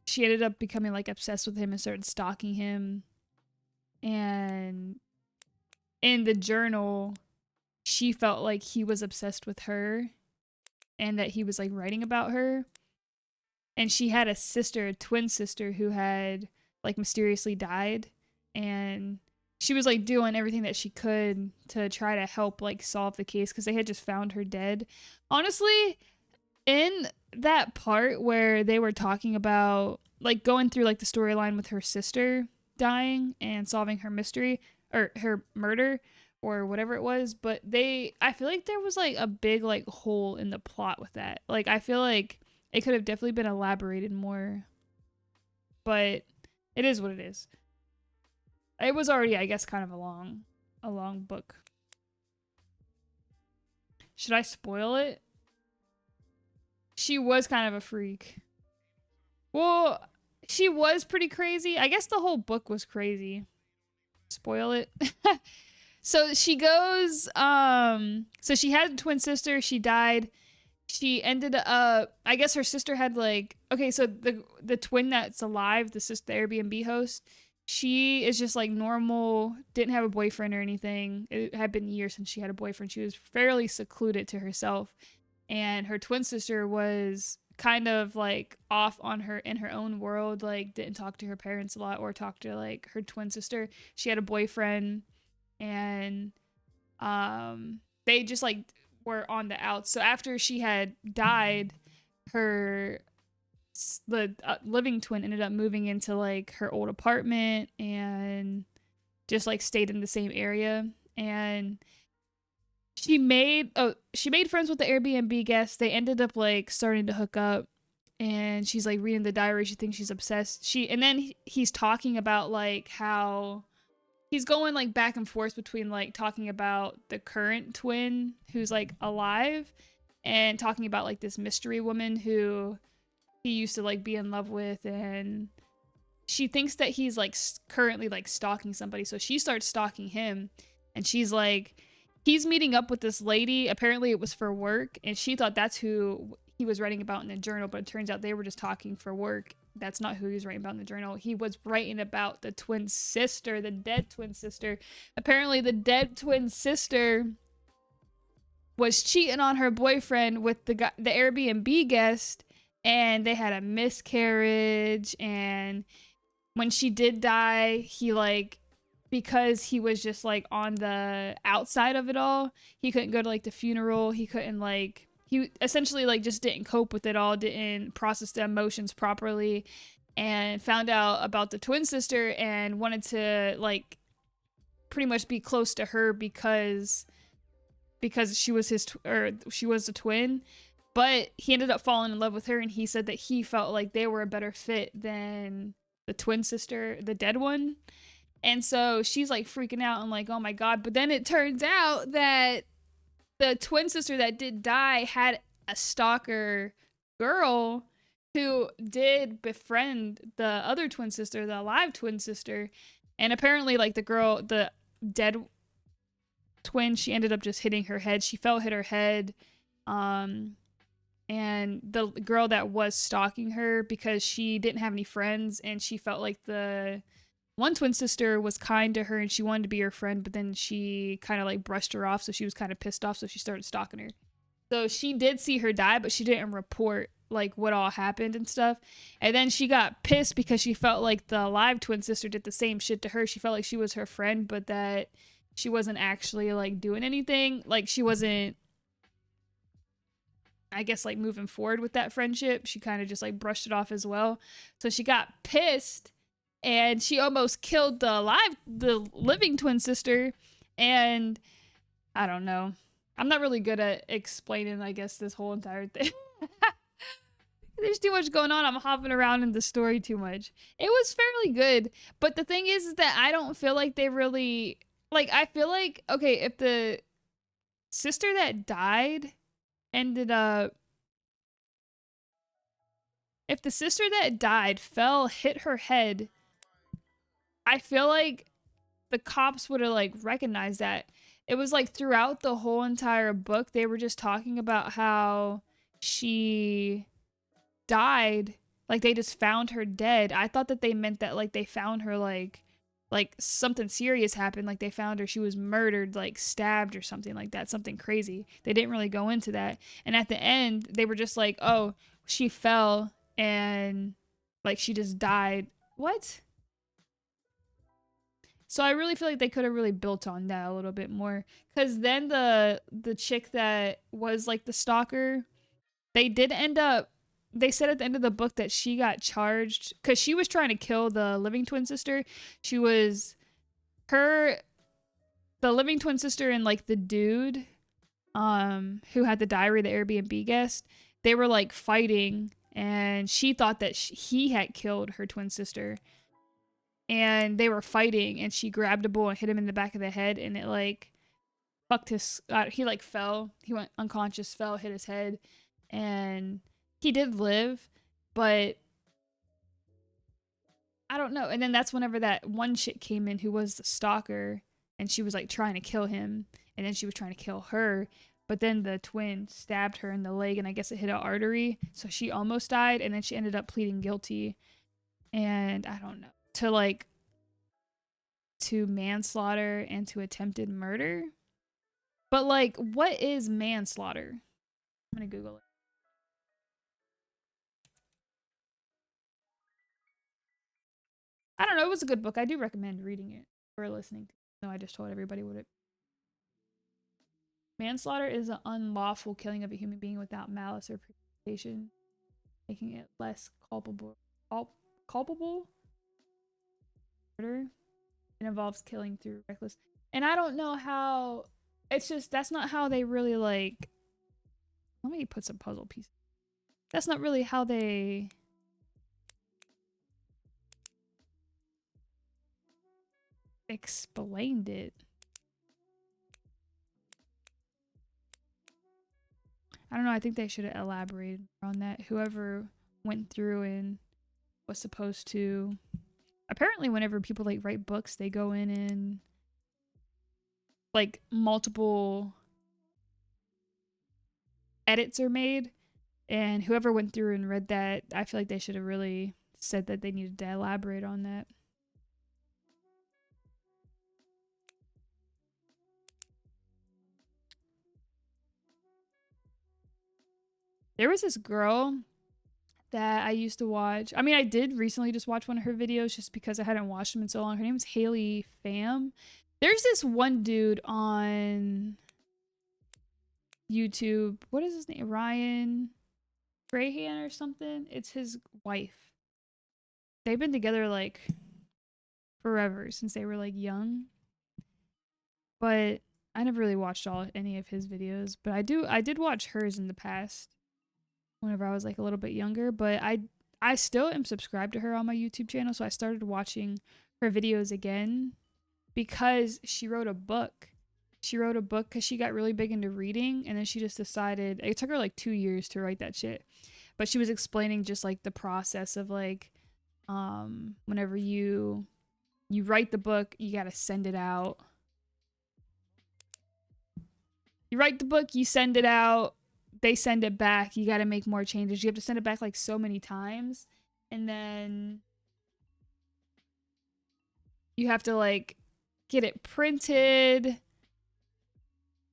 she ended up becoming like obsessed with him and started stalking him. And in the journal, she felt like he was obsessed with her and that he was like writing about her. And she had a sister, a twin sister, who had like mysteriously died, and she was like doing everything that she could to try to help like solve the case because they had just found her dead. Honestly, in that part where they were talking about like going through like the storyline with her sister dying and solving her mystery or her murder or whatever it was, but I feel like there was like a big like hole in the plot with that. Like I feel like it could have definitely been elaborated more, but it is what it is. It was already, I guess, kind of a long book. Should I spoil it? She was kind of a freak. Well, she was pretty crazy. I guess the whole book was crazy. Spoil it. So she goes, so she had a twin sister, she died. She ended up, I guess her sister had like, okay, so the twin that's alive, the Airbnb host, she is just like normal, didn't have a boyfriend or anything. It had been years since she had a boyfriend. She was fairly secluded to herself. And her twin sister was kind of like off on her in her own world, like didn't talk to her parents a lot or talk to like her twin sister. She had a boyfriend, and they just like were on the outs. So after she had died, the living twin ended up moving into like her old apartment and just like stayed in the same area. And she made friends with the Airbnb guest. They ended up like starting to hook up, and she's like reading the diary. She thinks she's obsessed. And then he's talking about like how he's going like back and forth between like talking about the current twin who's like alive and talking about like this mystery woman who he used to like be in love with, and she thinks that he's like currently like stalking somebody. So she starts stalking him, and she's like, he's meeting up with this lady. Apparently it was for work, and she thought that's who he was writing about in the journal, but it turns out they were just talking for work. That's not who he was writing about in the journal. He was writing about the twin sister, the dead twin sister. Apparently the dead twin sister was cheating on her boyfriend with the Airbnb guest, and they had a miscarriage. And when she did die, he like, because he was just like on the outside of it all, he couldn't go to like the funeral. He couldn't like, he essentially like just didn't cope with it all, didn't process the emotions properly, and found out about the twin sister and wanted to like pretty much be close to her because she was she was a twin. But he ended up falling in love with her, and he said that he felt like they were a better fit than the twin sister, the dead one. And so she's like freaking out and like, oh my God. But then it turns out that the twin sister that did die had a stalker girl who did befriend the other twin sister, the alive twin sister. And apparently like the girl, the dead twin, she ended up just hitting her head. She fell, hit her head. And the girl that was stalking her, because she didn't have any friends and she felt like the one twin sister was kind to her and she wanted to be her friend, but then she kind of like brushed her off, so she was kind of pissed off, so she started stalking her. So she did see her die, but she didn't report like what all happened and stuff. And then she got pissed because she felt like the alive twin sister did the same shit to her. She felt like she was her friend, but that she wasn't actually like doing anything. Like she wasn't, I guess, like moving forward with that friendship. She kind of just like brushed it off as well. So she got pissed and she almost killed the living twin sister. And I don't know. I'm not really good at explaining, I guess, this whole entire thing. There's too much going on. I'm hopping around in the story too much. It was fairly good. But the thing is that I don't feel like they really, like, I feel like, okay, if the sister that died ended up, if the sister that died fell, hit her head, I feel like the cops would have like recognized that. It was like throughout the whole entire book, they were just talking about how she died. Like they just found her dead. I thought that they meant that like they found her like something serious happened. Like they found her, she was murdered, like stabbed or something like that. Something crazy. They didn't really go into that. And at the end, they were just like, oh, she fell and like she just died. What? So I really feel like they could have really built on that a little bit more. Because then the chick that was like the stalker, they did end up, they said at the end of the book that she got charged because she was trying to kill the living twin sister. She was, the living twin sister and like the dude who had the diary, the Airbnb guest, they were like fighting, and she thought that he had killed her twin sister. And they were fighting, and she grabbed a bull and hit him in the back of the head, and it like fucked his, he like fell, he went unconscious, fell, hit his head, and he did live, but I don't know. And then that's whenever that one chick came in who was the stalker, and she was like trying to kill him, and then she was trying to kill her, but then the twin stabbed her in the leg, and I guess it hit an artery, so she almost died, and then she ended up pleading guilty. And I don't know, to manslaughter and to attempted murder. But like, what is manslaughter? I'm gonna Google it. I don't know, it was a good book. I do recommend reading it or listening to it. No, I just told everybody what it. Manslaughter is an unlawful killing of a human being without malice or premeditation, making it less culpable. Culpable? Murder? It involves killing through reckless. And I don't know how. It's just that's not how they really like. Let me put some puzzle pieces. That's not really how they explained it. I don't know. I think they should have elaborated on that. Whoever went through and was supposed to. Apparently, whenever people like write books, they go in and like multiple edits are made. And whoever went through and read that, I feel like they should have really said that they needed to elaborate on that. There was this girl that I used to watch. I mean, I did recently just watch one of her videos just because I hadn't watched them in so long. Her name is Haley Pham. There's this one dude on YouTube. What is his name? Ryan Strahan or something? It's his wife. They've been together like forever since they were like young. But I never really watched any of his videos, but I did watch hers in the past whenever I was like a little bit younger, but I still am subscribed to her on my YouTube channel, so I started watching her videos again because she wrote a book. She wrote a book because she got really big into reading, and then she just decided it took her like 2 years to write that shit. But she was explaining just like the process of like whenever you write the book, you got to send it out. You write the book, you send it out, they send it back, you got to make more changes. You have to send it back like so many times, and then you have to like get it printed,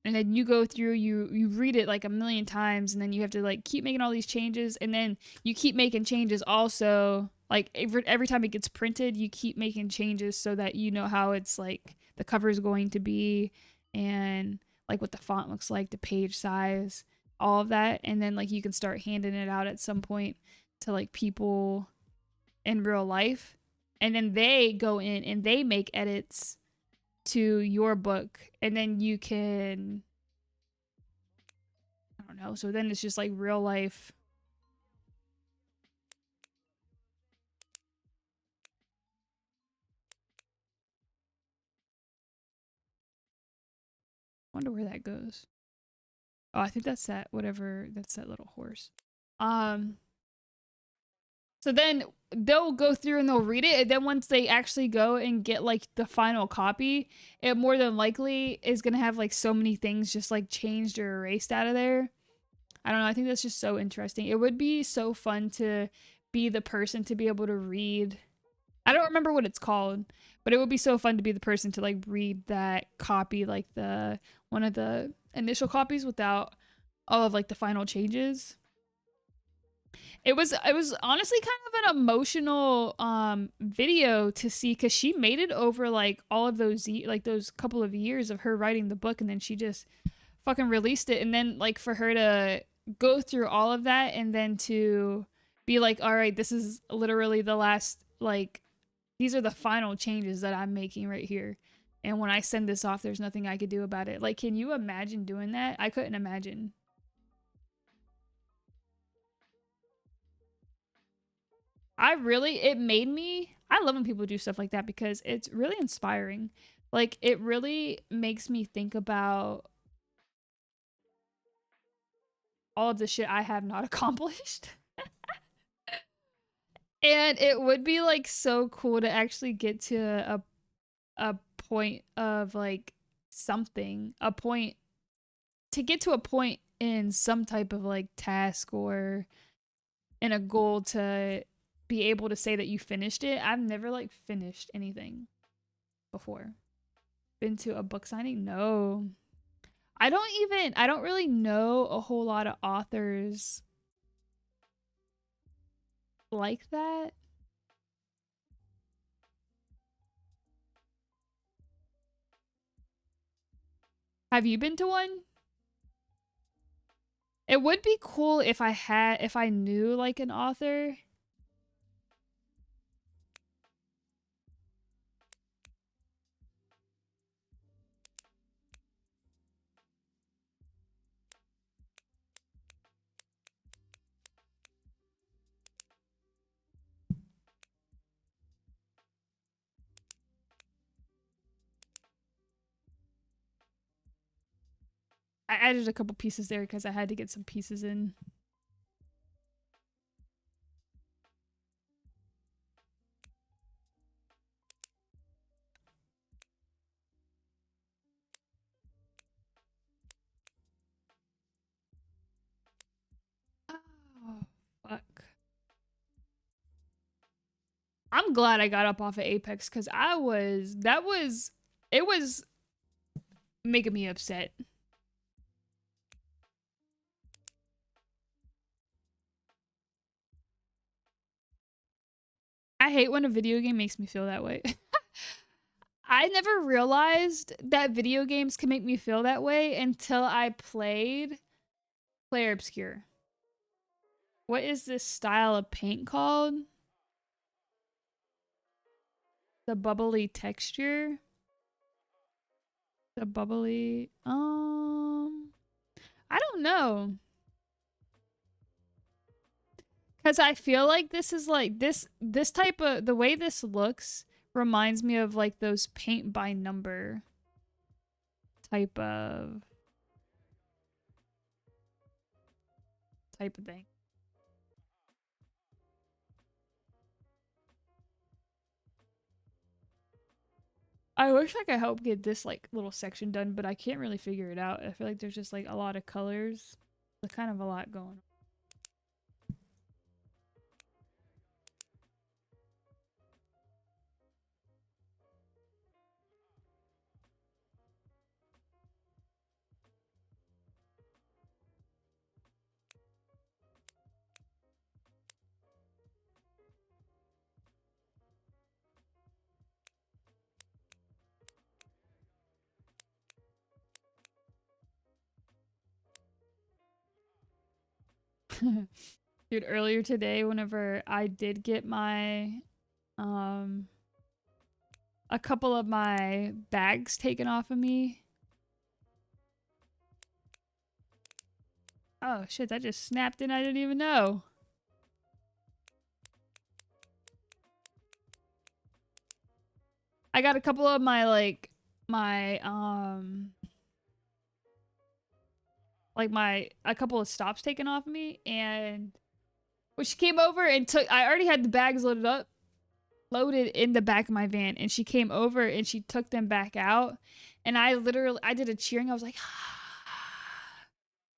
and then you go through, you read it like a million times, and then you have to like keep making all these changes, and then you keep making changes also. Like every time it gets printed, you keep making changes so that you know how it's like the cover is going to be, and like what the font looks like, the page size, all of that. And then like you can start handing it out at some point to like people in real life. And then they go in and they make edits to your book. And then you can, I don't know. So then it's just like real life. Wonder where that goes. Oh, I think that's that that's that little horse. So then they'll go through and they'll read it, and then once they actually go and get like the final copy, it more than likely is gonna have like so many things just like changed or erased out of there. I don't know, I think that's just so interesting. It would be so fun to be the person to be able to read. I don't remember what it's called, but it would be so fun to be the person to like read that copy, like the one of the initial copies without all of like the final changes. It was honestly kind of an emotional video to see, because she made it over like all of those like those couple of years of her writing the book, and then she just fucking released it. And then like for her to go through all of that and then to be like, all right, this is literally the last, like these are the final changes that I'm making right here, and when I send this off, there's nothing I could do about it. Like, can you imagine doing that? I couldn't imagine. It made me, I love when people do stuff like that because it's really inspiring. Like, it really makes me think about all of the shit I have not accomplished. And it would be like so cool to actually get to a point of like something, to get to a point in some type of like task or in a goal to be able to say that you finished it. I've never like finished anything before. Been to a book signing? No. I don't really know a whole lot of authors like that. Have you been to one? It would be cool if I knew like an author. I added a couple pieces there because I had to get some pieces in. Oh, fuck. I'm glad I got up off of Apex because it was making me upset. I hate when a video game makes me feel that way. I never realized that video games can make me feel that way until I played Player Obscure. What is this style of paint called? The bubbly texture? The bubbly... I don't know. Because I feel like this is like... This type of... The way this looks reminds me of like those paint by number type of thing. I wish I could help get this like little section done, but I can't really figure it out. I feel like there's just like a lot of colors. There's kind of a lot going on. Dude, earlier today, whenever I did get my, a couple of my bags taken off of me. Oh shit, that just snapped in, I didn't even know. I got a couple of my, like a couple of stops taken off of me, and when she came over and I already had the bags loaded in the back of my van, and she came over and she took them back out, and I did a cheering. I was like,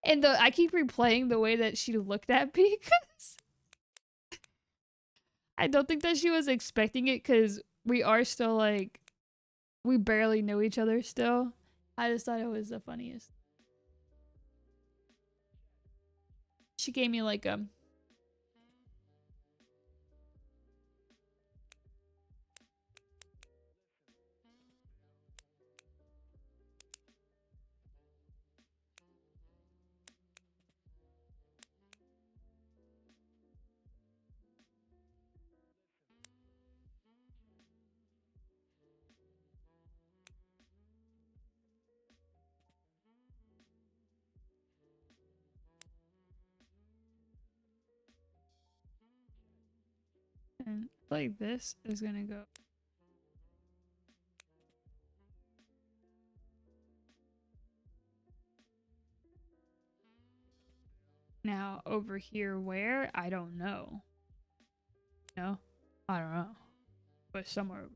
and I keep replaying the way that she looked at me because I don't think that she was expecting it, because we are still like, we barely know each other still. I just thought it was the funniest. She gave me like and like this is gonna go. Now over here where? I don't know. No? I don't know. But somewhere over.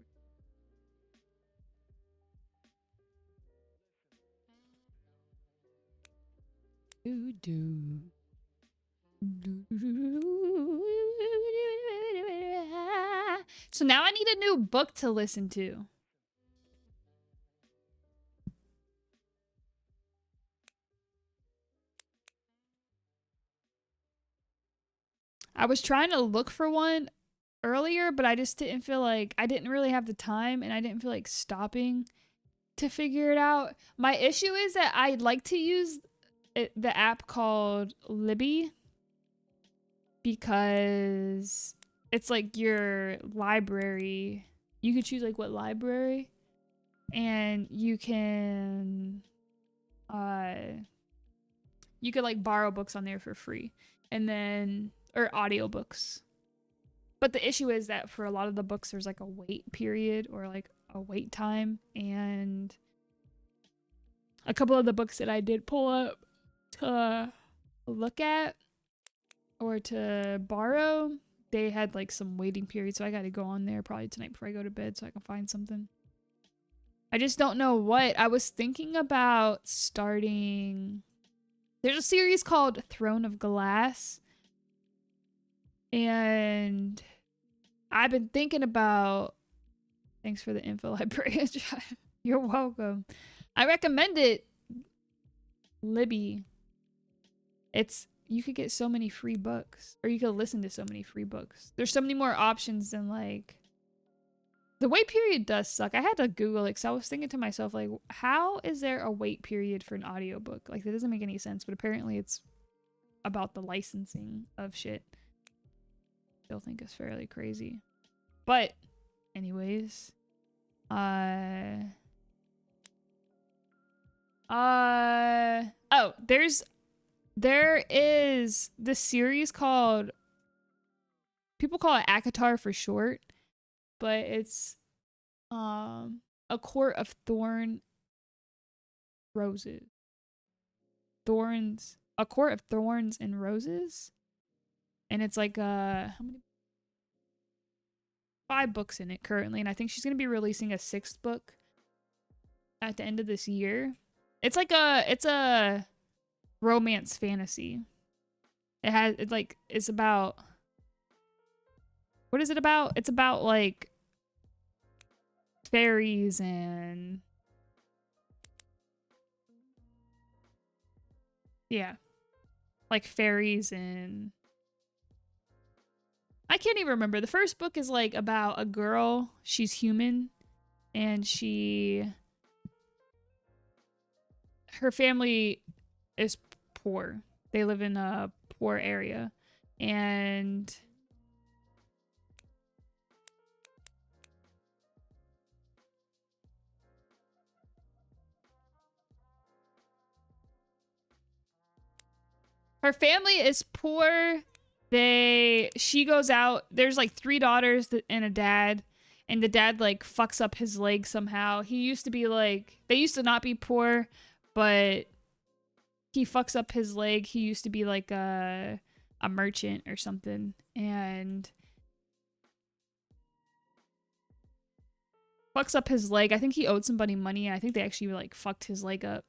So now I need a new book to listen to. I was trying to look for one earlier, but I just didn't feel like, I didn't really have the time, and I didn't feel like stopping to figure it out. My issue is that I'd like to use the app called Libby, because it's like your library. You could choose like what library, and you can you could like borrow books on there for free, and then, or audiobooks. But the issue is that for a lot of the books there's like a wait period, or like a wait time, and a couple of the books that I did pull up to look at or to borrow, they had like some waiting period, so I gotta go on there probably tonight before I go to bed so I can find something. I just don't know what. I was thinking about starting... There's a series called Throne of Glass, and I've been thinking about... Thanks for the info, librarian. You're welcome. I recommend it, Libby. You could get so many free books, or you could listen to so many free books. There's so many more options than like... The wait period does suck. I had to Google it because I was thinking to myself, like, how is there a wait period for an audiobook? Like, that doesn't make any sense, but apparently it's about the licensing of shit. Still think it's fairly crazy. But, anyways. Oh, there is this series called... People call it ACOTAR for short. But it's A Court of Roses. Thorns. A Court of Thorns and Roses. And it's like how many? 5 books in it currently, and I think she's gonna be releasing a 6th book at the end of this year. It's a romance fantasy. It's about... What is it about? It's about like fairies and... Yeah. Like fairies and... I can't even remember. The first book is like about a girl. She's human. And her family is poor. They live in a poor area. And... Her family is poor. She goes out. There's like 3 daughters and a dad. And the dad like fucks up his leg somehow. He used to be like... They used to not be poor, but he fucks up his leg. He used to be like a merchant or something. And fucks up his leg. I think he owed somebody money. And I think they actually like fucked his leg up.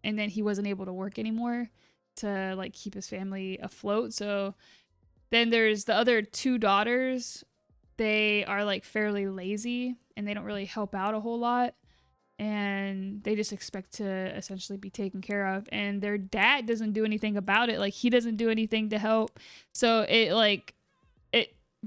And then he wasn't able to work anymore to like keep his family afloat. So then there's the other 2 daughters. They are like fairly lazy and they don't really help out a whole lot, and they just expect to essentially be taken care of, and their dad doesn't do anything about it. Like, he doesn't do anything to help. So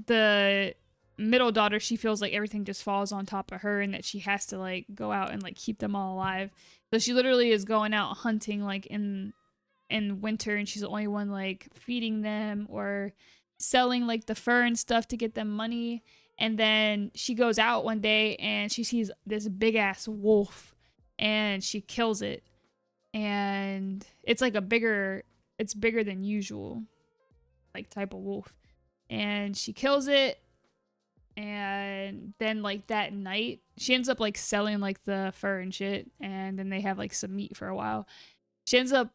the middle daughter, she feels like everything just falls on top of her and that she has to like go out and like keep them all alive. So she literally is going out hunting like in winter, and she's the only one like feeding them or selling like the fur and stuff to get them money. And then she goes out one day and she sees this big ass wolf and she kills it, and it's like it's bigger than usual like type of wolf, and she kills it. And then like that night she ends up like selling like the fur and shit, and then they have like some meat for a while. She ends up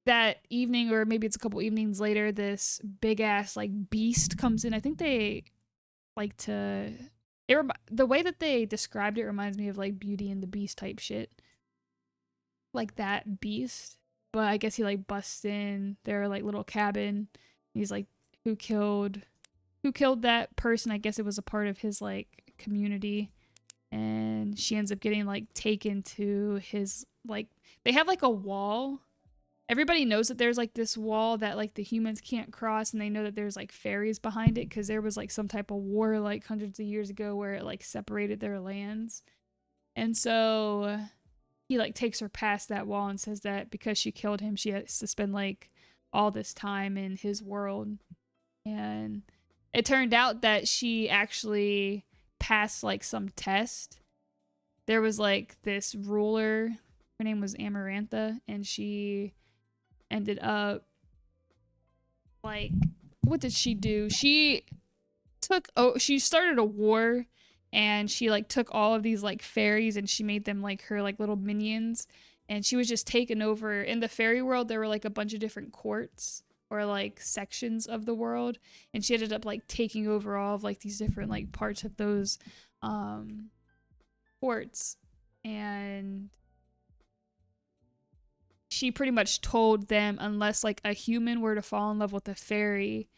that evening, or maybe it's a couple evenings later, this big ass like beast comes in. I think they like to... the way that they described it reminds me of like Beauty and the Beast type shit. Like that beast. But I guess he like busts in their like little cabin. He's like, who killed that person? I guess it was a part of his like community. And she ends up getting like taken to his like... They have like a wall. Everybody knows that there's like this wall that like the humans can't cross, and they know that there's like fairies behind it because there was like some type of war like hundreds of years ago where it like separated their lands. And so he like takes her past that wall and says that because she killed him, she has to spend like all this time in his world. And it turned out that she actually passed like some test. There was like this ruler, her name was Amarantha, and she ended up like... What did she do? She started a war, and she like took all of these like fairies and she made them like her like little minions, and she was just taken over. In the fairy world, there were like a bunch of different courts or like sections of the world, and she ended up like taking over all of like these different like parts of those courts, and she pretty much told them unless like a human were to fall in love with a fairy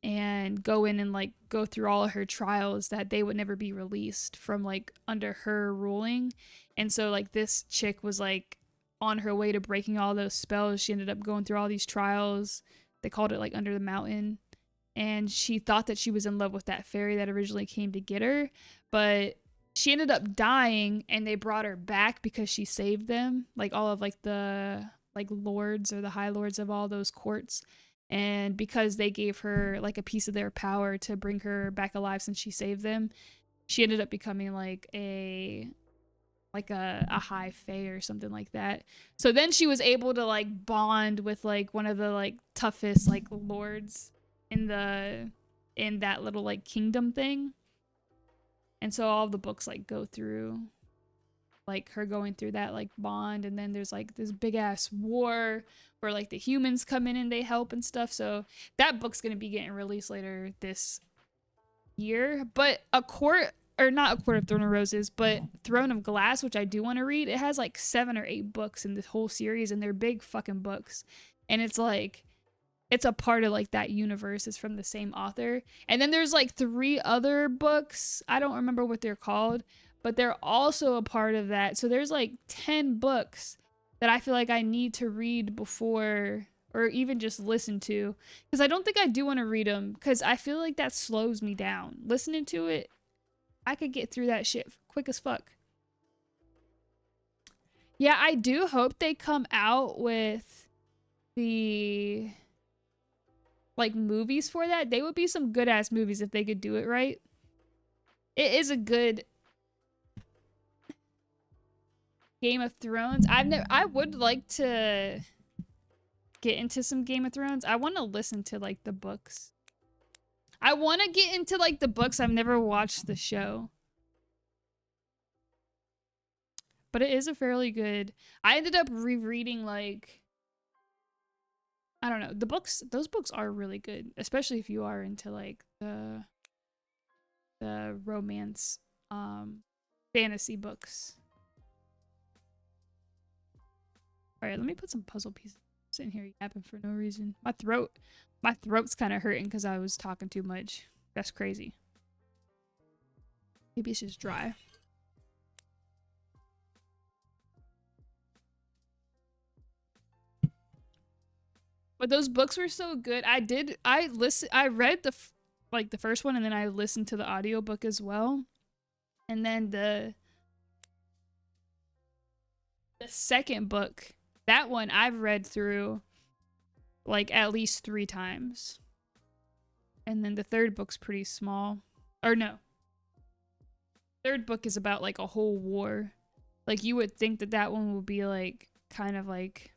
and go in and like go through all of her trials, that they would never be released from like under her ruling. And so like this chick was like on her way to breaking all those spells. She ended up going through all these trials. They called it like Under the Mountain, and she thought that she was in love with that fairy that originally came to get her, but she ended up dying, and they brought her back because she saved them, like all of like the like lords or the high lords of all those courts. And because they gave her like a piece of their power to bring her back alive since she saved them, she ended up becoming like a high fae or something like that. So then she was able to like bond with like one of the like toughest like lords in that little like kingdom thing. And so all the books like go through like her going through that like bond, and then there's like this big ass war where like the humans come in and they help and stuff. So that book's gonna be getting released later this year. But not A Court of Thorn and Roses, but Throne of Glass, which I do want to read, it has like 7 or 8 books in this whole series, and they're big fucking books. And it's like it's a part of like that universe. Is from the same author. And then there's like 3 other books. I don't remember what they're called, but they're also a part of that. So there's like 10 books that I feel like I need to read before, or even just listen to, because I don't think I do want to read them, because I feel like that slows me down. Listening to it, I could get through that shit quick as fuck. Yeah, I do hope they come out with the like movies for that. They would be some good ass movies if they could do it right. It is a good Game of Thrones. I would like to get into some Game of Thrones. I want to listen to like the books. I want to get into like the books. I've never watched the show. But it is a fairly good. I ended up rereading like, I don't know, the books. Those books are really good, especially if you are into like the romance fantasy books. All right, let me put some puzzle pieces in here yapping for no reason. My throat's kind of hurting because I was talking too much. That's crazy. Maybe it's just dry. But those books were so good. I read the first one, and then I listened to the audiobook as well. And then the second book, that one I've read through like at least 3 times. And then the third book's pretty small. Or no. Third book is about like a whole war. Like you would think that that one would be like kind of like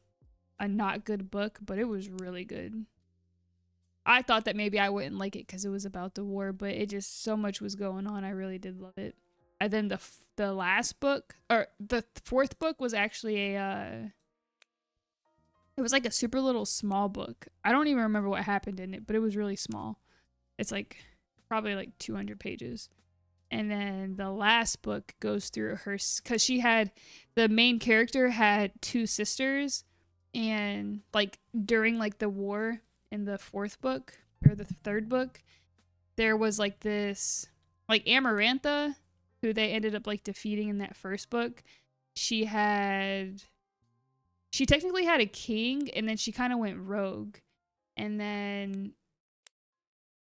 a not good book, but it was really good. I thought that maybe I wouldn't like it because it was about the war, but it just so much was going on. I really did love it. And then the last book, or the 4th book, was actually it was like a super little small book. I don't even remember what happened in it, but it was really small. It's like probably like 200 pages. And then the last book goes through her, because the main character had 2 sisters, and like during like the war in the 4th book or the 3rd book, there was like this like Amarantha, who they ended up like defeating in that 1st book. She technically had a king, and then she kind of went rogue, and then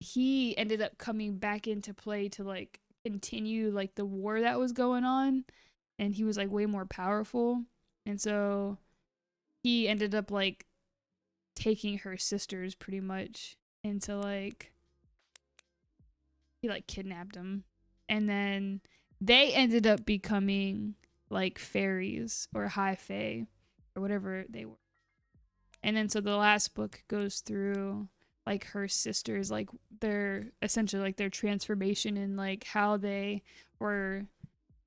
he ended up coming back into play to like continue like the war that was going on, and he was like way more powerful, and so he ended up like taking her sisters pretty much into like, he like kidnapped them, and then they ended up becoming like fairies or high fae or whatever they were. And then so the last book goes through like her sisters, like their essentially like their transformation and like how they were,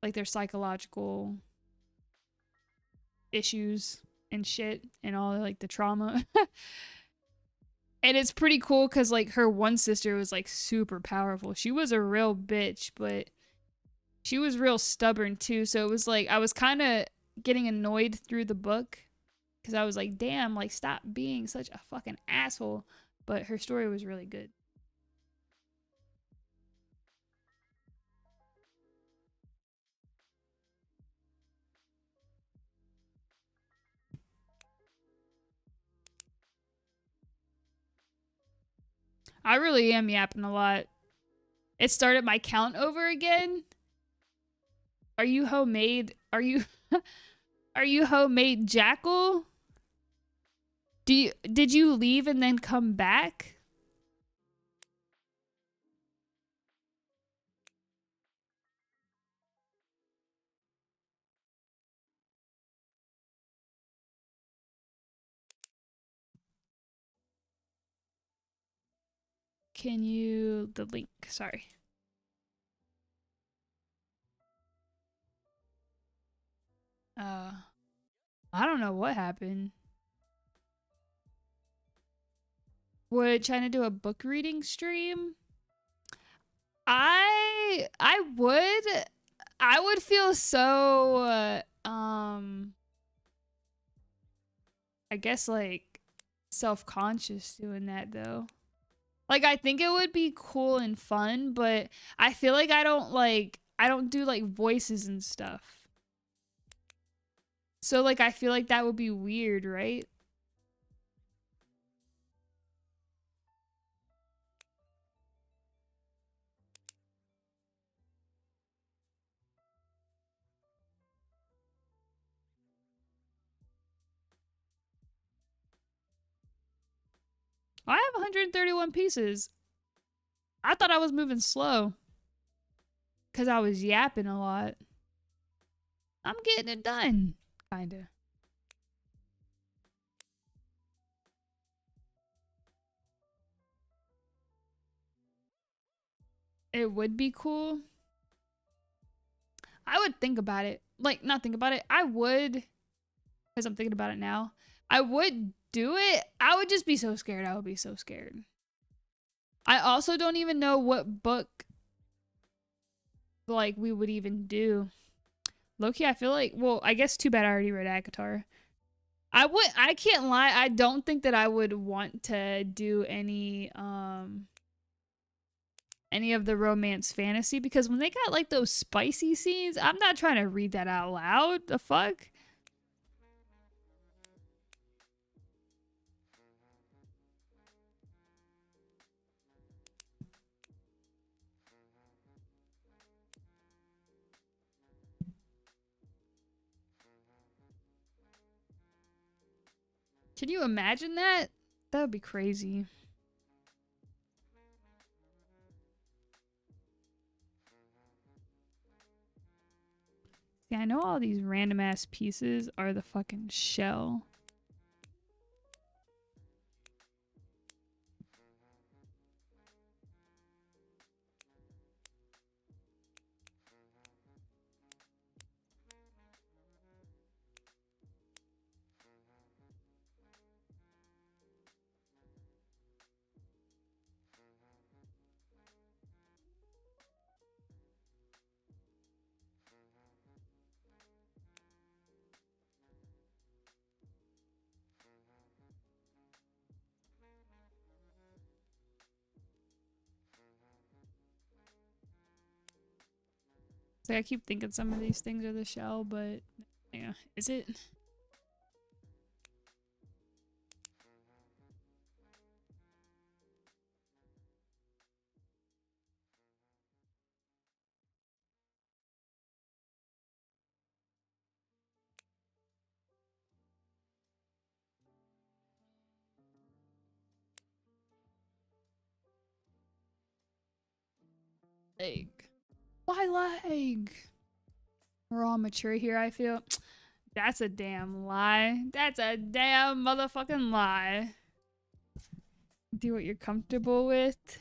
like their psychological issues and shit and all like the trauma. And it's pretty cool because like her one sister was like super powerful. She was a real bitch, but she was real stubborn too. So it was like I was kind of getting annoyed through the book because I was like, damn, like stop being such a fucking asshole. But her story was really good. I really am yapping a lot. It started my count over again. Are you homemade? Are you are you homemade jackal? Did you leave and then come back? Can you the link? Sorry. I don't know what happened. Would China do a book reading stream? I would feel so I guess like self-conscious doing that though. Like I think it would be cool and fun, but I feel like I don't do like voices and stuff. So like I feel like that would be weird, right? I have 131 pieces. I thought I was moving slow because I was yapping a lot. I'm getting it done, kinda. It would be cool. I would think about it. Like, not think about it. I would, because I'm thinking about it now. I would do it. I would just be so scared. I would be so scared. I also don't even know what book, like, we would even do. Loki, I feel like, well, I guess too bad I already read Akatar. I can't lie. I don't think that I would want to do any of the romance fantasy because when they got like those spicy scenes, I'm not trying to read that out loud. The fuck? Can you imagine that? That would be crazy. Yeah, I know all these random ass pieces are the fucking shell. So I keep thinking some of these things are the shell, but yeah, is it? Leg. Why leg? We're all mature here, I feel. That's a damn lie. That's a damn motherfucking lie. Do what you're comfortable with.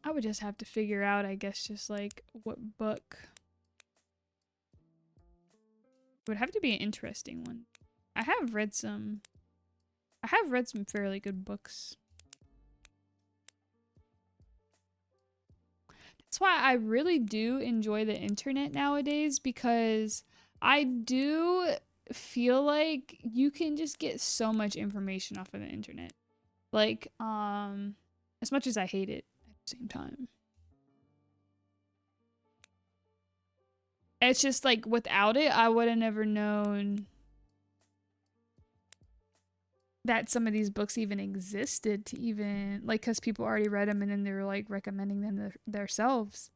I would just have to figure out, I guess, just like what book. It would have to be an interesting one. I have read some fairly good books. That's why I really do enjoy the internet nowadays, because I do feel like you can just get so much information off of the internet. Like, as much as I hate it at the same time. It's just like without it, I would have never known that some of these books even existed to even, like, because people already read them and then they were like recommending them themselves.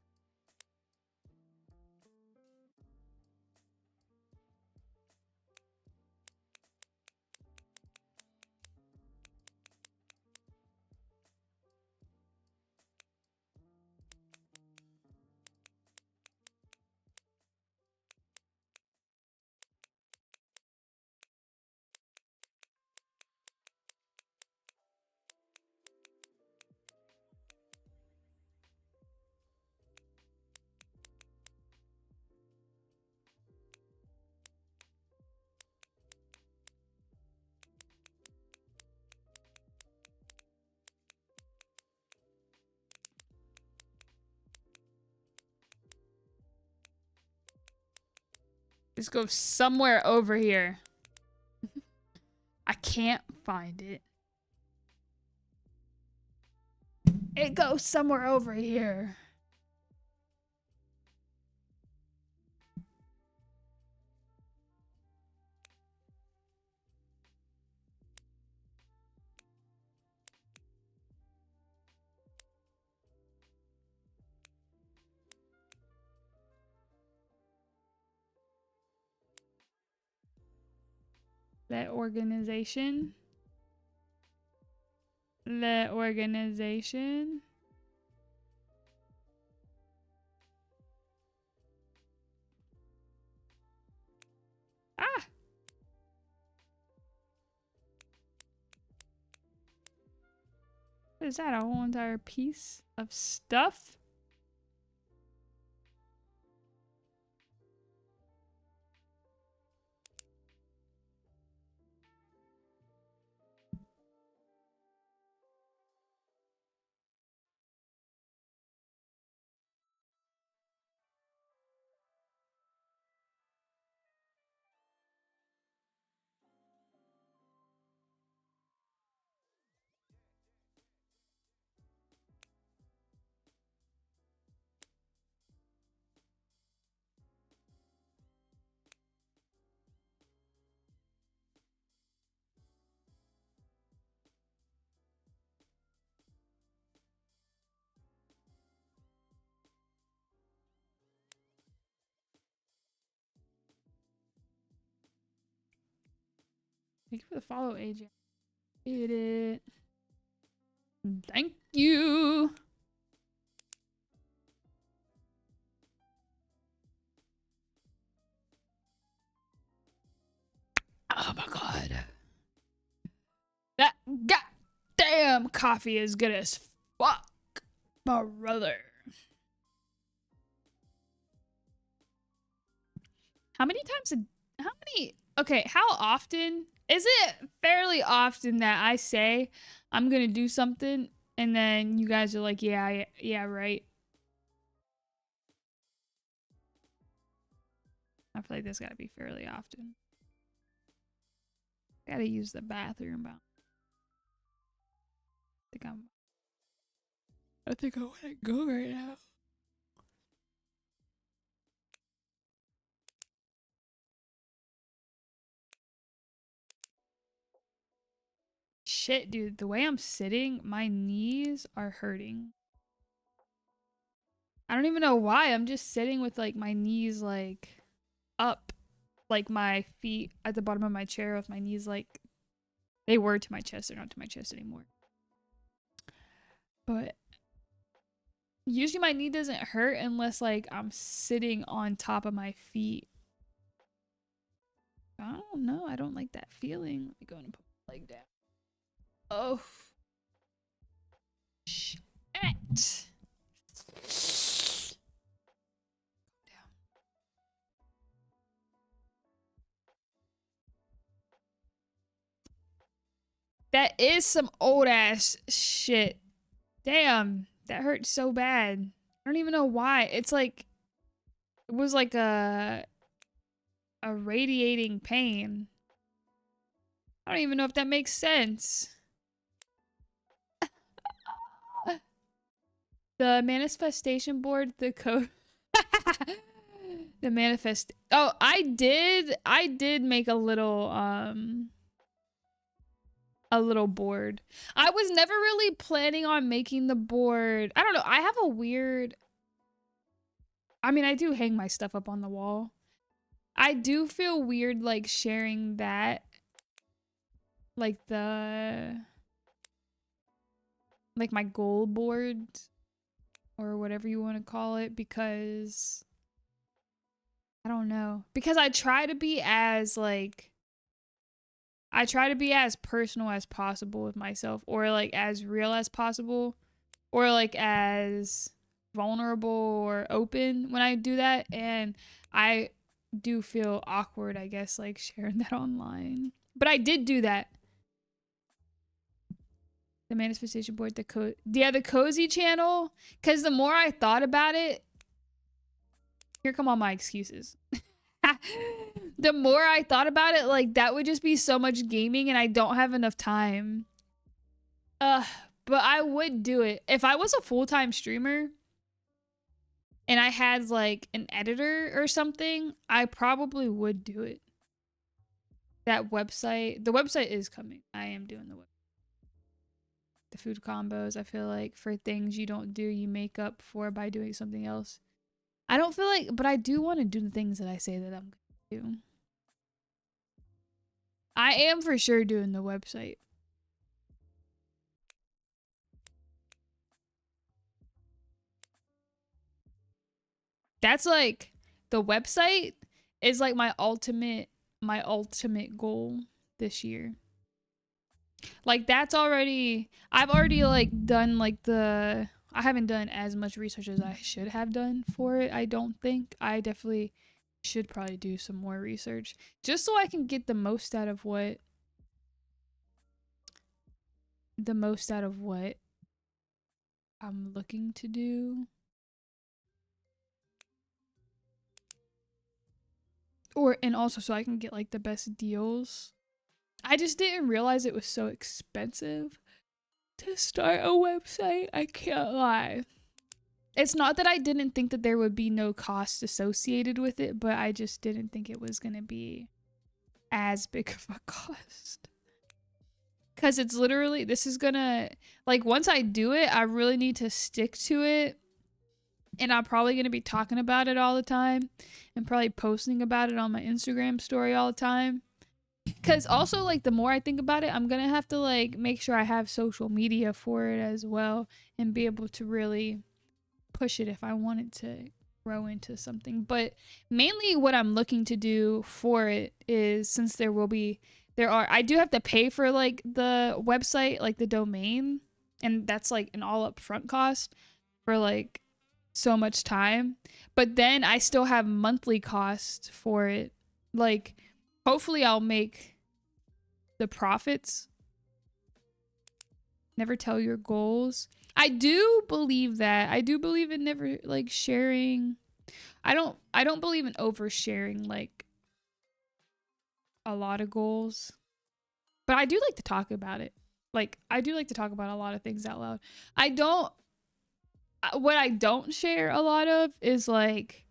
Just go somewhere over here. I can't find it. It goes somewhere over here. That organization. The organization. Ah! What is that? A whole entire piece of stuff? Thank you for the follow, AJ. Did it. Thank you. Oh my god. That goddamn coffee is good as fuck, my brother. How many times how often is it? Fairly often that I say I'm gonna do something and then you guys are like, yeah, right. I feel like this gotta be fairly often. Gotta use the bathroom, but I think I wanna go right now. Shit, dude, the way I'm sitting, my knees are hurting. I don't even know why. I'm just sitting with like my knees like up, like my feet at the bottom of my chair with my knees like they were to my chest. They're not to my chest anymore. But usually my knee doesn't hurt unless like I'm sitting on top of my feet. I don't know. I don't like that feeling. Let me go and put my leg down. Oh. Shit. That is some old ass shit. Damn, that hurt so bad. I don't even know why. It's like it was like a radiating pain. I don't even know if that makes sense. The manifestation board, the code. The manifest. Oh, I did make a little board. I was never really planning on making the board. I don't know. I have a weird, I mean, I do hang my stuff up on the wall. I do feel weird like sharing that, like my goal board or whatever you want to call it, because I don't know. Because I try to be as personal as possible with myself, or like as real as possible, or like as vulnerable or open when I do that. And I do feel awkward, I guess, like sharing that online. But I did do that. The manifestation board, the cozy channel. Because the more I thought about it, here come all my excuses. The more I thought about it, like that would just be so much gaming and I don't have enough time. But I would do it. If I was a full-time streamer and I had like an editor or something, I probably would do it. That website, the website is coming. I am doing the website. The food combos, I feel like for things you don't do, you make up for by doing something else. I don't feel like, but I do want to do the things that I say that I'm going to do. I am for sure doing the website. That's like, the website is like my ultimate goal this year. Like that's already, I've already like done like I haven't done as much research as I should have done for it. I don't think. I definitely should probably do some more research just so I can get the most out of what I'm looking to do. And also so I can get like the best deals. I just didn't realize it was so expensive to start a website. I can't lie. It's not that I didn't think that there would be no cost associated with it, but I just didn't think it was going to be as big of a cost. Because it's literally, this is going to, like, once I do it, I really need to stick to it. And I'm probably going to be talking about it all the time and probably posting about it on my Instagram story all the time. Because also, like, the more I think about it, I'm going to have to, like, make sure I have social media for it as well and be able to really push it if I wanted to grow into something. But mainly what I'm looking to do for it is, since I do have to pay for like the website, like the domain, and that's like an all upfront cost for like so much time. But then I still have monthly costs for it. Like hopefully I'll make the profits. Never tell your goals. I do believe that. I do believe in never like sharing. I don't believe in oversharing like a lot of goals. But I do like to talk about it. Like I do like to talk about a lot of things out loud. What I don't share a lot of is like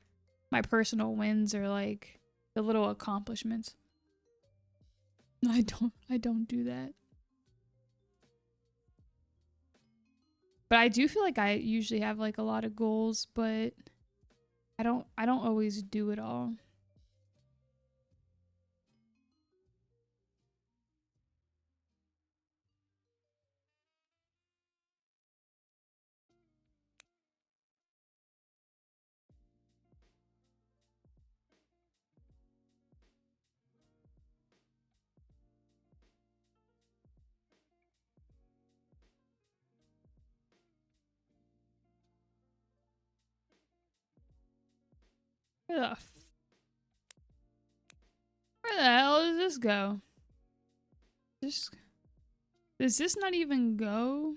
my personal wins or like the little accomplishments. I don't do that. But I do feel like I usually have like a lot of goals, but I don't always do it all. Where the hell does this go? Just Does this not even go?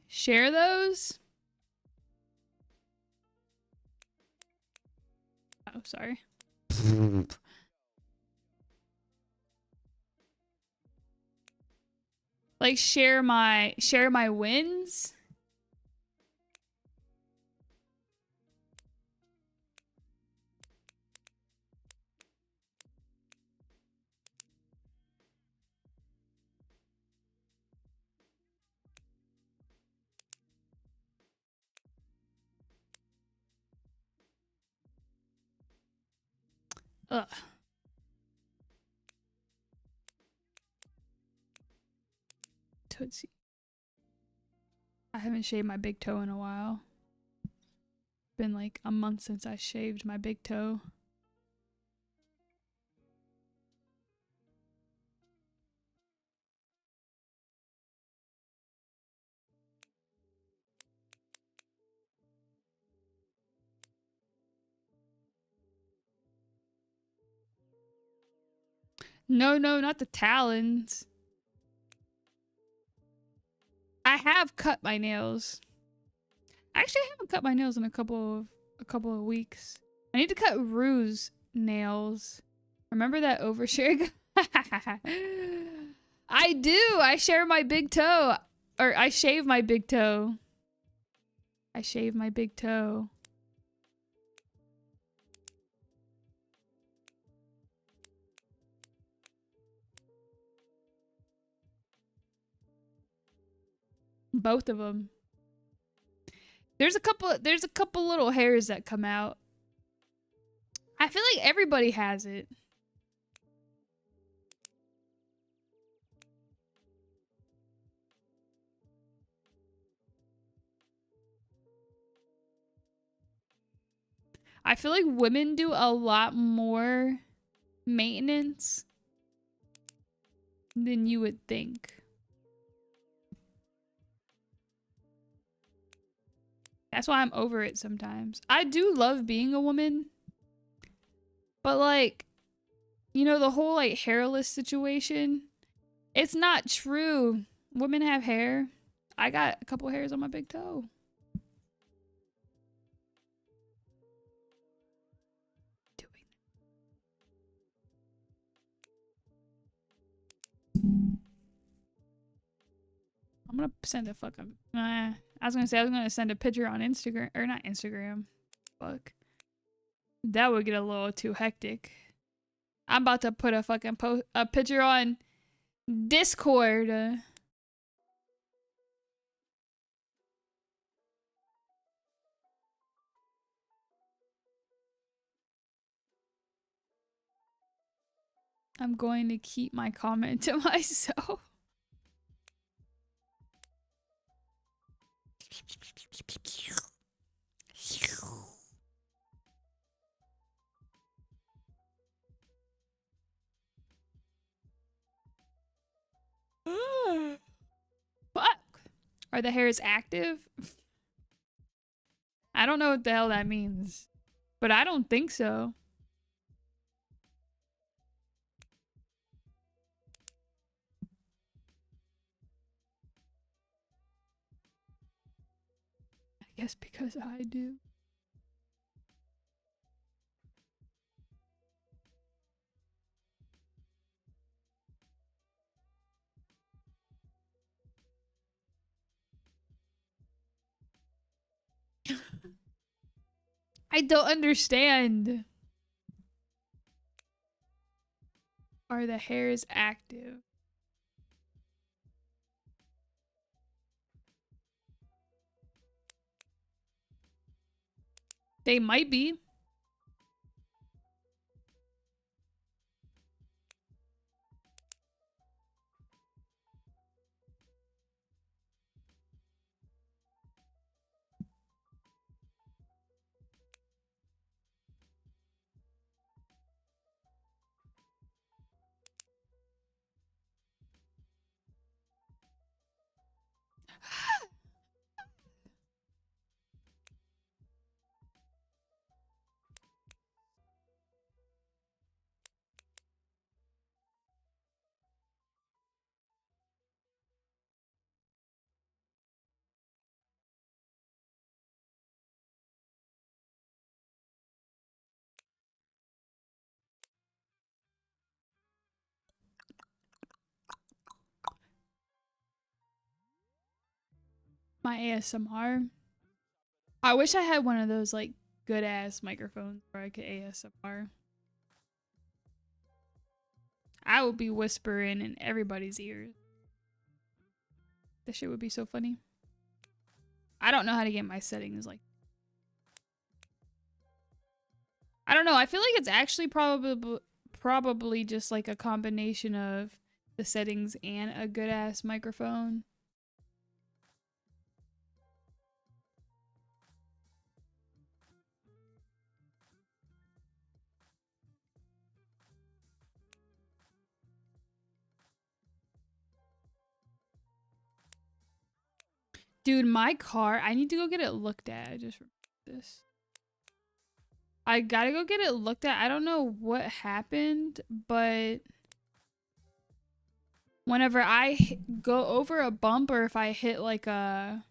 Share those? Oh, sorry. Like share my wins? Ugh. Tootsie. I haven't shaved my big toe in a while. Been like a month since I shaved my big toe. No, not the talons. I have cut my nails. Actually, I haven't cut my nails in a couple of weeks. I need to cut Rue's nails. Remember that overshare? I do. I share my big toe, or I shave my big toe. I shave my big toe. Both of them. There's a couple little hairs that come out. I feel like everybody has it. I feel like women do a lot more maintenance than you would think. That's why I'm over it sometimes. I do love being a woman. But like, you know, the whole like hairless situation, it's not true. Women have hair. I got a couple hairs on my big toe. I'm gonna send a fucking. I was gonna say I was gonna send a picture on Instagram, or not Instagram. Fuck. That would get a little too hectic. I'm about to put a fucking a picture on Discord. I'm going to keep my comment to myself. Fuck. Are the hairs active? I don't know what the hell that means. But I don't think so. I guess because I do. I don't understand. Are the hairs active? They might be. My ASMR. I wish I had one of those like good ass microphones where I could ASMR. I would be whispering in everybody's ears. That shit would be so funny. I don't know how to get my settings like. I don't know. I feel like it's actually probably just like a combination of the settings and a good ass microphone. Dude, my car, I need to go get it looked at. I just remembered this. I gotta go get it looked at. I don't know what happened, but whenever I go over a bump or if I hit like a...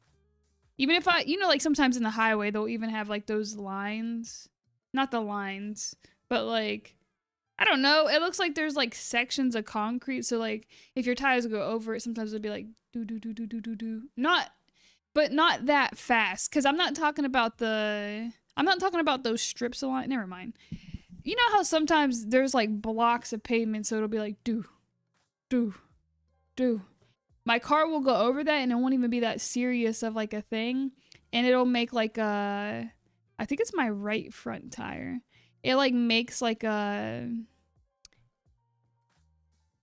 Even if I, you know, like sometimes in the highway, they'll even have like those lines. Not the lines, but like, I don't know. It looks like there's like sections of concrete. So like if your tires go over it, sometimes it'll be like do do do do do do do. But not that fast. Cause I'm not talking about those strips of line. Never mind. You know how sometimes there's like blocks of pavement, so it'll be like do, do, do. My car will go over that and it won't even be that serious of like a thing. And it'll make like a, I think it's my right front tire. It like makes like a,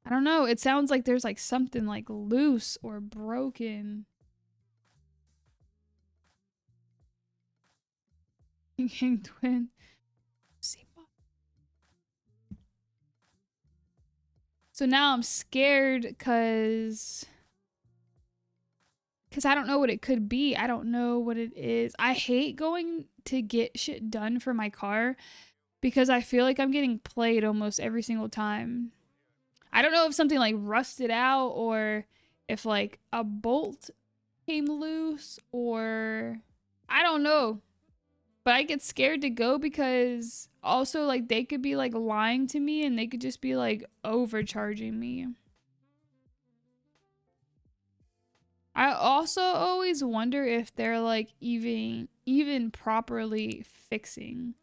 I don't know. It sounds like there's like something like loose or broken. King twin. So now I'm scared because I don't know what it could be. I don't know what it is. I hate going to get shit done for my car because I feel like I'm getting played almost every single time. I don't know if something like rusted out or if like a bolt came loose or I don't know. But I get scared to go because also like they could be like lying to me and they could just be like overcharging me. I also always wonder if they're like even properly fixing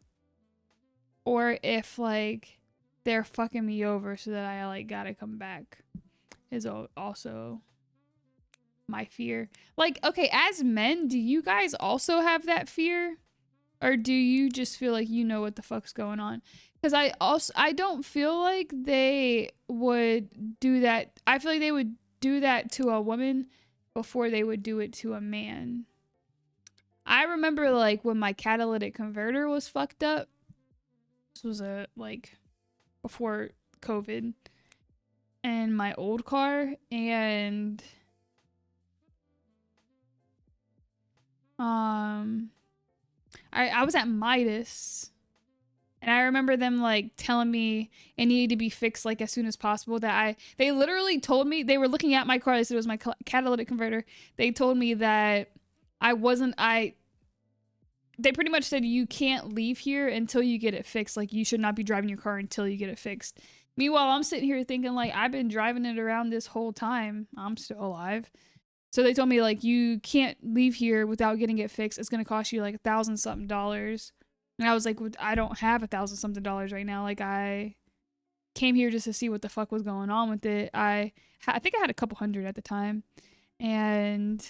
or if like they're fucking me over so that I like gotta come back is also my fear. Like, okay, as men, do you guys also have that fear? Or do you just feel like you know what the fuck's going on? Because I don't feel like they would do that. I feel like they would do that to a woman before they would do it to a man. I remember like when my catalytic converter was fucked up. This was like before COVID and my old car, and I was at Midas. And I remember them like telling me it needed to be fixed like as soon as possible. They literally told me, they were looking at my car. They said it was my catalytic converter. They told me that they pretty much said you can't leave here until you get it fixed. Like you should not be driving your car until you get it fixed. Meanwhile, I'm sitting here thinking like I've been driving it around this whole time. I'm still alive. So they told me like you can't leave here without getting it fixed. It's going to cost you like $1,000 something. And I was like, I don't have $1,000 something right now. Like I came here just to see what the fuck was going on with it. I think I had a couple hundred at the time. And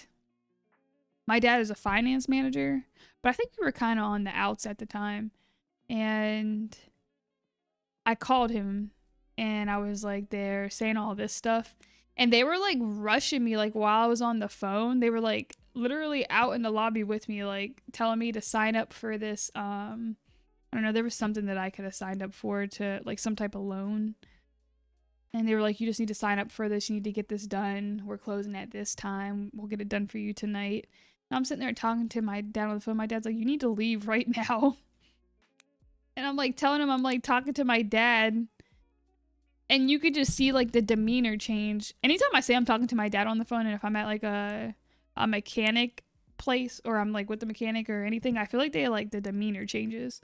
my dad is a finance manager, but I think we were kind of on the outs at the time. And I called him and I was like, they're saying all this stuff. And they were like rushing me like while I was on the phone. They were like literally out in the lobby with me, like telling me to sign up for this. I don't know. There was something that I could have signed up for to like some type of loan. And they were like, you just need to sign up for this. You need to get this done. We're closing at this time. We'll get it done for you tonight. And I'm sitting there talking to my dad on the phone. My dad's like, you need to leave right now. And I'm like telling him, I'm like talking to my dad. And you could just see like the demeanor change. Anytime I say I'm talking to my dad on the phone, and if I'm at like a mechanic place or I'm like with the mechanic or anything, I feel like they like the demeanor changes.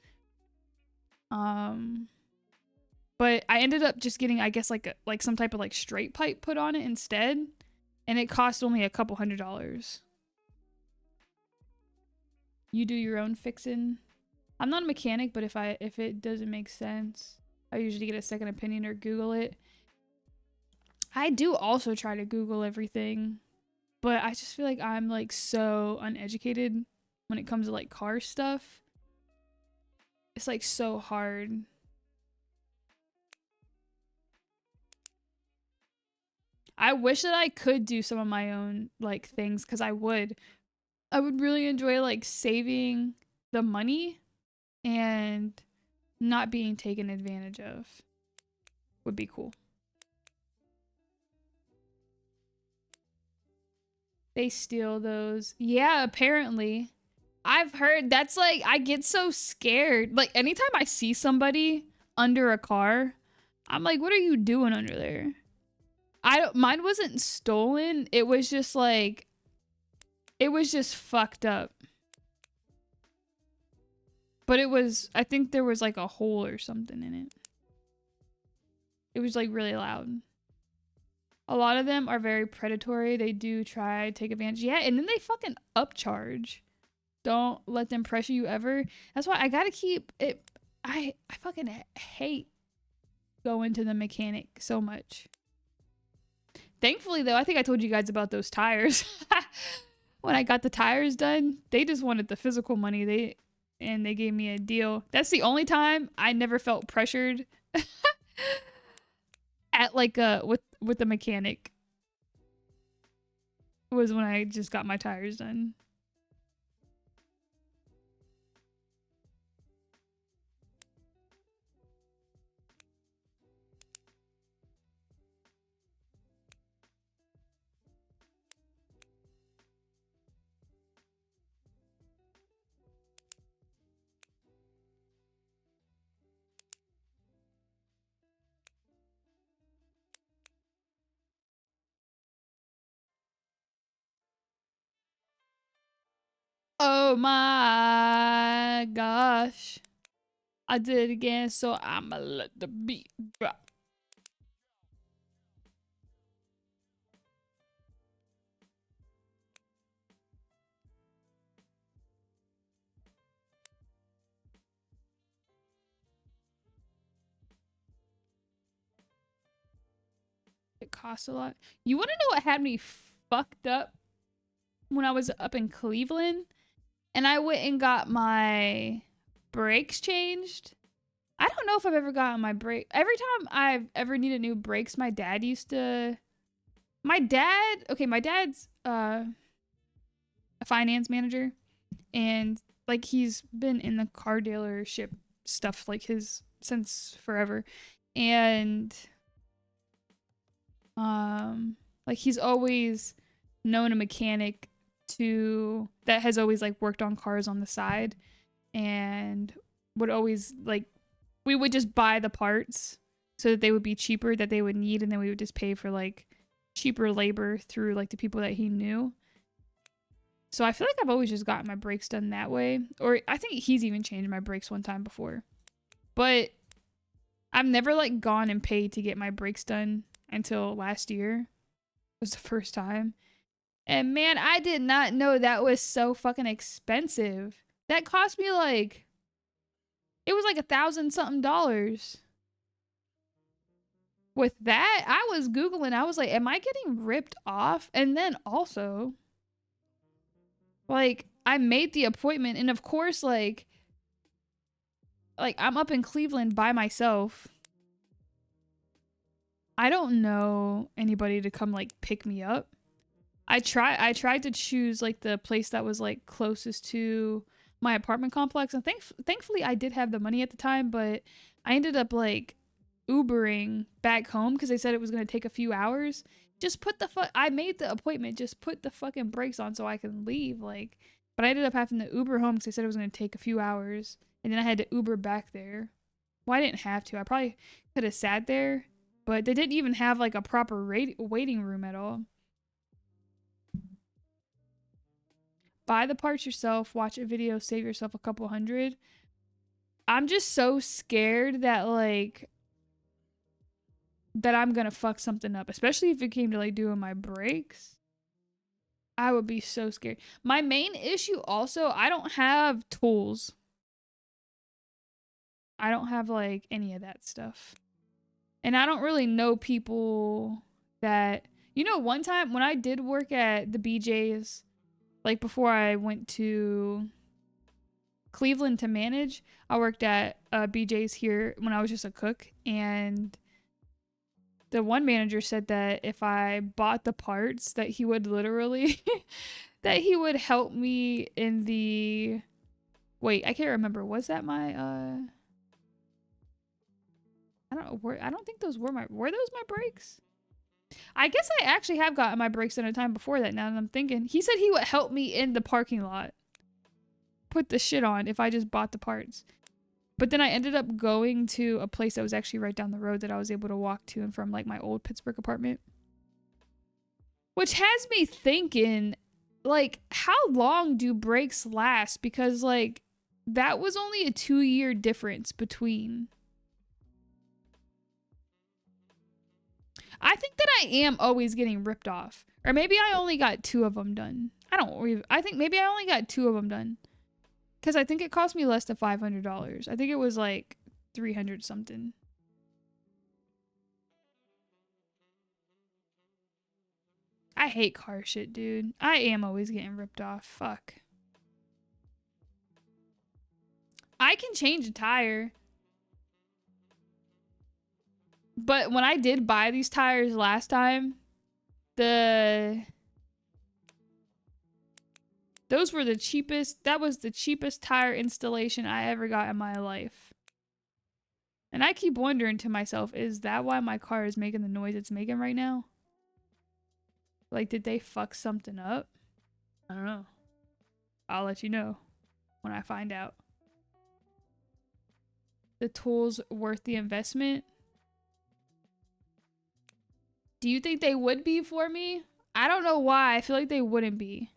But I ended up just getting, I guess, like some type of like straight pipe put on it instead, and it cost only a couple $100s. You do your own fixing. I'm not a mechanic, but if it doesn't make sense, I usually get a second opinion or Google it. I do also try to Google everything, but I just feel like I'm like so uneducated when it comes to like car stuff. It's like so hard. I wish that I could do some of my own like things, because I would really enjoy like saving the money and not being taken advantage of. Would be cool. They steal those. Yeah, apparently. I've heard that's like, I get so scared. Like anytime I see somebody under a car, I'm like, what are you doing under there? Mine wasn't stolen. It was just like, it was just fucked up. But it was, I think there was like a hole or something in it. It was like really loud. A lot of them are very predatory. They do try to take advantage. Yeah, and then they fucking upcharge. Don't let them pressure you ever. That's why I gotta keep it. I fucking hate going to the mechanic so much. Thankfully, though, I think I told you guys about those tires. When I got the tires done, they just wanted the physical money. They gave me a deal. That's the only time I never felt pressured at like with the mechanic. Was when I just got my tires done. Oh my gosh. I did it again, so I'ma let the beat drop. It costs a lot. You want to know what had me fucked up when I was up in Cleveland? And I went and got my brakes changed. I don't know if I've ever gotten my brake. Every time I've ever needed new brakes, my dad used to... My dad's a finance manager. And like he's been in the car dealership stuff like since forever. And like he's always known a mechanic that has always like worked on cars on the side, and would always like, we would just buy the parts so that they would be cheaper, that they would need, and then we would just pay for like cheaper labor through like the people that he knew. So I feel like I've always just gotten my brakes done that way. Or I think he's even changed my brakes one time before. But I've never like gone and paid to get my brakes done until last year. It was the first time. And man, I did not know that was so fucking expensive. That cost me like, it was like $1,000-something. With that, I was Googling, I was like, am I getting ripped off? And then also, like, I made the appointment, and of course, like I'm up in Cleveland by myself. I don't know anybody to come like pick me up. I tried to choose like the place that was like closest to my apartment complex, and thankfully I did have the money at the time, but I ended up like Ubering back home because they said it was going to take a few hours. Just put the I made the appointment. Just put the fucking brakes on so I can leave. Like, but I ended up having to Uber home because they said it was going to take a few hours. And then I had to Uber back there. Well, I didn't have to. I probably could have sat there. But they didn't even have like a proper waiting room at all. Buy the parts yourself. Watch a video. Save yourself a couple hundred. I'm just so scared that like that I'm gonna fuck something up, especially if it came to like doing my brakes. I would be so scared. My main issue also, I don't have tools. I don't have like any of that stuff. And I don't really know people that, you know, one time when I did work at the BJ's, like before I went to Cleveland to manage, I worked at BJ's here when I was just a cook, and the one manager said that if I bought the parts that he would literally that he would help me in the wait, I can't remember. Was that my I don't know where, I don't think those were my brakes? I guess I actually have gotten my brakes in a time before that now that I'm thinking. He said he would help me in the parking lot. Put the shit on if I just bought the parts. But then I ended up going to a place that was actually right down the road that I was able to walk to and from like my old Pittsburgh apartment. Which has me thinking, like, how long do brakes last? Because like that was only a 2-year difference between. I think that I am always getting ripped off. Or maybe I only got 2 of them done. I think maybe I only got 2 of them done. Because I think it cost me less than $500. I think it was like 300 something. I hate car shit, dude. I am always getting ripped off. Fuck. I can change a tire. But when I did buy these tires last time, those were the cheapest. That was the cheapest tire installation I ever got in my life. And I keep wondering to myself, is that why my car is making the noise it's making right now? Like, did they fuck something up? I don't know. I'll let you know when I find out. The tools worth the investment? Do you think they would be for me? I don't know why. I feel like they wouldn't be.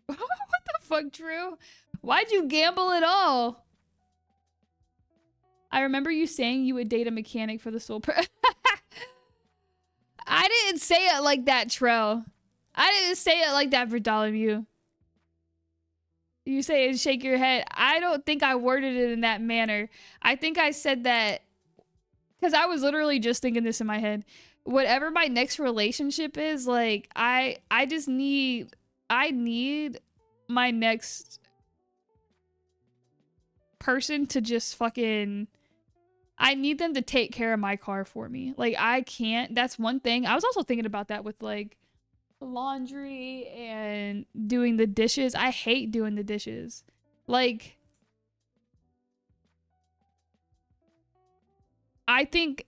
What the fuck, Drew? Why'd you gamble at all? I remember you saying you would date a mechanic for the sole I didn't say it like that, Trell. I didn't say it like that, Bartholomew. You say it and shake your head. I don't think I worded it in that manner. I think I said that because I was literally just thinking this in my head. Whatever my next relationship is, like, I need my next person to just fucking, I need them to take care of my car for me. Like, I can't. That's one thing. I was also thinking about that with like laundry and doing the dishes. I hate doing the dishes. Like, I think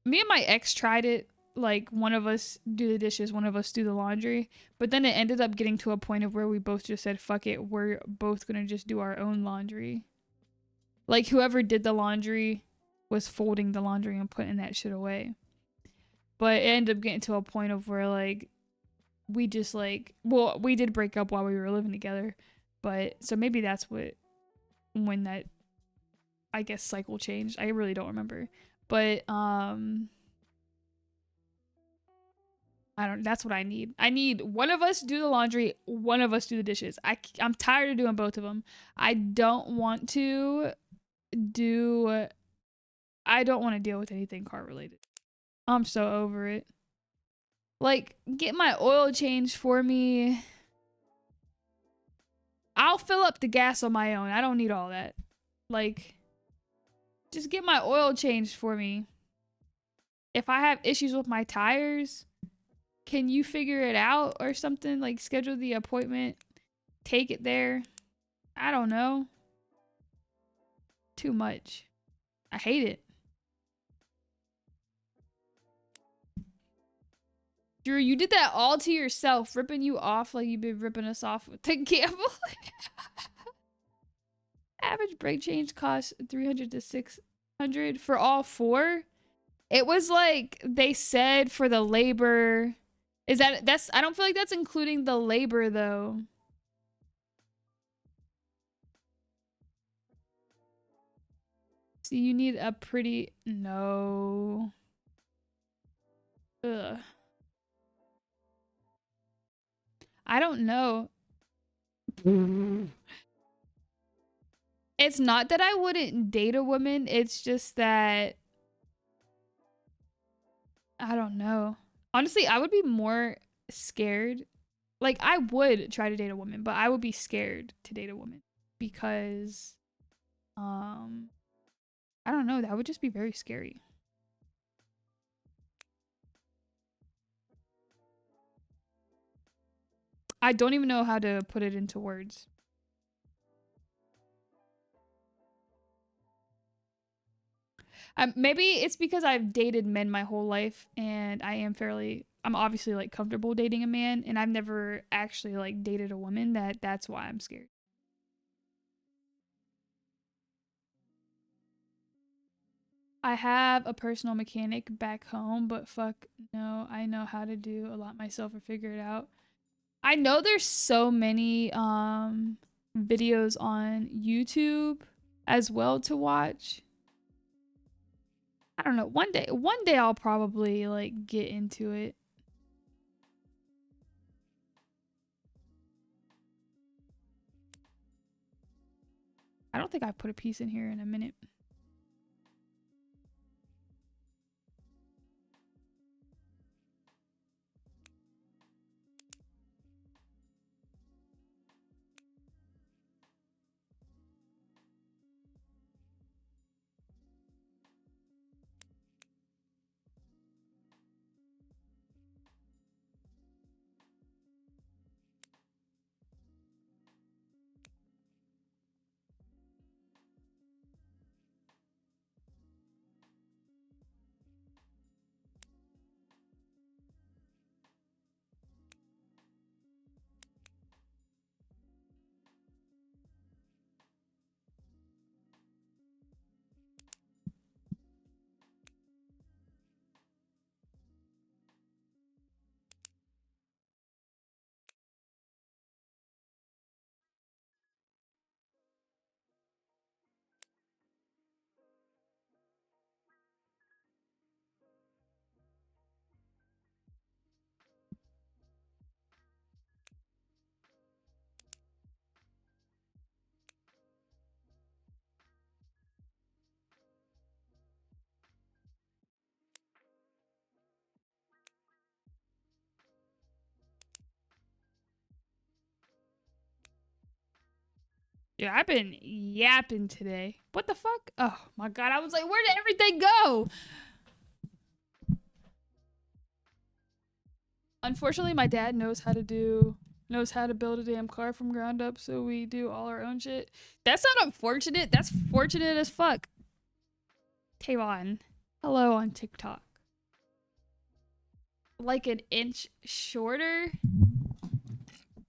me and my ex tried it. Like, one of us do the dishes, one of us do the laundry. But then it ended up getting to a point of where we both just said, fuck it, we're both gonna just do our own laundry. Like, whoever did the laundry was folding the laundry and putting that shit away. But it ended up getting to a point of where, like, we just, like, well, we did break up while we were living together. But, so maybe that's when that, I guess, cycle changed. I really don't remember. But, that's what I need. I need one of us do the laundry, one of us do the dishes. I'm tired of doing both of them. I don't want to deal with anything car related. I'm so over it. Like, get my oil changed for me. I'll fill up the gas on my own. I don't need all that. Like, just get my oil changed for me. If I have issues with my tires, can you figure it out or something? Like, schedule the appointment, take it there. I don't know. Too much. I hate it. Drew, you did that all to yourself, ripping you off like you've been ripping us off with the gamble. Average brake change costs 300 to 600 for all 4. It was like they said for the labor. That's I don't feel like that's including the labor though. So you need a pretty no. Ugh. I don't know. It's not that I wouldn't date a woman. It's just that I don't know. Honestly, I would be more scared. Like, I would try to date a woman, but I would be scared to date a woman because, I don't know. That would just be very scary. I don't even know how to put it into words. Maybe it's because I've dated men my whole life and I'm obviously like comfortable dating a man, and I've never actually like dated a woman. That's why I'm scared. I have a personal mechanic back home, but fuck no, I know how to do a lot myself or figure it out. I know there's so many videos on YouTube as well to watch. I don't know. One day I'll probably like get into it. I don't think I put a piece in here in a minute. Yeah, I've been yapping today. What the fuck? Oh my god, I was like, where did everything go? Unfortunately, my dad knows how to build a damn car from ground up, so we do all our own shit. That's not unfortunate. That's fortunate as fuck. Tavon, hello on TikTok. Like an inch shorter?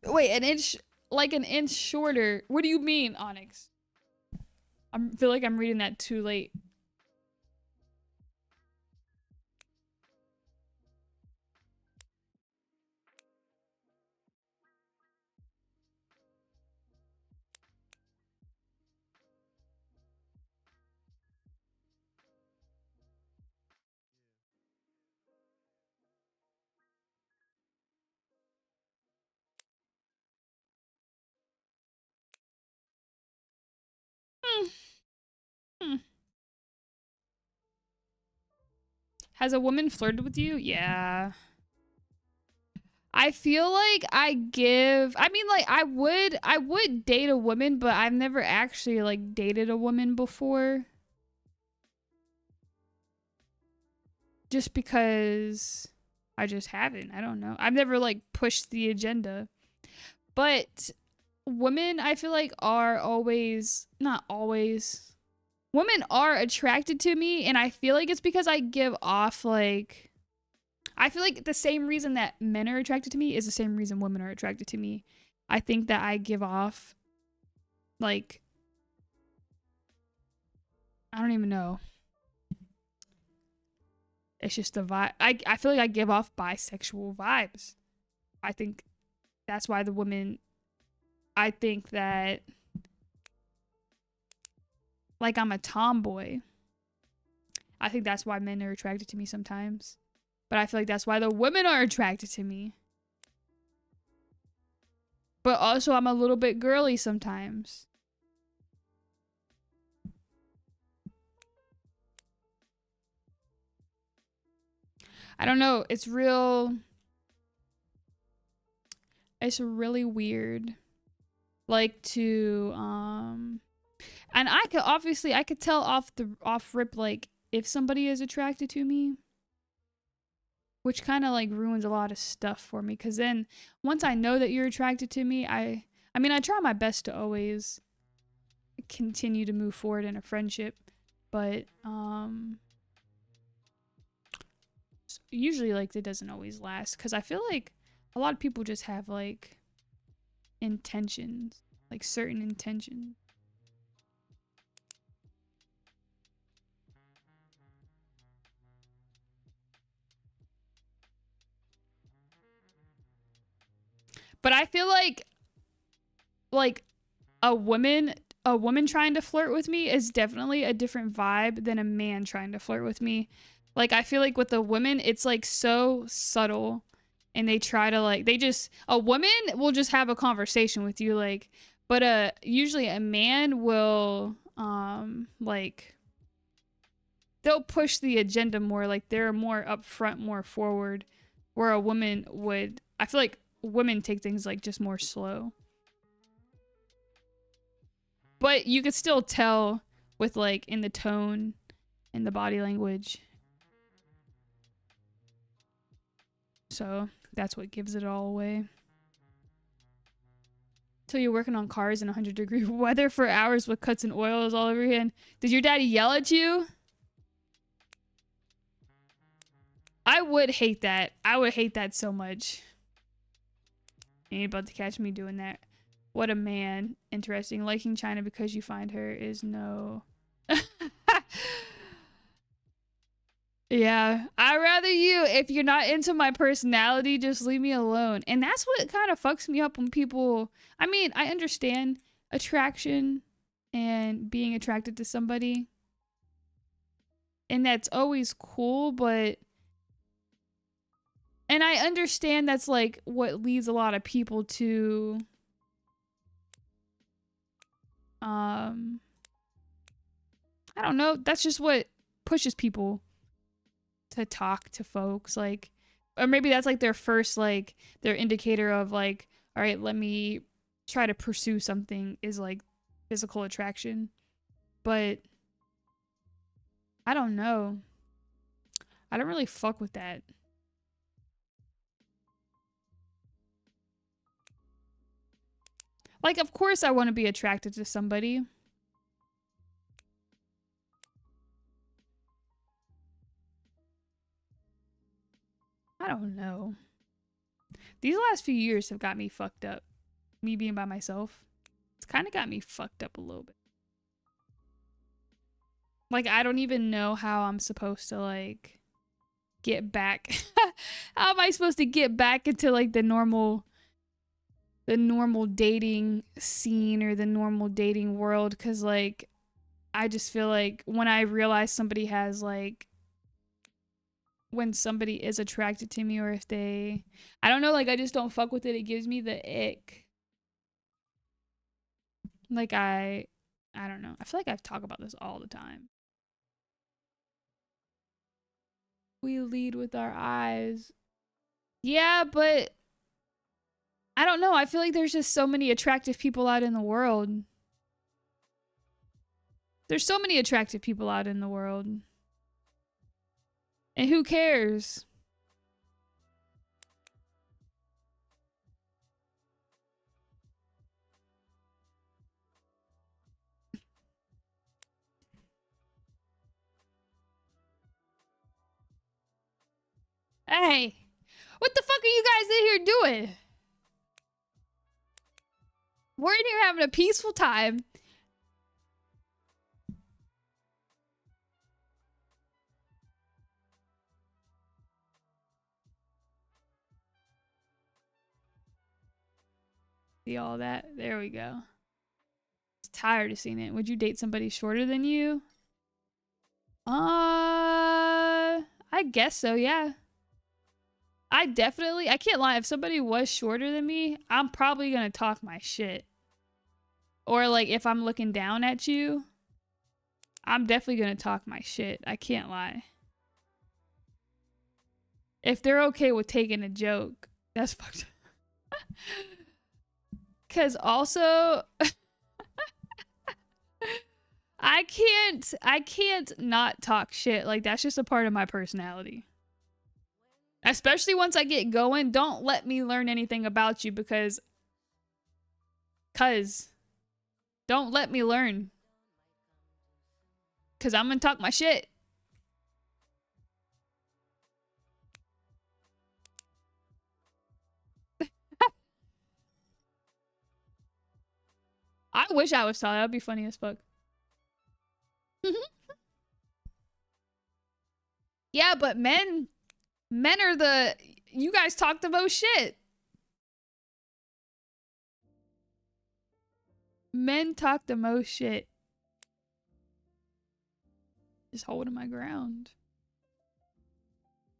Wait, like an inch shorter. What do you mean, Onyx? I feel like I'm reading that too late. Hmm. Has a woman flirted with you? Yeah. I feel like I would date a woman, but I've never actually like dated a woman before. Just because I just haven't. I don't know. I've never like pushed the agenda. But women, I feel like, are always, not always, women are attracted to me, and I feel like it's because I give off, like, I feel like the same reason that men are attracted to me is the same reason women are attracted to me. I think that I give off, like, I don't even know. It's just the vibe. I feel like I give off bisexual vibes. I think that's why the women, I think that, like, I'm a tomboy. I think that's why men are attracted to me sometimes. But I feel like that's why the women are attracted to me. But also, I'm a little bit girly sometimes. I don't know. It's really weird. Like to, and I could tell off rip, like, if somebody is attracted to me, which kind of like ruins a lot of stuff for me. Cause then once I know that you're attracted to me, I mean, I try my best to always continue to move forward in a friendship, but, usually, like, it doesn't always last. Cause I feel like a lot of people just have, like, intentions, like certain intentions. But I feel like a woman trying to flirt with me is definitely a different vibe than a man trying to flirt with me. Like, I feel like with the women, it's like so subtle, and they try to, like, a woman will just have a conversation with you, like, but usually a man will like, they'll push the agenda more, like they're more upfront, more forward, where a woman would, I feel like women take things like just more slow. But you could still tell with, like, in the tone and the body language. So that's what gives it all away. Till you're working on cars in 100-degree weather for hours with cuts and oils all over your hand. Did your daddy yell at you? I would hate that. I would hate that so much. Ain't about to catch me doing that. What a man. Interesting. Liking China because you find her is no. Yeah. I'd rather you, if you're not into my personality, just leave me alone. And that's what kind of fucks me up when people, I mean, I understand attraction and being attracted to somebody. And that's always cool, but, and I understand that's like what leads a lot of people to I don't know, that's just what pushes people to talk to folks, like, or maybe that's like their first, like, their indicator of, like, all right, let me try to pursue something, is like physical attraction. But I don't know, I don't really fuck with that. Like, of course I want to be attracted to somebody. I don't know. These last few years have got me fucked up. Me being by myself. It's kind of got me fucked up a little bit. Like, I don't even know how I'm supposed to, like, get back. How am I supposed to get back into, like, the normal dating scene or the normal dating world? Because, like, I just feel like when I realize somebody has, like, when somebody is attracted to me, or if they, I don't know, like, I just don't fuck with it. It gives me the ick. Like, I don't know. I feel like I've talked about this all the time. We lead with our eyes. Yeah, but I don't know. I feel like there's just so many attractive people out in the world. There's so many attractive people out in the world. And who cares? Hey, what the fuck are you guys in here doing? We're in here having a peaceful time. See all that? There we go. Tired of seeing it. Would you date somebody shorter than you? I guess so, yeah. I can't lie, if somebody was shorter than me, I'm probably gonna talk my shit. Or like if I'm looking down at you, I'm definitely gonna talk my shit. I can't lie. If they're okay with taking a joke, that's fucked up. Cause also I can't not talk shit. Like that's just a part of my personality. Especially once I get going, don't let me learn anything about you because don't let me learn. Cause I'm gonna talk my shit. I wish I was tall. That'd be funny as fuck. Yeah, but men are you guys talk the most shit. Men talk the most shit. Just holding my ground.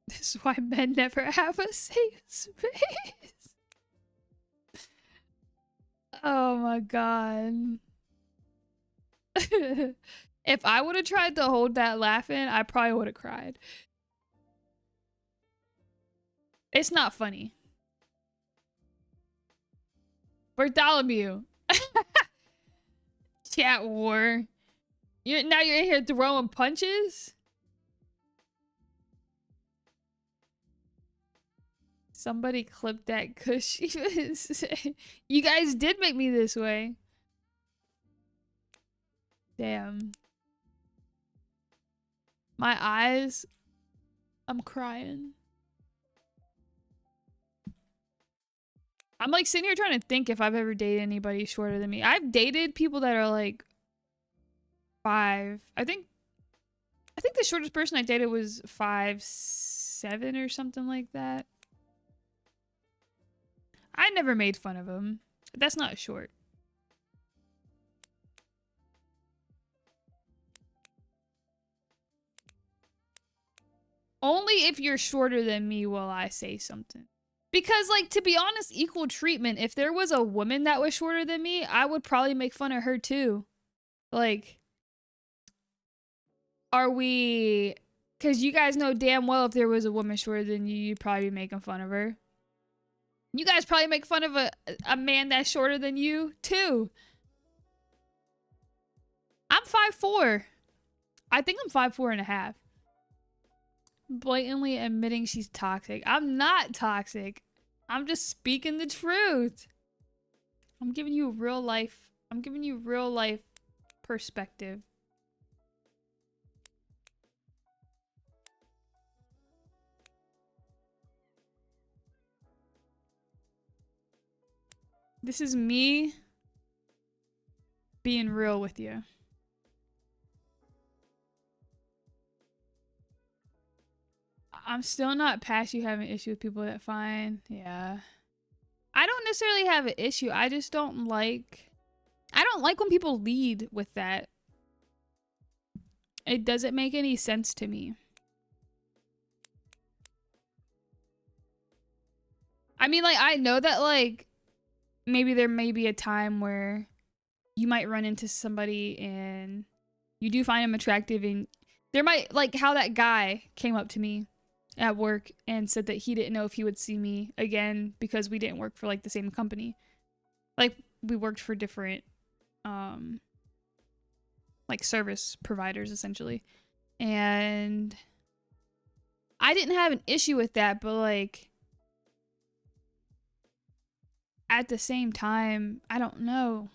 This is why men never have a safe space. Oh my god. If I would have tried to hold that laughing, I probably would have cried. It's not funny. Bartholomew. Chat war. Now you're in here throwing punches? Somebody clip that cush. You guys did make me this way. Damn. My eyes. I'm crying. I'm like sitting here trying to think if I've ever dated anybody shorter than me. I've dated people that are like 5. I think the shortest person I dated was 5'7" or something like that. I never made fun of him. That's not short. Only if you're shorter than me will I say something. Because, like, to be honest, equal treatment. If there was a woman that was shorter than me, I would probably make fun of her too. Like, are we... Because you guys know damn well if there was a woman shorter than you, you'd probably be making fun of her. You guys probably make fun of a man that's shorter than you too. I'm 5'4". I think I'm 5'4.5". Blatantly admitting she's toxic. I'm not toxic. I'm just speaking the truth. I'm giving you real life. I'm giving you real life perspective. This is me being real with you. I'm still not past you having an issue with people that fine. Yeah. I don't necessarily have an issue. I just don't like... I don't like when people lead with that. It doesn't make any sense to me. I mean, like, I know that, like, maybe there may be a time where you might run into somebody and you do find them attractive and there might, like, how that guy came up to me at work and said that he didn't know if he would see me again because we didn't work for, like, the same company. Like, we worked for different, like, service providers, essentially. And I didn't have an issue with that, but, like, at the same time, I don't know.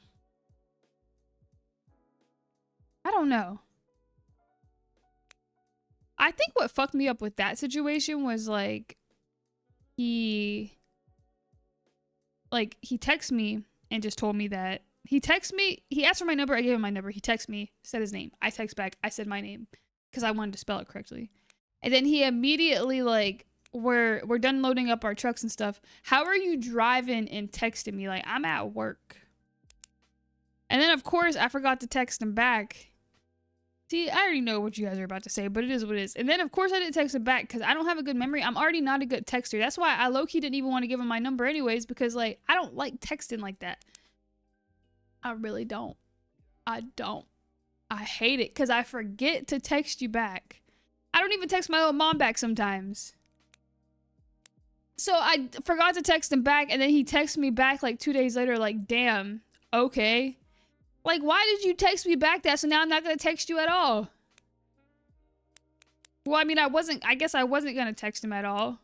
I don't know. I think what fucked me up with that situation was, like, he texted me and just told me that he asked for my number, I gave him my number, he texted me, said his name, I text back, I said my name because I wanted to spell it correctly. And then he immediately like, we're done loading up our trucks and stuff, how are you driving, and texting me like, I'm at work. And then of course I forgot to text him back. See, I already know what you guys are about to say, but it is what it is. And then, of course, I didn't text him back because I don't have a good memory. I'm already not a good texter. That's why I low-key didn't even want to give him my number anyways, because, like, I don't like texting like that. I really don't. I don't. I hate it because I forget to text you back. I don't even text my own mom back sometimes. So I forgot to text him back, and then he texted me back, like, 2 days later, like, damn, okay. Like, why did you text me back that? So now I'm not going to text you at all. Well, I mean, I guess I wasn't going to text him at all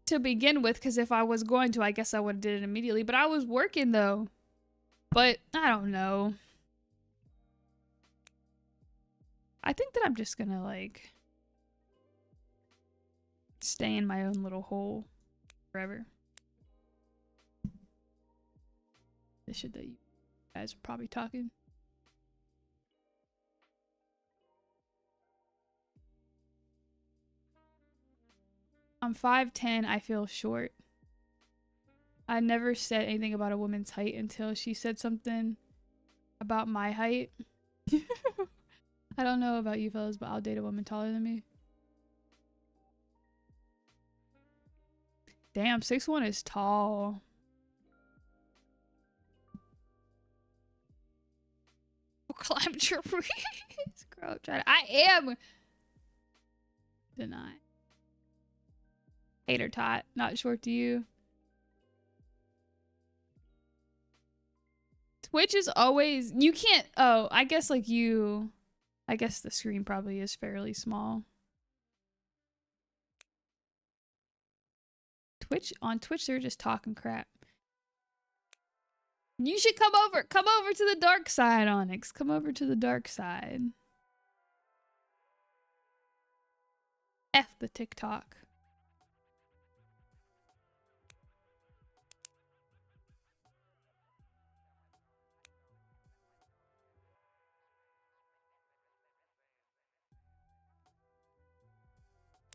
to begin with, because if I was going to, I guess I would have did it immediately. But I was working, though. But, I don't know. I think that I'm just going to, like, stay in my own little hole forever. The shit that you guys are probably talking. I'm 5'10", I feel short. I never said anything about a woman's height until she said something about my height. I don't know about you fellas, but I'll date a woman taller than me. Damn, 6'1" is tall. Climb trees. Girl, I am. Deny. Hater tot. Not short to you. Twitch is always. You can't. Oh, I guess like you. I guess the screen probably is fairly small. On Twitch, they're just talking crap. You should come over. Come over to the dark side, Onyx. Come over to the dark side. F the TikTok.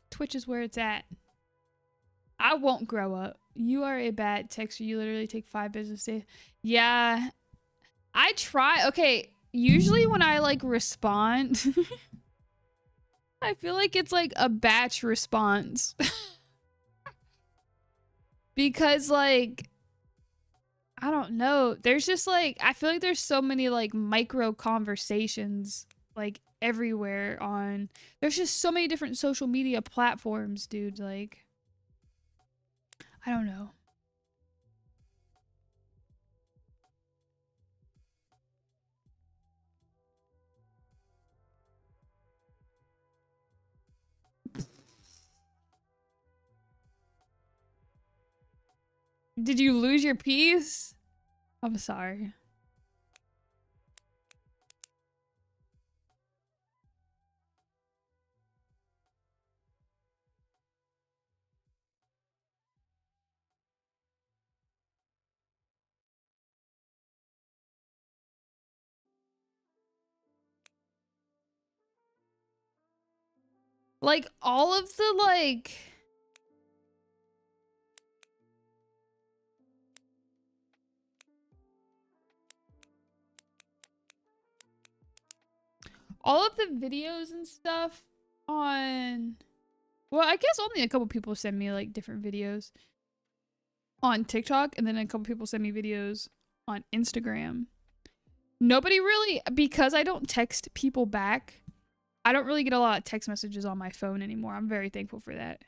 Twitch is where it's at. I won't grow up. You are a bad texter. You literally take 5 business days. Yeah. I try. Okay. Usually when I like respond, I feel like it's like a batch response. Because like, I don't know. There's just like, I feel like there's so many like micro conversations like everywhere on, there's just so many different social media platforms, dude. Like, I don't know. Did you lose your piece? I'm sorry. Like all of the like all of the videos and stuff on, well, I guess only a couple people send me like different videos on TikTok, and then a couple people send me videos on Instagram. Nobody really, because I don't text people back, I don't really get a lot of text messages on my phone anymore. I'm very thankful for that.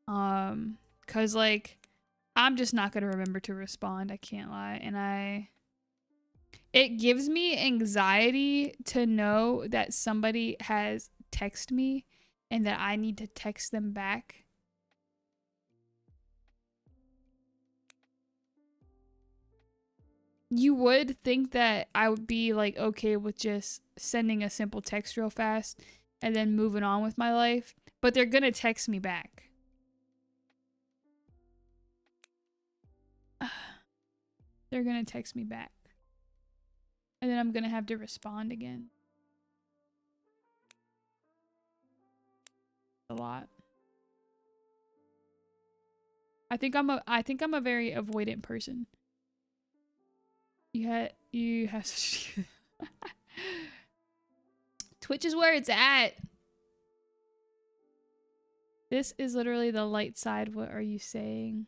Cause like I'm just not gonna remember to respond, I can't lie. And it gives me anxiety to know that somebody has texted me and that I need to text them back. You would think that I would be like okay with just sending a simple text real fast and then moving on with my life, but they're gonna text me back. They're gonna text me back. And then I'm gonna have to respond again. A lot. I think I'm a very avoidant person. You have Twitch is where it's at. This is literally the light side. What are you saying?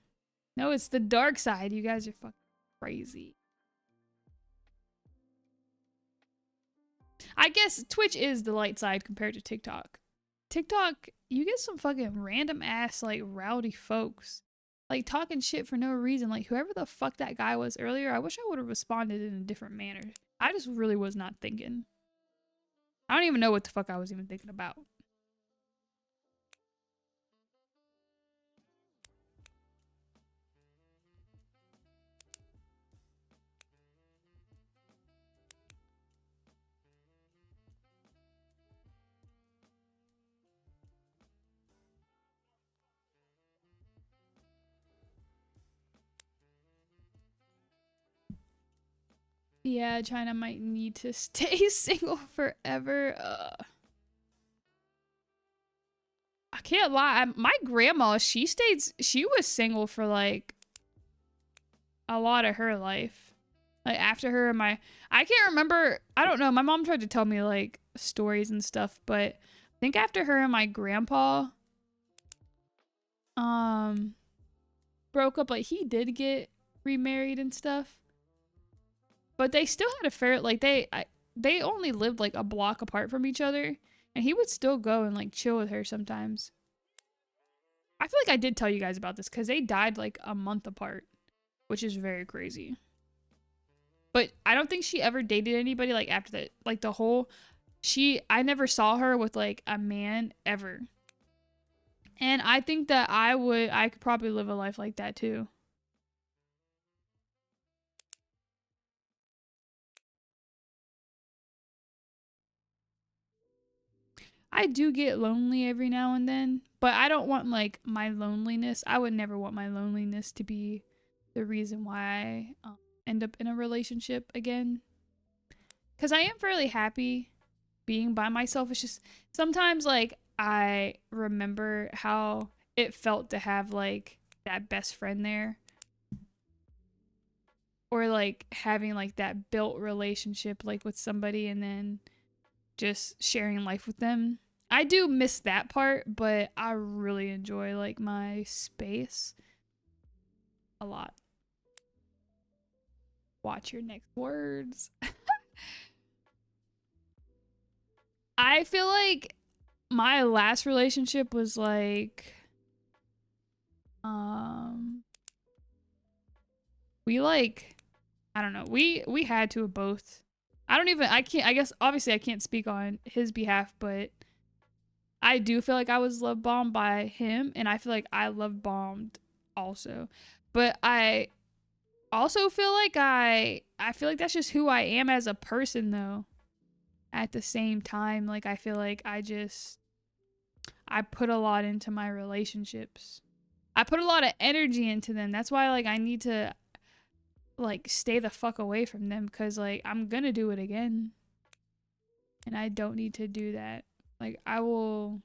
No, it's the dark side. You guys are fucking crazy. I guess Twitch is the light side compared to TikTok. TikTok, you get some fucking random ass, like, rowdy folks. Like, talking shit for no reason. Like, whoever the fuck that guy was earlier, I wish I would have responded in a different manner. I just really was not thinking. I don't even know what the fuck I was even thinking about. Yeah, China might need to stay single forever. I can't lie. My grandma, she was single for like a lot of her life. Like after her and I can't remember. I don't know. My mom tried to tell me like stories and stuff, but I think after her and my grandpa broke up, like he did get remarried and stuff. But they still had a fair, like, they only lived, like, a block apart from each other. And he would still go and, like, chill with her sometimes. I feel like I did tell you guys about this, because they died, like, a month apart. Which is very crazy. But I don't think she ever dated anybody, like, after that. Like, I never saw her with, like, a man ever. And I think that I could probably live a life like that, too. I do get lonely every now and then, but I don't want like my loneliness. I would never want my loneliness to be the reason why I end up in a relationship again. Because I am fairly happy being by myself. It's just sometimes like I remember how it felt to have like that best friend there. Or like having like that built relationship like with somebody and then just sharing life with them. I do miss that part, but I really enjoy like my space a lot. Watch your next words. I feel like my last relationship was like we like I don't know. We had to have both. I guess obviously I can't speak on his behalf, but I do feel like I was love bombed by him, and I feel like I love bombed also. But I also feel like I feel like that's just who I am as a person though. At the same time, like I feel like I put a lot into my relationships. I put a lot of energy into them. That's why like I need to like stay the fuck away from them, cuz like I'm going to do it again. And I don't need to do that. Like I'll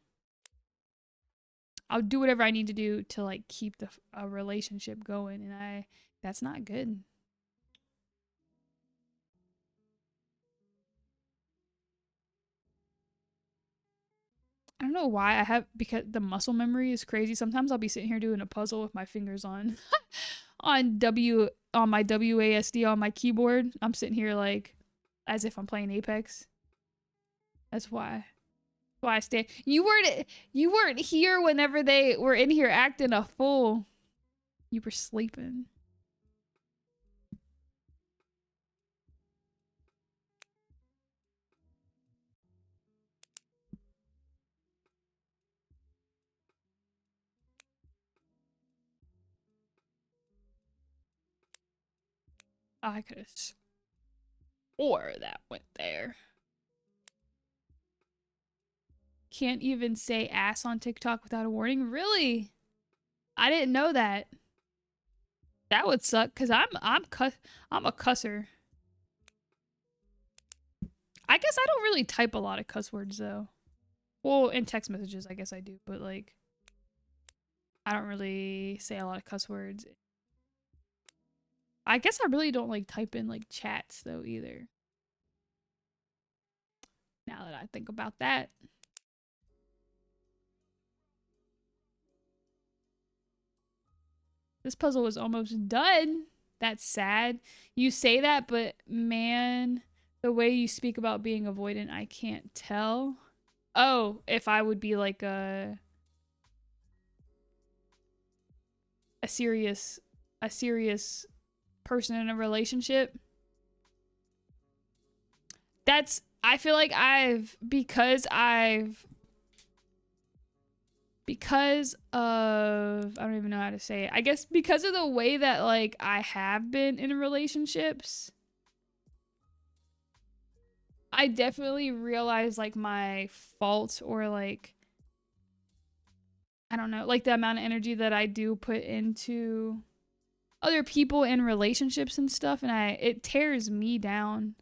do whatever I need to do to like keep a relationship going, and that's not good. I don't know why because the muscle memory is crazy. Sometimes I'll be sitting here doing a puzzle with my fingers on on my WASD on my keyboard. I'm sitting here like as if I'm playing Apex. That's why. Why I stay. You weren't here whenever they were in here acting a fool. You were sleeping. I could have swore that went there. Can't even say ass on TikTok without a warning. Really? I didn't know that. That would suck because I'm a cusser. I guess I don't really type a lot of cuss words though. Well, in text messages, I guess I do, but like I don't really say a lot of cuss words. I guess I really don't like type in like chats though either. Now that I think about that. This puzzle is almost done. That's sad. You say that, but man, the way you speak about being avoidant, I can't tell. Oh, if I would be like a serious person in a relationship. I feel like because of I don't even know how to say it. I guess because of the way that like I have been in relationships, I definitely realize like my faults or like I don't know, like the amount of energy that I do put into other people in relationships and stuff, and it tears me down.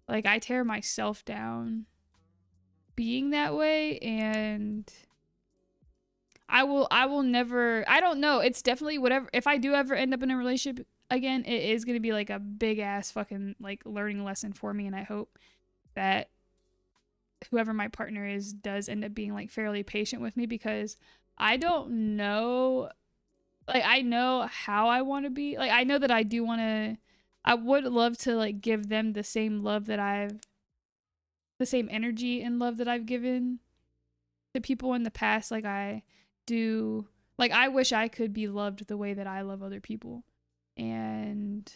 Like I tear myself down being that way, and I will never, I don't know, it's definitely whatever, if I do ever end up in a relationship again, it is going to be like a big ass fucking like learning lesson for me, and I hope that whoever my partner is does end up being like fairly patient with me, because I don't know, like I know how I want to be, like I know that I do want to, I would love to like give them the same love that the same energy and love that I've given to people in the past. Like I do, like I wish I could be loved the way that I love other people, and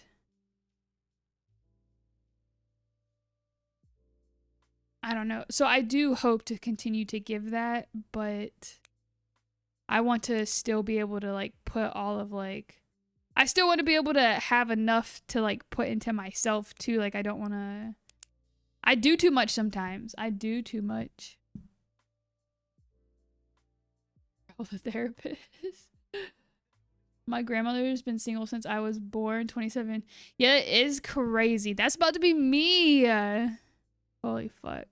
I don't know. So I do hope to continue to give that, but I want to still be able to like put all of like, I still want to be able to have enough to like put into myself too. Like I don't want to, I do too much sometimes. I do too much. Oh, the therapist. My grandmother's been single since I was born, 27. Yeah, it is crazy. That's about to be me. Holy fuck.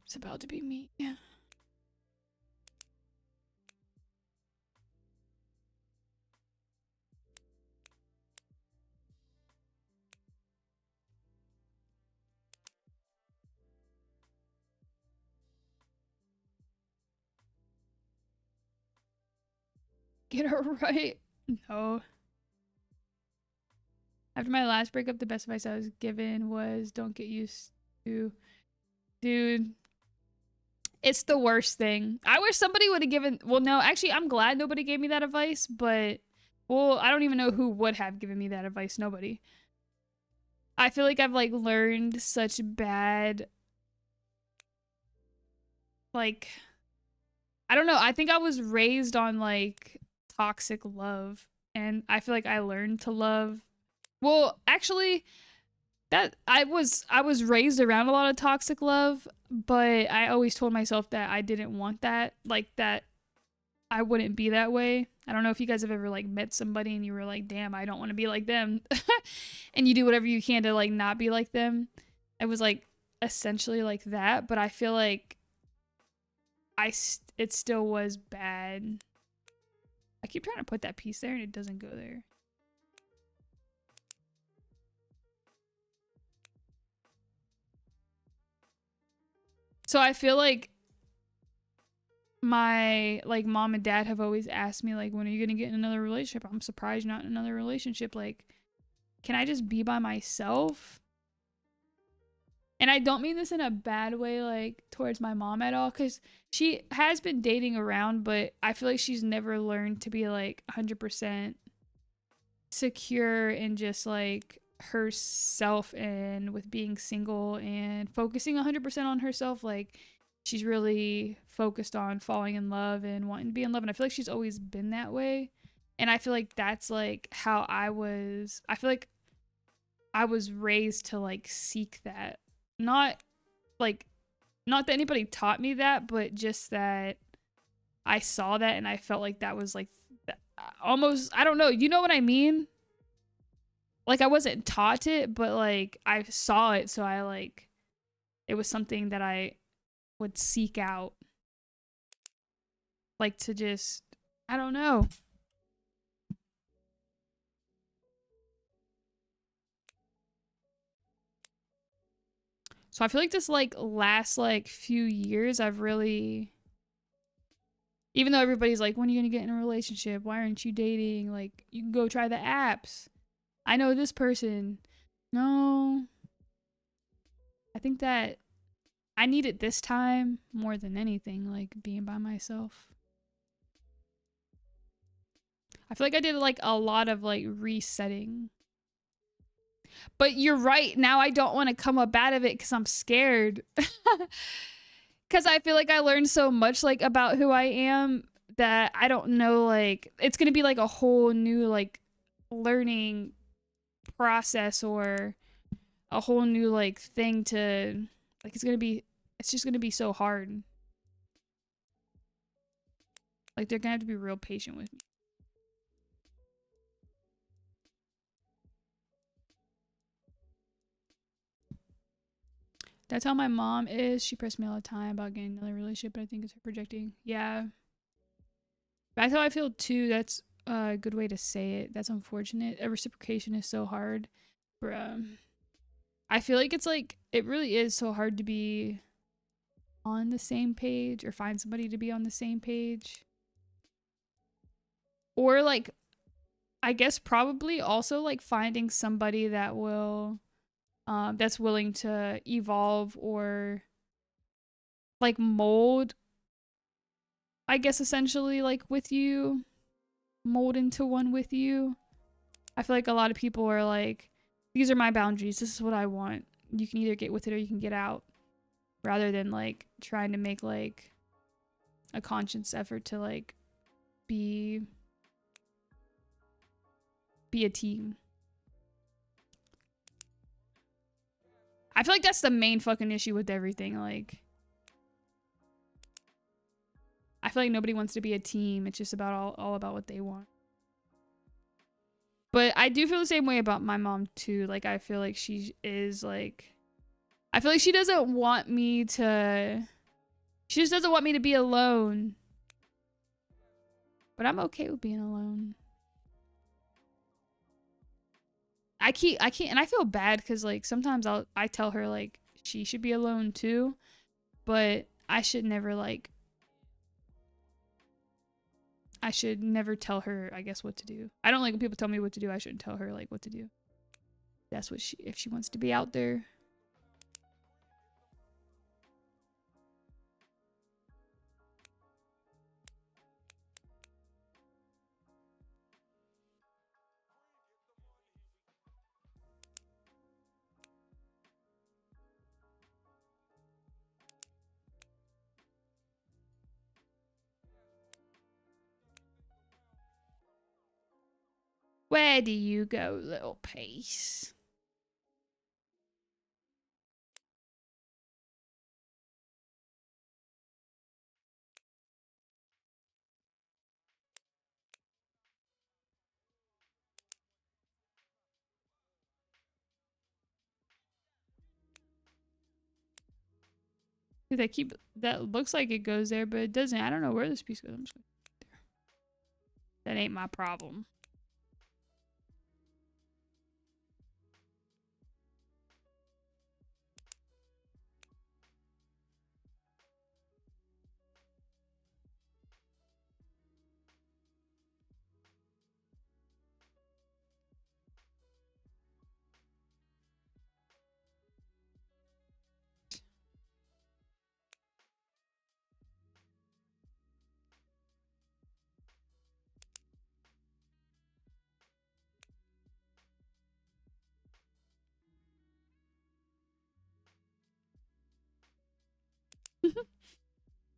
It's about to be me. Yeah. Get her right. No. After my last breakup, the best advice I was given was don't get used to. Dude, it's the worst thing. I wish somebody would have given, well, no, actually, I'm glad nobody gave me that advice, but, well, I don't even know who would have given me that advice. Nobody. I feel like I've, like, learned such bad, like, I don't know. I think I was raised on, like, toxic love, and I feel like I learned to love. Well, actually, that I was raised around a lot of toxic love, but I always told myself that I didn't want that, like that I wouldn't be that way. I don't know if you guys have ever like met somebody and you were like, damn, I don't want to be like them. And you do whatever you can to like not be like them. It was like essentially like that, but I feel like it still was bad. I keep trying to put that piece there and it doesn't go there. So I feel like my like mom and dad have always asked me like, when are you gonna get in another relationship? I'm surprised you're not in another relationship. Like, can I just be by myself? And I don't mean this in a bad way, like towards my mom at all, because she has been dating around, but I feel like she's never learned to be like 100% secure in just like herself and with being single and focusing 100% on herself. Like she's really focused on falling in love and wanting to be in love, and I feel like she's always been that way. And I feel like that's like how I feel like I was raised to like seek that, not like Not that anybody taught me that, but just that I saw that and I felt like that was like almost, I don't know, you know what I mean? Like I wasn't taught it, but like I saw it, so I like, it was something that I would seek out. Like to just, I don't know. So I feel like this like last like few years I've really, even though everybody's like, when are you gonna get in a relationship? Why aren't you dating? Like, you can go try the apps. I know this person. No. I think that I need it this time more than anything, like being by myself. I feel like I did like a lot of like resetting. But you're right. Now I don't want to come up out of it because I'm scared. Because I feel like I learned so much like about who I am that I don't know, like it's gonna be like a whole new like learning process or a whole new like thing to like, it's just gonna be so hard. Like they're gonna have to be real patient with me. That's how my mom is. She pressed me all the time about getting another relationship, but I think it's her projecting. Yeah. That's how I feel too. That's a good way to say it. That's unfortunate. A reciprocation is so hard. I feel like it's like, it really is so hard to be on the same page or find somebody to be on the same page. Or like, I guess probably also like finding somebody that will, that's willing to evolve or like mold, I guess essentially like with you, mold into one with you. I feel like a lot of people are like, these are my boundaries. This is what I want. You can either get with it or you can get out. Rather than like trying to make like a conscious effort to like be a team. I feel like that's the main fucking issue with everything. Like, I feel like nobody wants to be a team. It's just about all about what they want. But I do feel the same way about my mom too. Like, I feel like she is like, I feel like she doesn't want me to, she just doesn't want me to be alone. But I'm okay with being alone. I can't, and I feel bad because like sometimes I tell her like she should be alone too, but I should never like, I should never tell her, I guess, what to do. I don't like when people tell me what to do. I shouldn't tell her like what to do. That's what she, if she wants to be out there. Where do you go, little piece? They keep, that looks like it goes there, but it doesn't. I don't know where this piece goes. I'm just going there. That ain't my problem.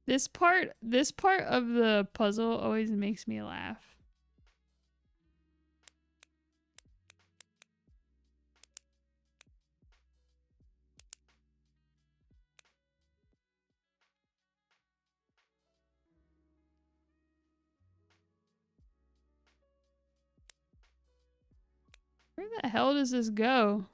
This part of the puzzle always makes me laugh. Where the hell does this go?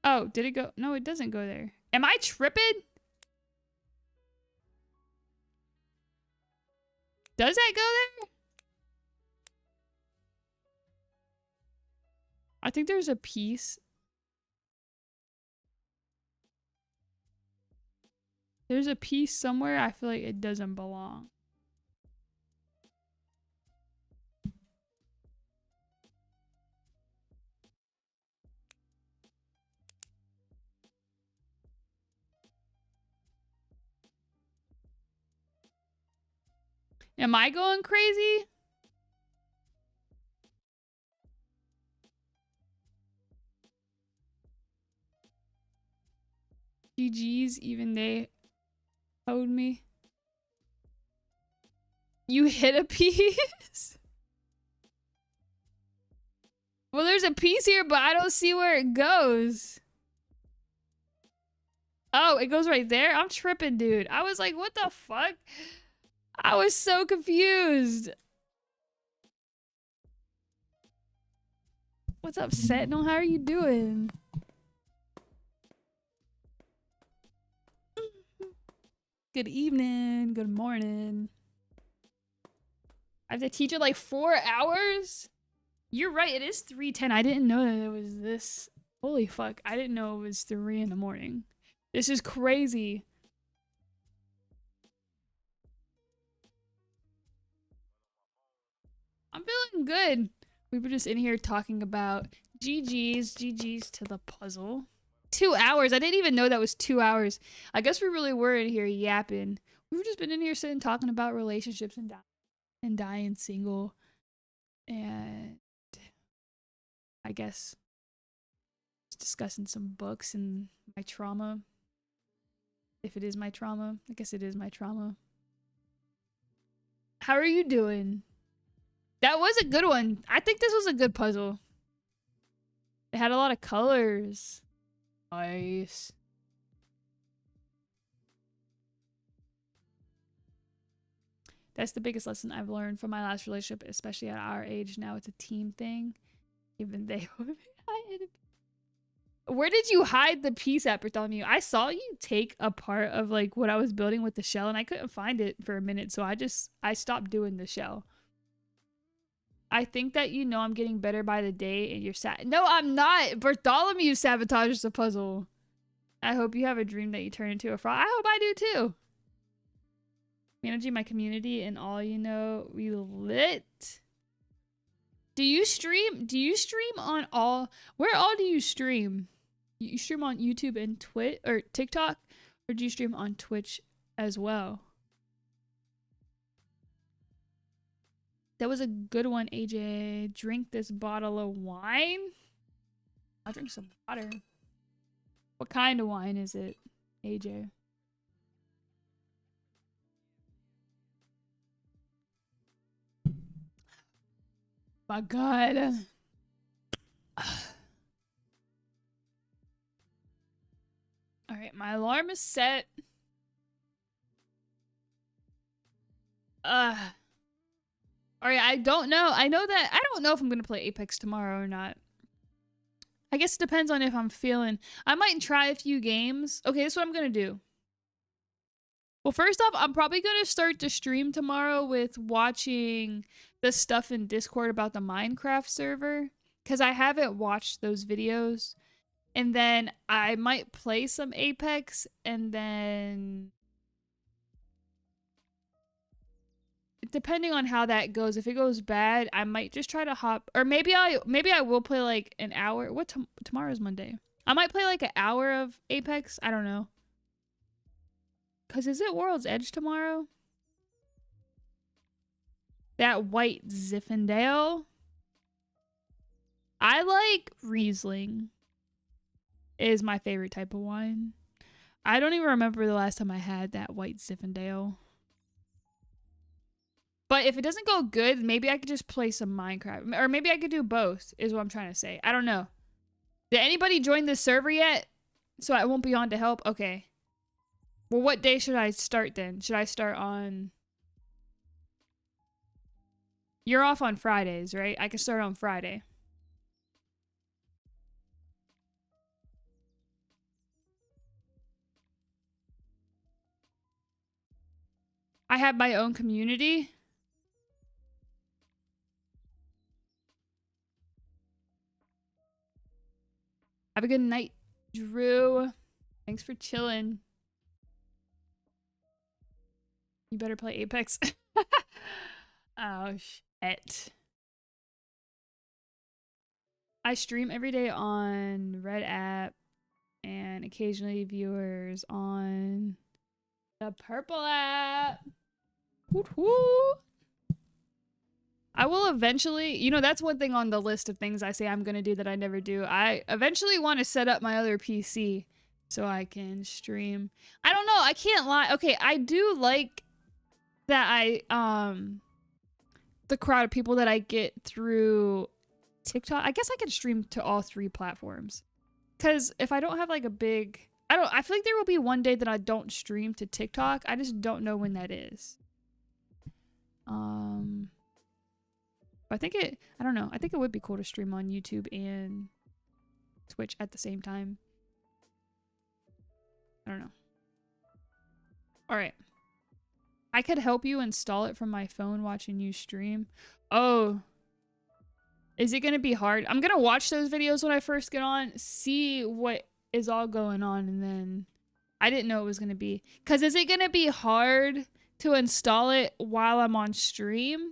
Oh, did it go? No, it doesn't go there. Am I tripping? Does that go there? I think there's a piece. There's a piece somewhere. I feel like it doesn't belong. Am I going crazy? GG's, even they owed me. You hit a piece? Well, there's a piece here, but I don't see where it goes. Oh, it goes right there? I'm tripping, dude. I was like, what the fuck? I was so confused. What's up, Sentinel? How are you doing? Good evening. Good morning. I have to teach it like 4 hours? You're right. It is 3:10. I didn't know that it was this. Holy fuck. I didn't know it was 3 in the morning. This is crazy. I'm feeling good. We were just in here talking about GG's to the puzzle. 2 hours. I didn't even know that was 2 hours. I guess we really were in here yapping. We've just been in here sitting talking about relationships and dying single. And I guess just discussing some books and my trauma. If it is my trauma. I guess it is my trauma. How are you doing? That was a good one. I think this was a good puzzle. It had a lot of colors. Nice. That's the biggest lesson I've learned from my last relationship, especially at our age now. It's a team thing. Even they Where did you hide the piece at, Bartholomew? I saw you take a part of like what I was building with the shell and I couldn't find it for a minute, so I stopped doing the shell. I think that you know I'm getting better by the day and you're sad. No, I'm not. Bartholomew sabotages the puzzle. I hope you have a dream that you turn into a frog. I hope I do too. Managing my community and all, you know, we lit. Do you stream? Do you stream on all? Where all do you stream? You stream on YouTube and Twitch or TikTok, or do you stream on Twitch as well? That was a good one, AJ. Drink this bottle of wine. I'll drink some water. What kind of wine is it, AJ? My God. All right, my alarm is set. All right, I don't know. I don't know if I'm going to play Apex tomorrow or not. I guess it depends on if I'm feeling. I might try a few games. Okay, this is what I'm going to do. Well, first off, I'm probably going to start the stream tomorrow with watching the stuff in Discord about the Minecraft server, because I haven't watched those videos. And then I might play some Apex, and then depending on how that goes, if it goes bad, I might just try to hop, or maybe I will play like an hour. Tomorrow's Monday. I might play like an hour of Apex. I don't know. Cause is it World's Edge tomorrow? That white Zinfandel. I like Riesling. Is my favorite type of wine. I don't even remember the last time I had that white Zinfandel. But if it doesn't go good, maybe I could just play some Minecraft. Or maybe I could do both, is what I'm trying to say. I don't know. Did anybody join this server yet? So I won't be on to help? Okay. Well, what day should I start then? Should I start on... You're off on Fridays, right? I can start on Friday. I have my own community. Have a good night, Drew. Thanks for chilling. You better play Apex. Oh, shit. I stream every day on Red app and occasionally viewers on the Purple app. Woot woot. I will eventually, you know, that's one thing on the list of things I say I'm going to do that I never do. I eventually want to set up my other PC so I can stream. I don't know. I can't lie. Okay, I do like that the crowd of people that I get through TikTok. I guess I can stream to all 3 platforms. Because if I don't have like a big... I feel like there will be one day that I don't stream to TikTok. I just don't know when that is. I think I don't know. I think it would be cool to stream on YouTube and Twitch at the same time. I don't know. All right. I could help you install it from my phone watching you stream. Oh. Is it going to be hard? I'm going to watch those videos when I first get on, see what is all going on, and then I didn't know it was going to be. Because is it going to be hard to install it while I'm on stream?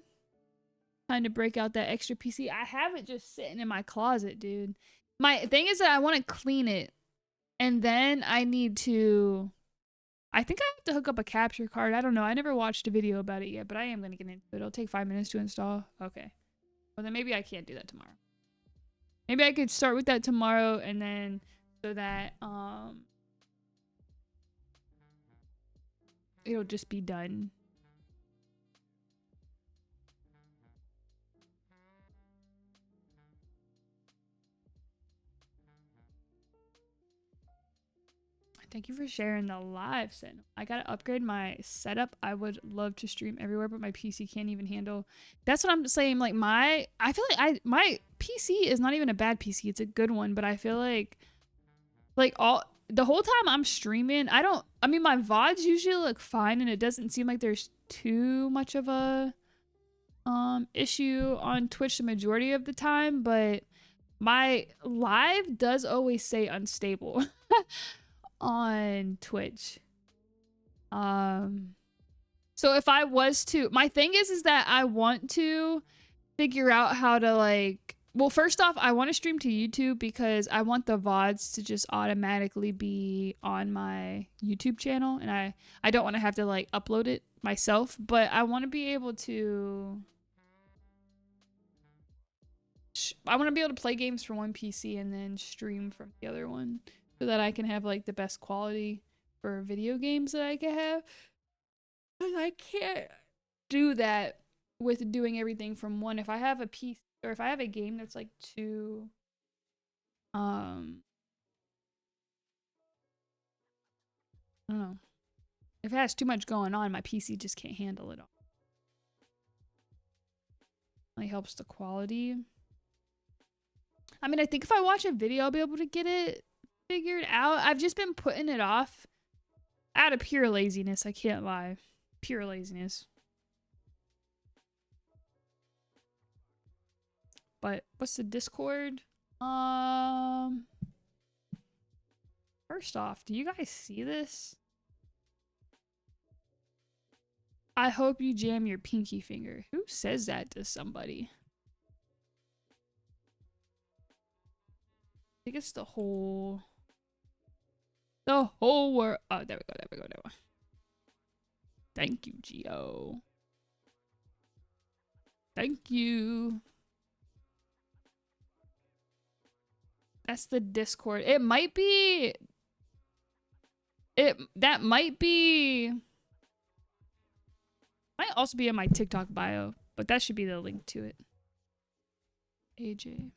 Trying to break out that extra PC. I have it just sitting in my closet, dude. My thing is that I want to clean it. And then I need to... I think I have to hook up a capture card. I don't know. I never watched a video about it yet, but I am going to get into it. It'll take 5 minutes to install. Okay. Well, then maybe I can't do that tomorrow. Maybe I could start with that tomorrow and then so that it'll just be done. Thank you for sharing the live, Sin. I gotta upgrade my setup. I would love to stream everywhere, but my PC can't even handle. That's what I'm saying. Like my my PC is not even a bad PC. It's a good one, but I feel like the whole time I'm streaming, I mean my VODs usually look fine and it doesn't seem like there's too much of a issue on Twitch the majority of the time, but my live does always say unstable. On Twitch. So if I was to, my thing is that I want to figure out how to like, well, first off, I want to stream to YouTube because I want the VODs to just automatically be on my YouTube channel, and I don't want to have to like upload it myself, but I want to be able to play games from one PC and then stream from the other one. So that I can have like the best quality for video games that I can have. Because I can't do that with doing everything from one. If I have a piece or if I have a game that's like too I don't know. If it has too much going on, my PC just can't handle it all. It helps the quality. I mean, I think if I watch a video, I'll be able to get it figured out. I've just been putting it off out of pure laziness. I can't lie. Pure laziness. But what's the Discord? First off, do you guys see this? I hope you jam your pinky finger. Who says that to somebody? I think it's the whole world. Oh, there we go. Thank you, Gio. Thank you. That's the Discord. It might be... That might be... Might also be in my TikTok bio, but that should be the link to it. AJ.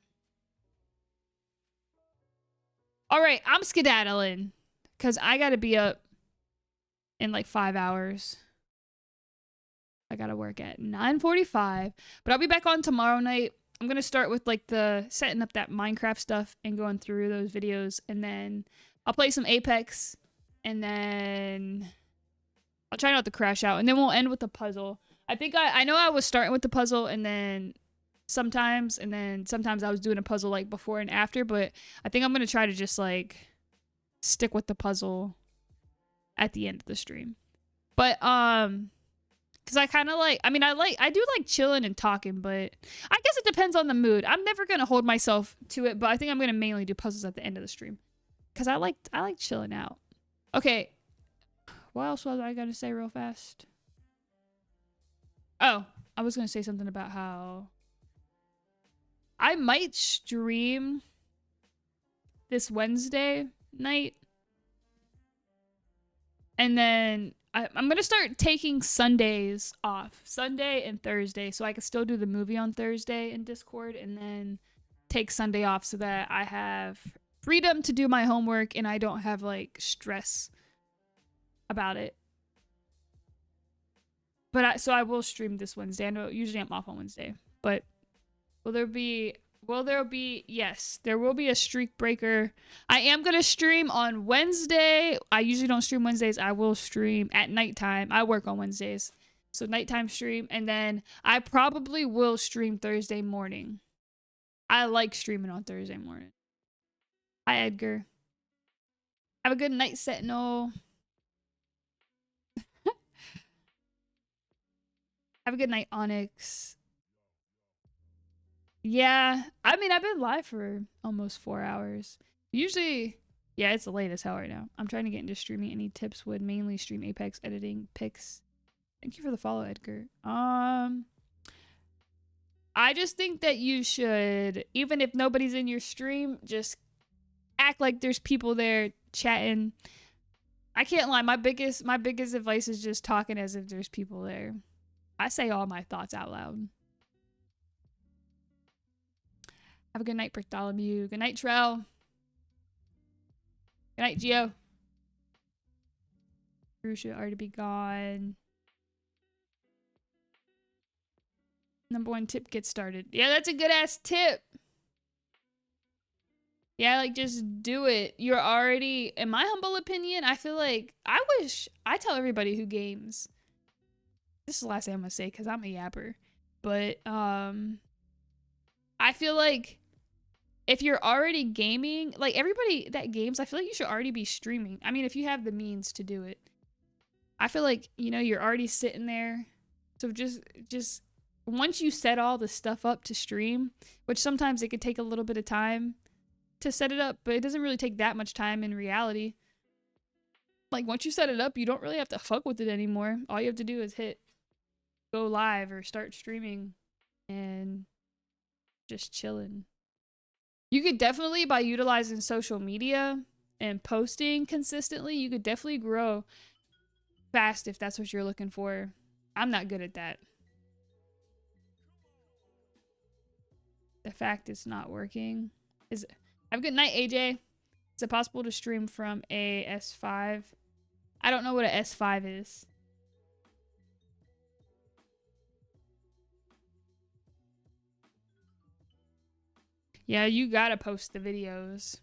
All right, I'm skedaddling because I got to be up in like 5 hours. I got to work at 9:45, but I'll be back on tomorrow night. I'm going to start with like the setting up that Minecraft stuff and going through those videos, and then I'll play some Apex, and then I'll try not to crash out, and then we'll end with the puzzle. I think I know I was starting with the puzzle, and then sometimes I was doing a puzzle like before and after, but I think I'm going to try to just like stick with the puzzle at the end of the stream. But because I kind of like, I do like chilling and talking, but I guess it depends on the mood. I'm never going to hold myself to it, but I think I'm going to mainly do puzzles at the end of the stream because I like chilling out. Okay, what else was I going to say real fast? Oh, I was going to say something about how I might stream this Wednesday night, and then I'm going to start taking Sundays off. Sunday and Thursday, so I can still do the movie on Thursday in Discord, and then take Sunday off so that I have freedom to do my homework and I don't have, like, stress about it. But so I will stream this Wednesday. I know usually I'm off on Wednesday, but will there be... Yes, there will be a streak breaker. I am going to stream on Wednesday. I usually don't stream Wednesdays. I will stream at nighttime. I work on Wednesdays. So nighttime stream. And then I probably will stream Thursday morning. I like streaming on Thursday morning. Hi, Edgar. Have a good night, Sentinel. Have a good night, Onyx. Yeah, I mean, I've been live for almost 4 hours. Usually, yeah, it's late as hell right now. I'm trying to get into streaming. Any tips? Would mainly stream Apex, editing, pics. Thank you for the follow, Edgar. I just think that you should, even if nobody's in your stream, just act like there's people there chatting. I can't lie. My biggest advice is just talking as if there's people there. I say all my thoughts out loud. Have a good night, Bartholomew. Good night, Trell. Good night, Gio. Drew should already be gone. Number 1 tip, get started. Yeah, that's a good ass tip. Yeah, like just do it. You're already, in my humble opinion, I feel like I tell everybody who games. This is the last thing I'm gonna say because I'm a yapper. But I feel like if you're already gaming, like everybody that games, I feel like you should already be streaming. I mean, if you have the means to do it. I feel like, you know, you're already sitting there. So just once you set all the stuff up to stream, which sometimes it could take a little bit of time to set it up, but it doesn't really take that much time in reality. Like once you set it up, you don't really have to fuck with it anymore. All you have to do is hit go live or start streaming and just chilling. You could definitely, by utilizing social media and posting consistently, you could definitely grow fast if that's what you're looking for. I'm not good at that. The fact it's not working is... Have a good night, AJ. Is it possible to stream from a S5? I don't know what a S5 is. Yeah, you gotta post the videos.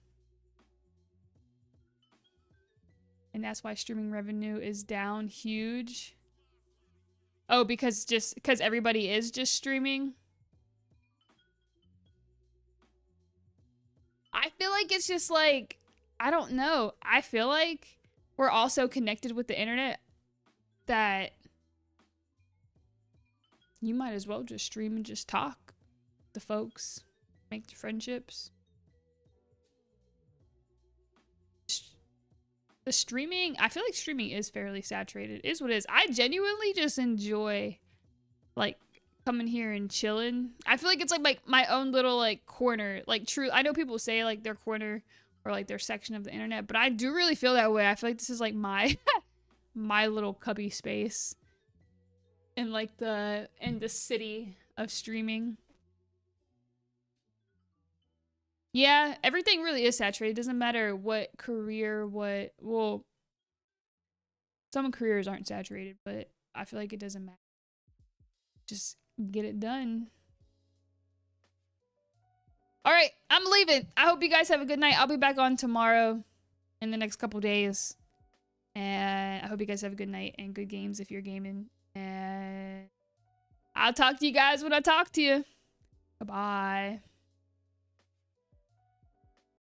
And that's why streaming revenue is down huge. Oh, because everybody is just streaming? I feel like it's just like, I don't know. I feel like we're all so connected with the internet that you might as well just stream and just talk to folks. Make the friendships. The streaming, I feel like streaming is fairly saturated. It is what it is. I genuinely just enjoy like coming here and chilling. I feel like it's like my own little like corner. Like true, I know people say like their corner or like their section of the internet, but I do really feel that way. I feel like this is like my my little cubby space in like the city of streaming. Yeah, everything really is saturated. It doesn't matter what career, well, some careers aren't saturated, but I feel like it doesn't matter. Just get it done. All right, I'm leaving. I hope you guys have a good night. I'll be back on tomorrow in the next couple days. And I hope you guys have a good night and good games if you're gaming. And I'll talk to you guys when I talk to you. Bye-bye.